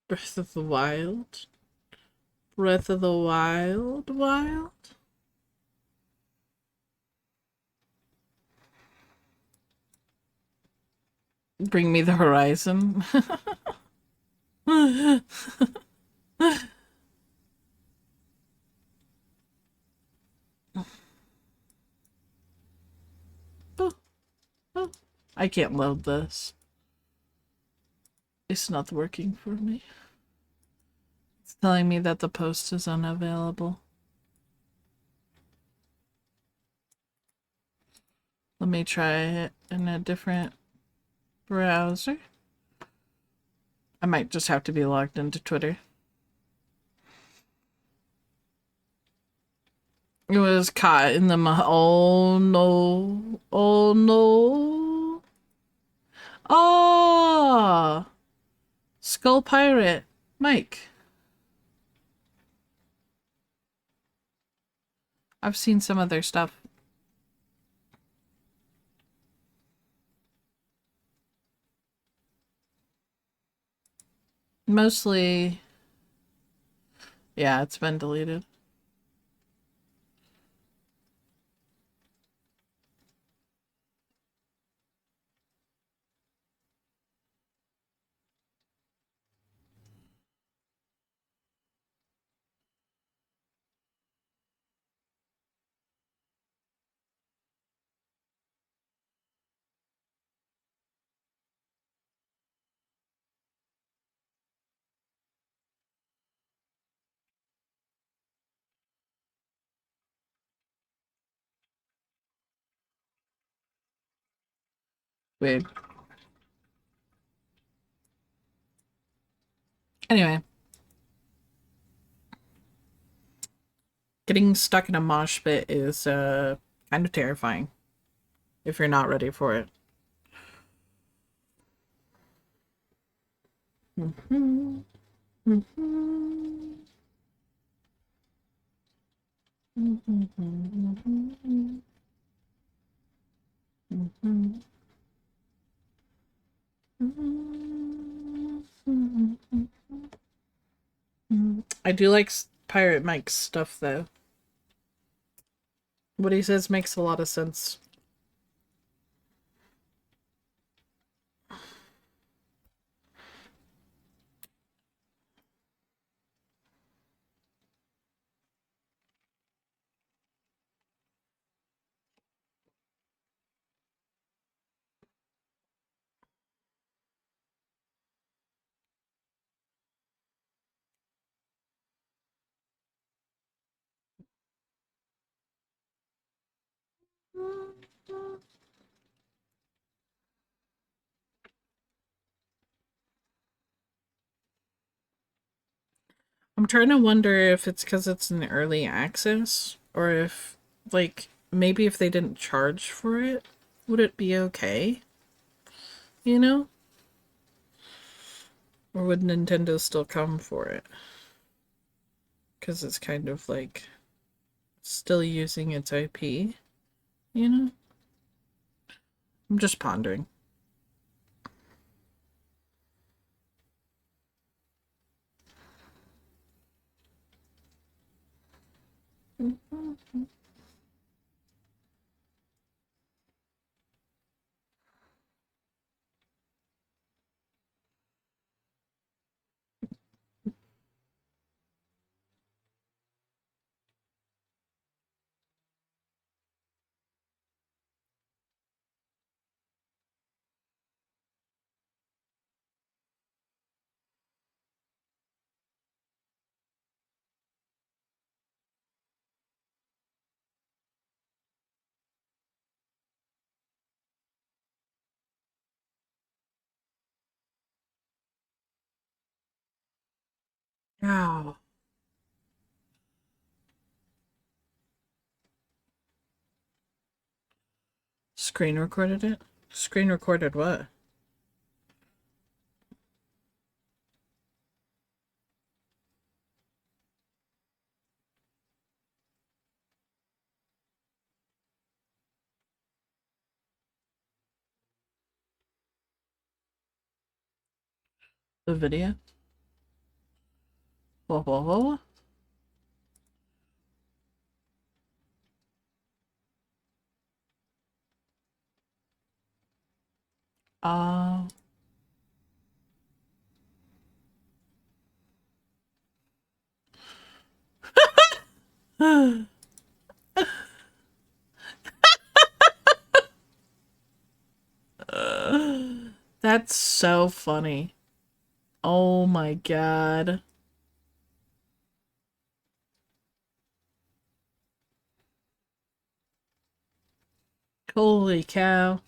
Speaker 1: Breath of the Wild. Breath of the Wild. Wild. Bring me the horizon. I can't load this. It's not working for me. It's telling me that the post is unavailable. Let me try it in a different browser. I might just have to be logged into Twitter. It was caught in the oh no. Oh no. Oh! Skull Pirate. Mike. I've seen some of their stuff. Mostly, yeah, it's been deleted. Weird. Anyway. Getting stuck in a mosh pit is kind of terrifying if you're not ready for it. Mm-hmm. Mm-hmm. Mm-hmm. Mm-hmm. I do like Pirate Mike's stuff though. What he says makes a lot of sense. I'm trying to wonder if it's because it's an early access or if, like, maybe if they didn't charge for it, would it be okay? You know? Or would Nintendo still come for it? Because it's kind of like still using its IP, you know? I'm just pondering. Ow. Screen recorded it? Screen recorded what? The video? Whoa, whoa, whoa. Uh... That's so funny. Oh my god. Holy cow.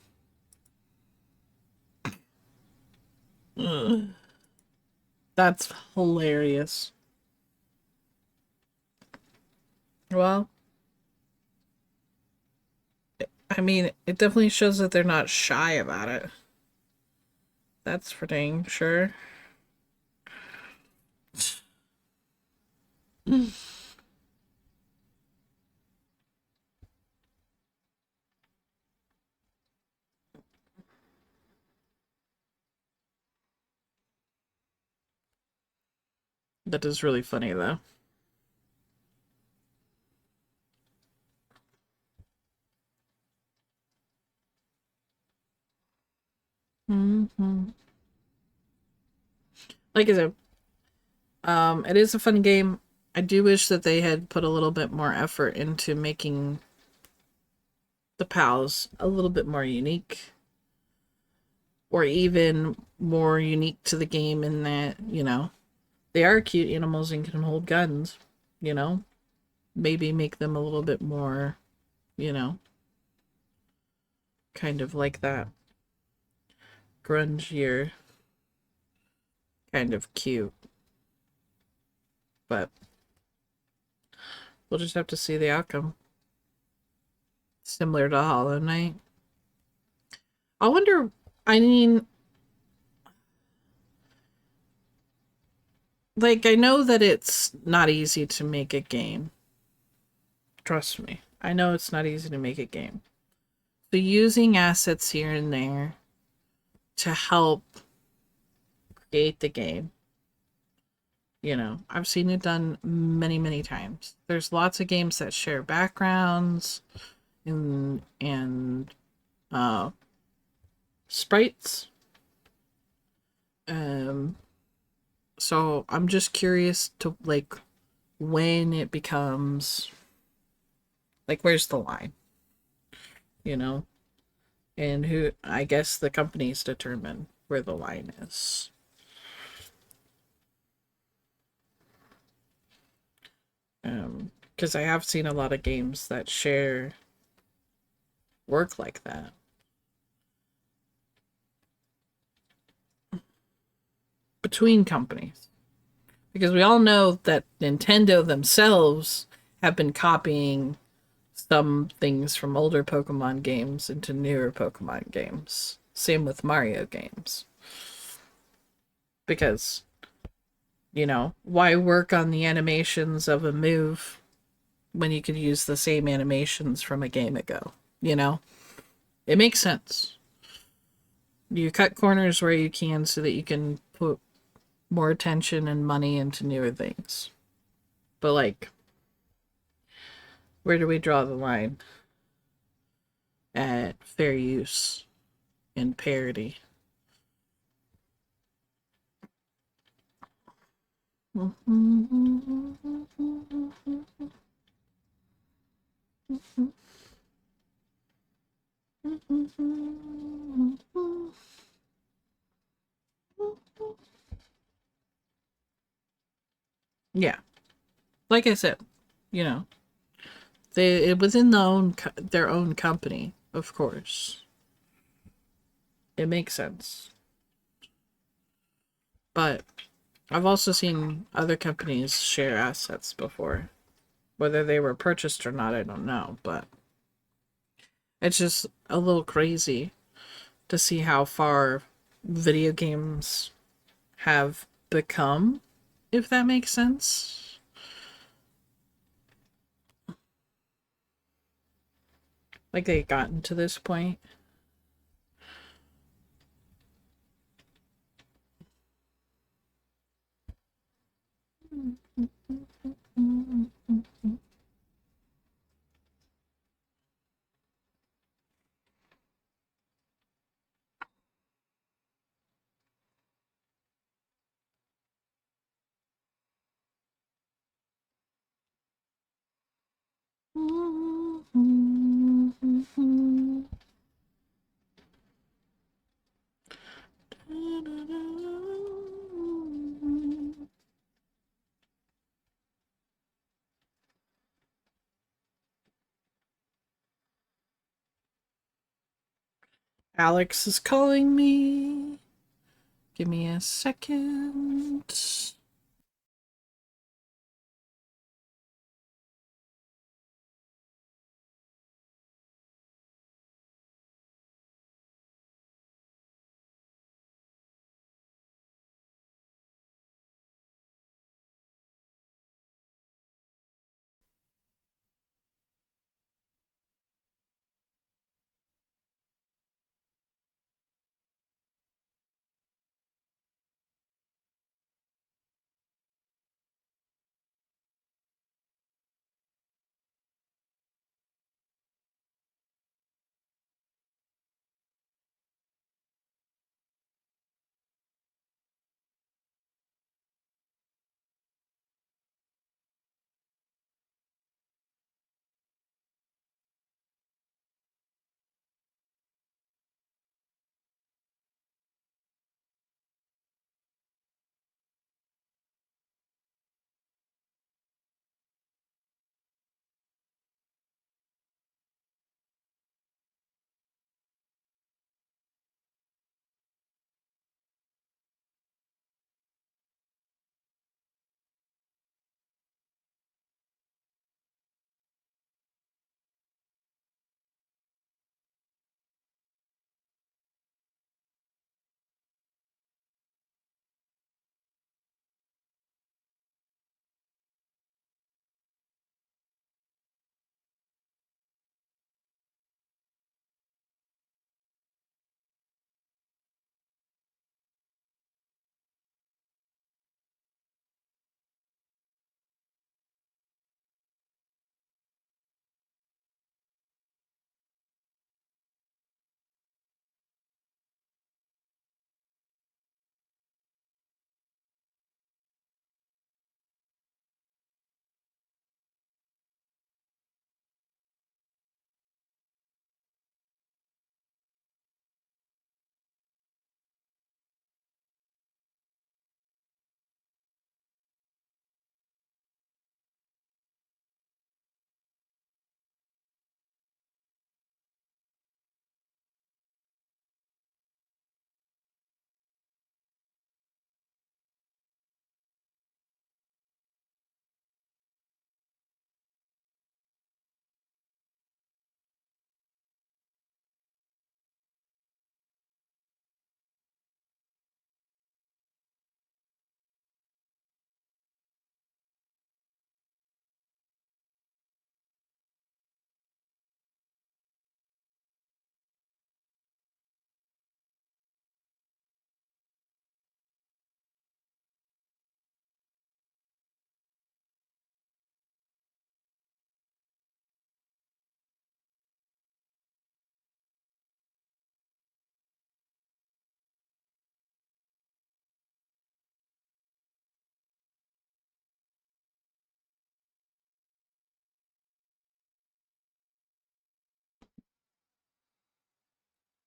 Speaker 1: That's hilarious. Well, I mean, it definitely shows that they're not shy about it. That's for dang sure. That is really funny though. Mm-hmm. Like I said, it is a fun game. I do wish that they had put a little bit more effort into making the pals a little bit more unique. Or even more unique to the game in that, you know, they are cute animals and can hold guns, you know? Maybe make them a little bit more, you know, kind of like that. grungier, kind of cute. But we'll just have to see the outcome. Similar to Hollow Knight. I wonder, I mean, like, I know that it's not easy to make a game. Trust me. I know it's not easy to make a game. So using assets here and there to help create the game. You know, I've seen it done many, many times. There's lots of games that share backgrounds and uh sprites. Um so I'm just curious to like when it becomes like where's the line, you know? And who I guess the companies determine where the line is. Because I have seen a lot of games that share work like that. Between companies. Because we all know that Nintendo themselves have been copying some things from older Pokemon games into newer Pokemon games. Same with Mario games. Because, you know, why work on the animations of a move when you could use the same animations from a game ago? You know? It makes sense. You cut corners where you can so that you can put more attention and money into newer things. But like, where do we draw the line at fair use and parody? Yeah, like I said, you know, they it was in their own company, of course. It makes sense. But I've also seen other companies share assets before. Whether they were purchased or not, I don't know, but it's just a little crazy to see how far video games have become, if that makes sense. Like they gotten to this point. Alex is calling me. Give me a second.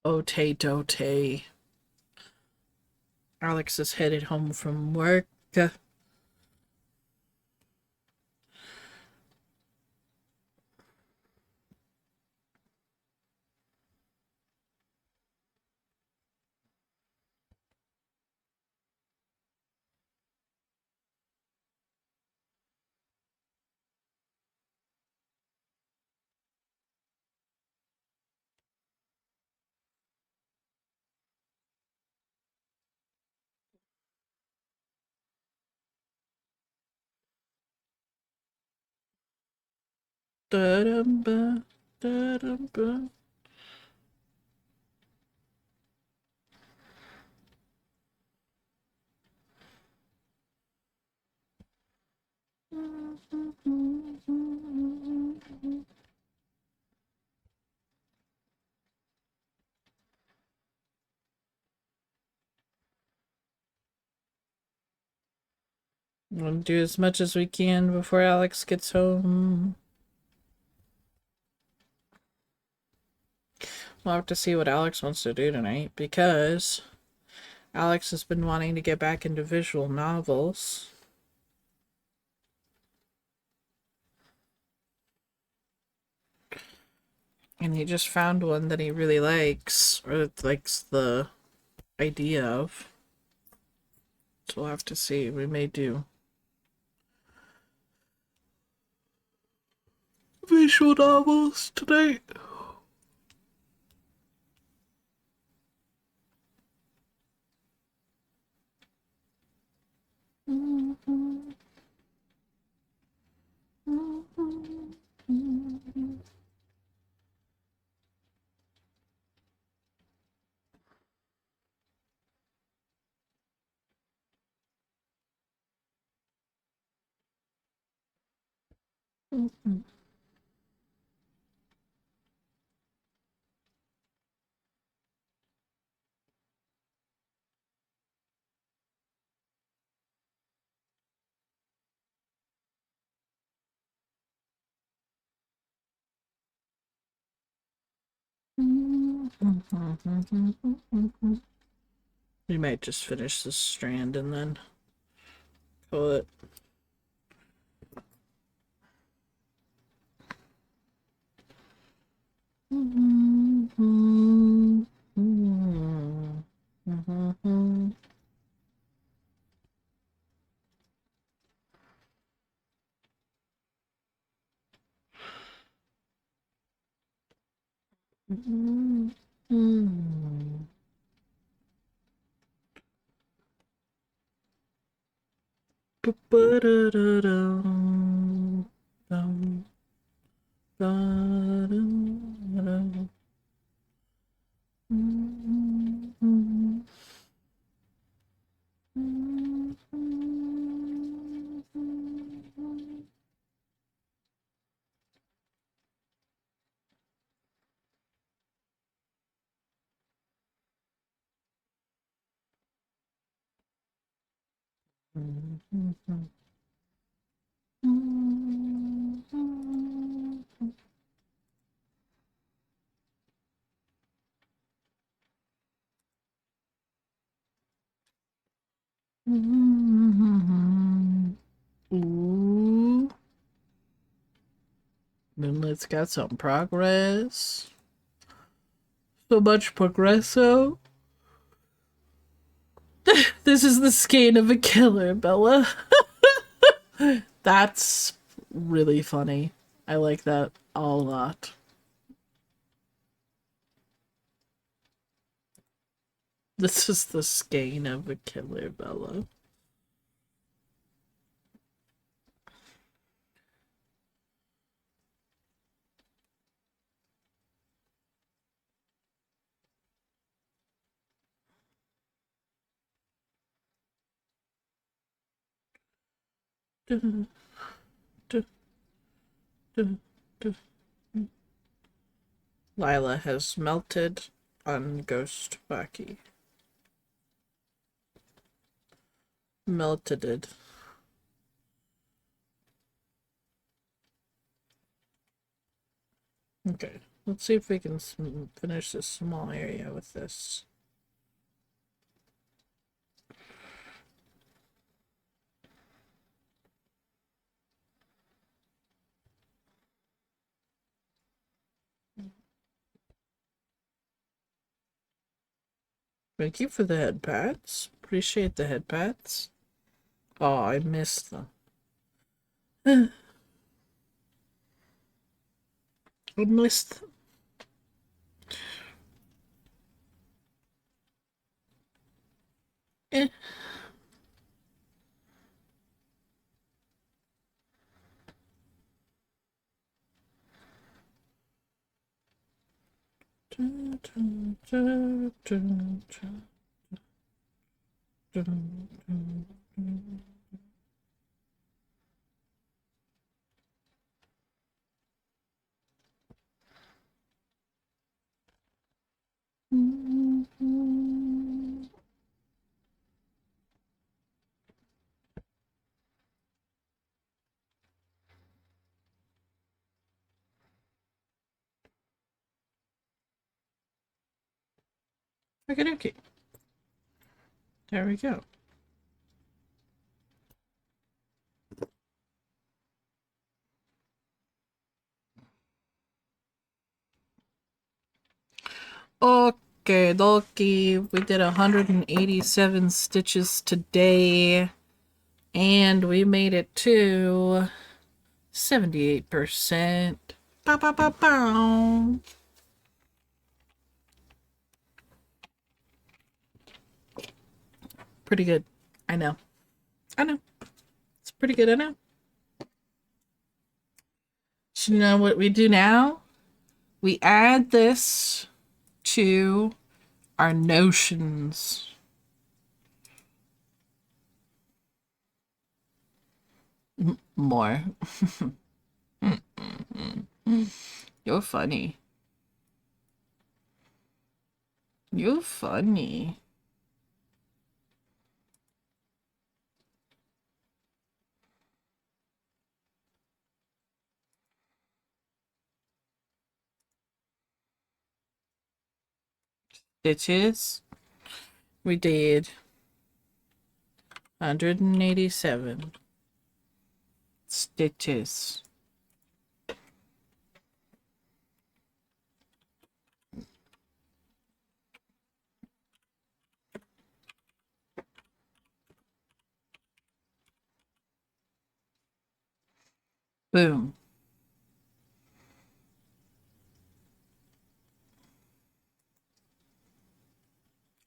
Speaker 1: Ote dote. Alex is headed home from work. Da-dum-ba, da-dum-ba. We'll do as much as we can before Alex gets home. We'll have to see what Alex wants to do tonight because Alex has been wanting to get back into visual novels. And he just found one that he really likes, or likes the idea of. So we'll have to see. We may do visual novels tonight. We might just finish this strand and then call it. Ooh. Moonlight's got some progress. So much progresso. This is the skein of a killer, Bella. That's really funny. I like that a lot. This is the skein of a killer, Bella. Lila has melted on Ghost Wacky. Melted. Okay. Let's see if we can finish this small area with this. Thank you for the head pats. Appreciate the head pats. Oh, I missed them. I missed them. Eh. Okay. There we go. Okay, dokie. We did 187 stitches today, and we made it to 78%. Bow, bow, bow, bow. Pretty good. I know. It's pretty good, I know. So you know what we do now? We add this to our notions. More. You're funny. You're funny. Stitches. We did 187 stitches. Boom.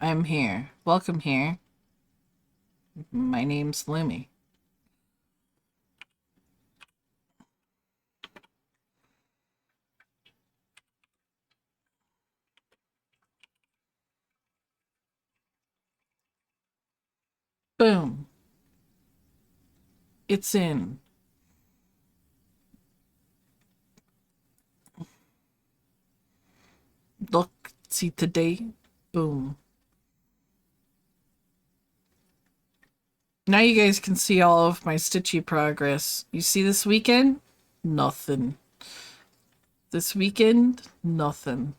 Speaker 1: I'm here. Welcome here. My name's Lumi. Boom. It's in. Look, see today. Boom. Now you guys can see all of my stitchy progress. You see this weekend? Nothing. This weekend? Nothing.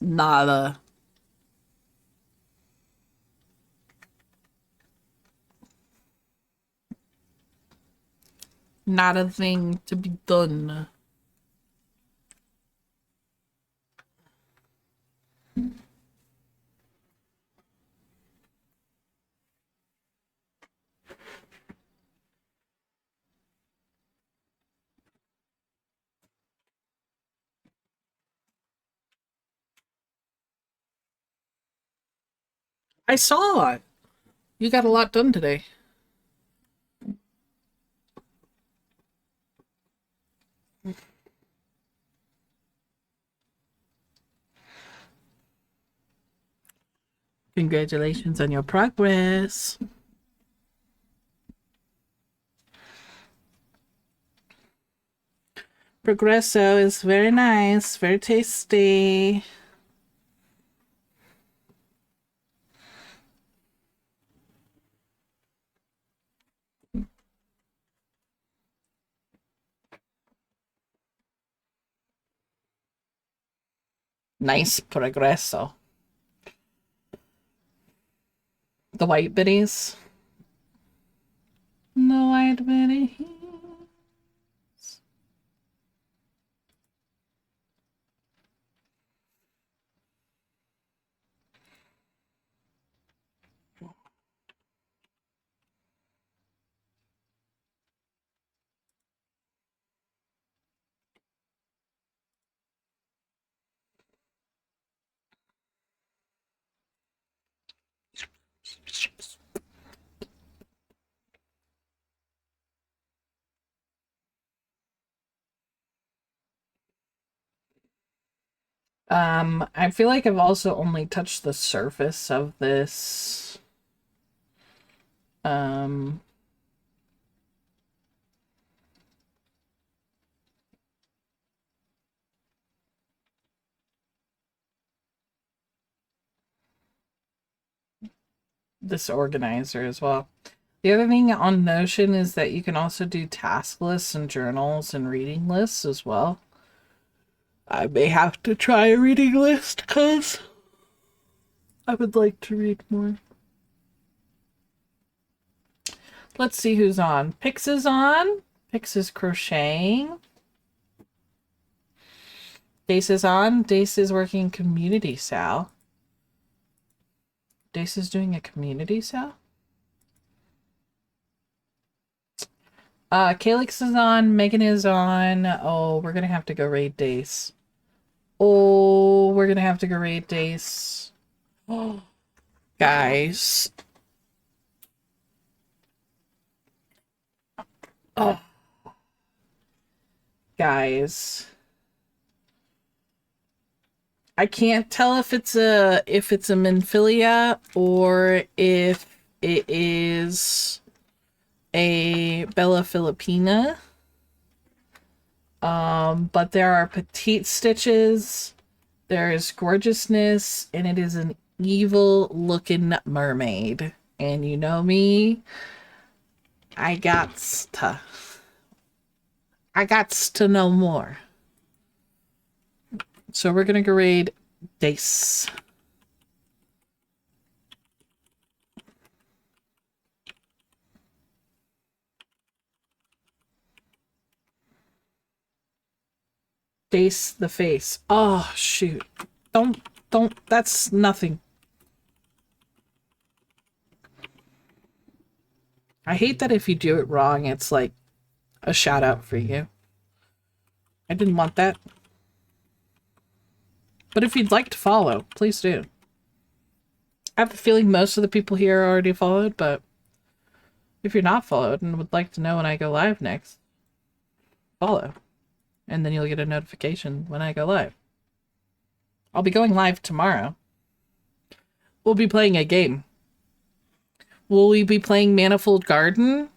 Speaker 1: Nada. Not a thing to be done. I saw it. You got a lot done today. Congratulations on your progress. Progresso is very nice, very tasty. Nice progresso. The white biddies. The white biddies. I feel like I've also only touched the surface of um, this organizer as well. The other thing on Notion is that you can also do task lists and journals and reading lists as well. I may have to try a reading list because I would like to read more. Let's see who's on. Pix is on. Pix is crocheting. Dace is on. Dace is working community Sal. Dace is doing a community Sal. Calyx is on. Megan is on. Oh, we're gonna have to go raid Dace. Oh, we're gonna have to go raid Dace. Oh, guys. Oh, guys. I can't tell if it's a Minfilia or if it is a Bella Filipina. But there are petite stitches, there is gorgeousness, and it is an evil looking mermaid. And you know me, I got to know more. So we're gonna go raid Dace. Dace the face. Oh shoot. Don't that's nothing. I hate that if you do it wrong, it's like a shout out for you. I didn't want that. But if you'd like to follow, please do. I have a feeling most of the people here are already followed, but if you're not followed and would like to know when I go live next, follow. And then you'll get a notification when I go live. I'll be going live tomorrow. We'll be playing a game. Will we be playing Manifold Garden?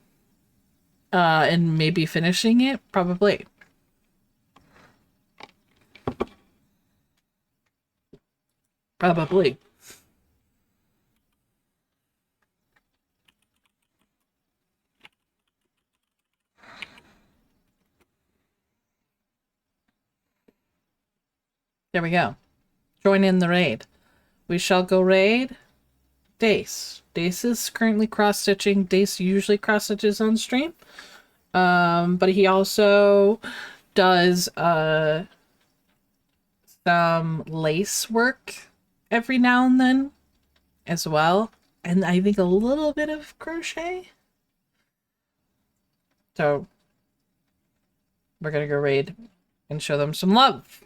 Speaker 1: And maybe finishing it? Probably. Probably. There we go. Join in the raid. We shall go raid Dace. Dace is currently cross-stitching. Dace usually cross-stitches on stream. But he also does some lace work every now and then as well. And I think a little bit of crochet. So we're gonna go raid and show them some love.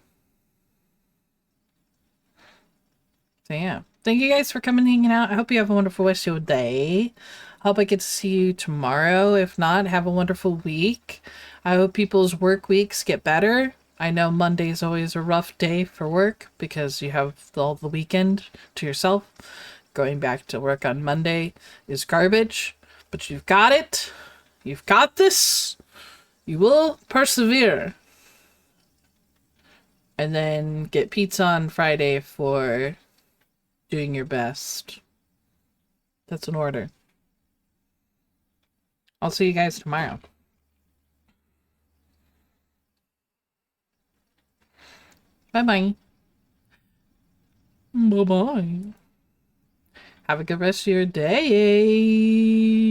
Speaker 1: So yeah. Thank you guys for coming and hanging out. I hope you have a wonderful rest of your day. I hope I get to see you tomorrow. If not, have a wonderful week. I hope people's work weeks get better. I know Monday's always a rough day for work because you have all the weekend to yourself. Going back to work on Monday is garbage, but you've got it. You've got this. You will persevere. And then get pizza on Friday for doing your best. That's an order. I'll see you guys tomorrow. Bye-bye. Bye bye. Have a good rest of your day.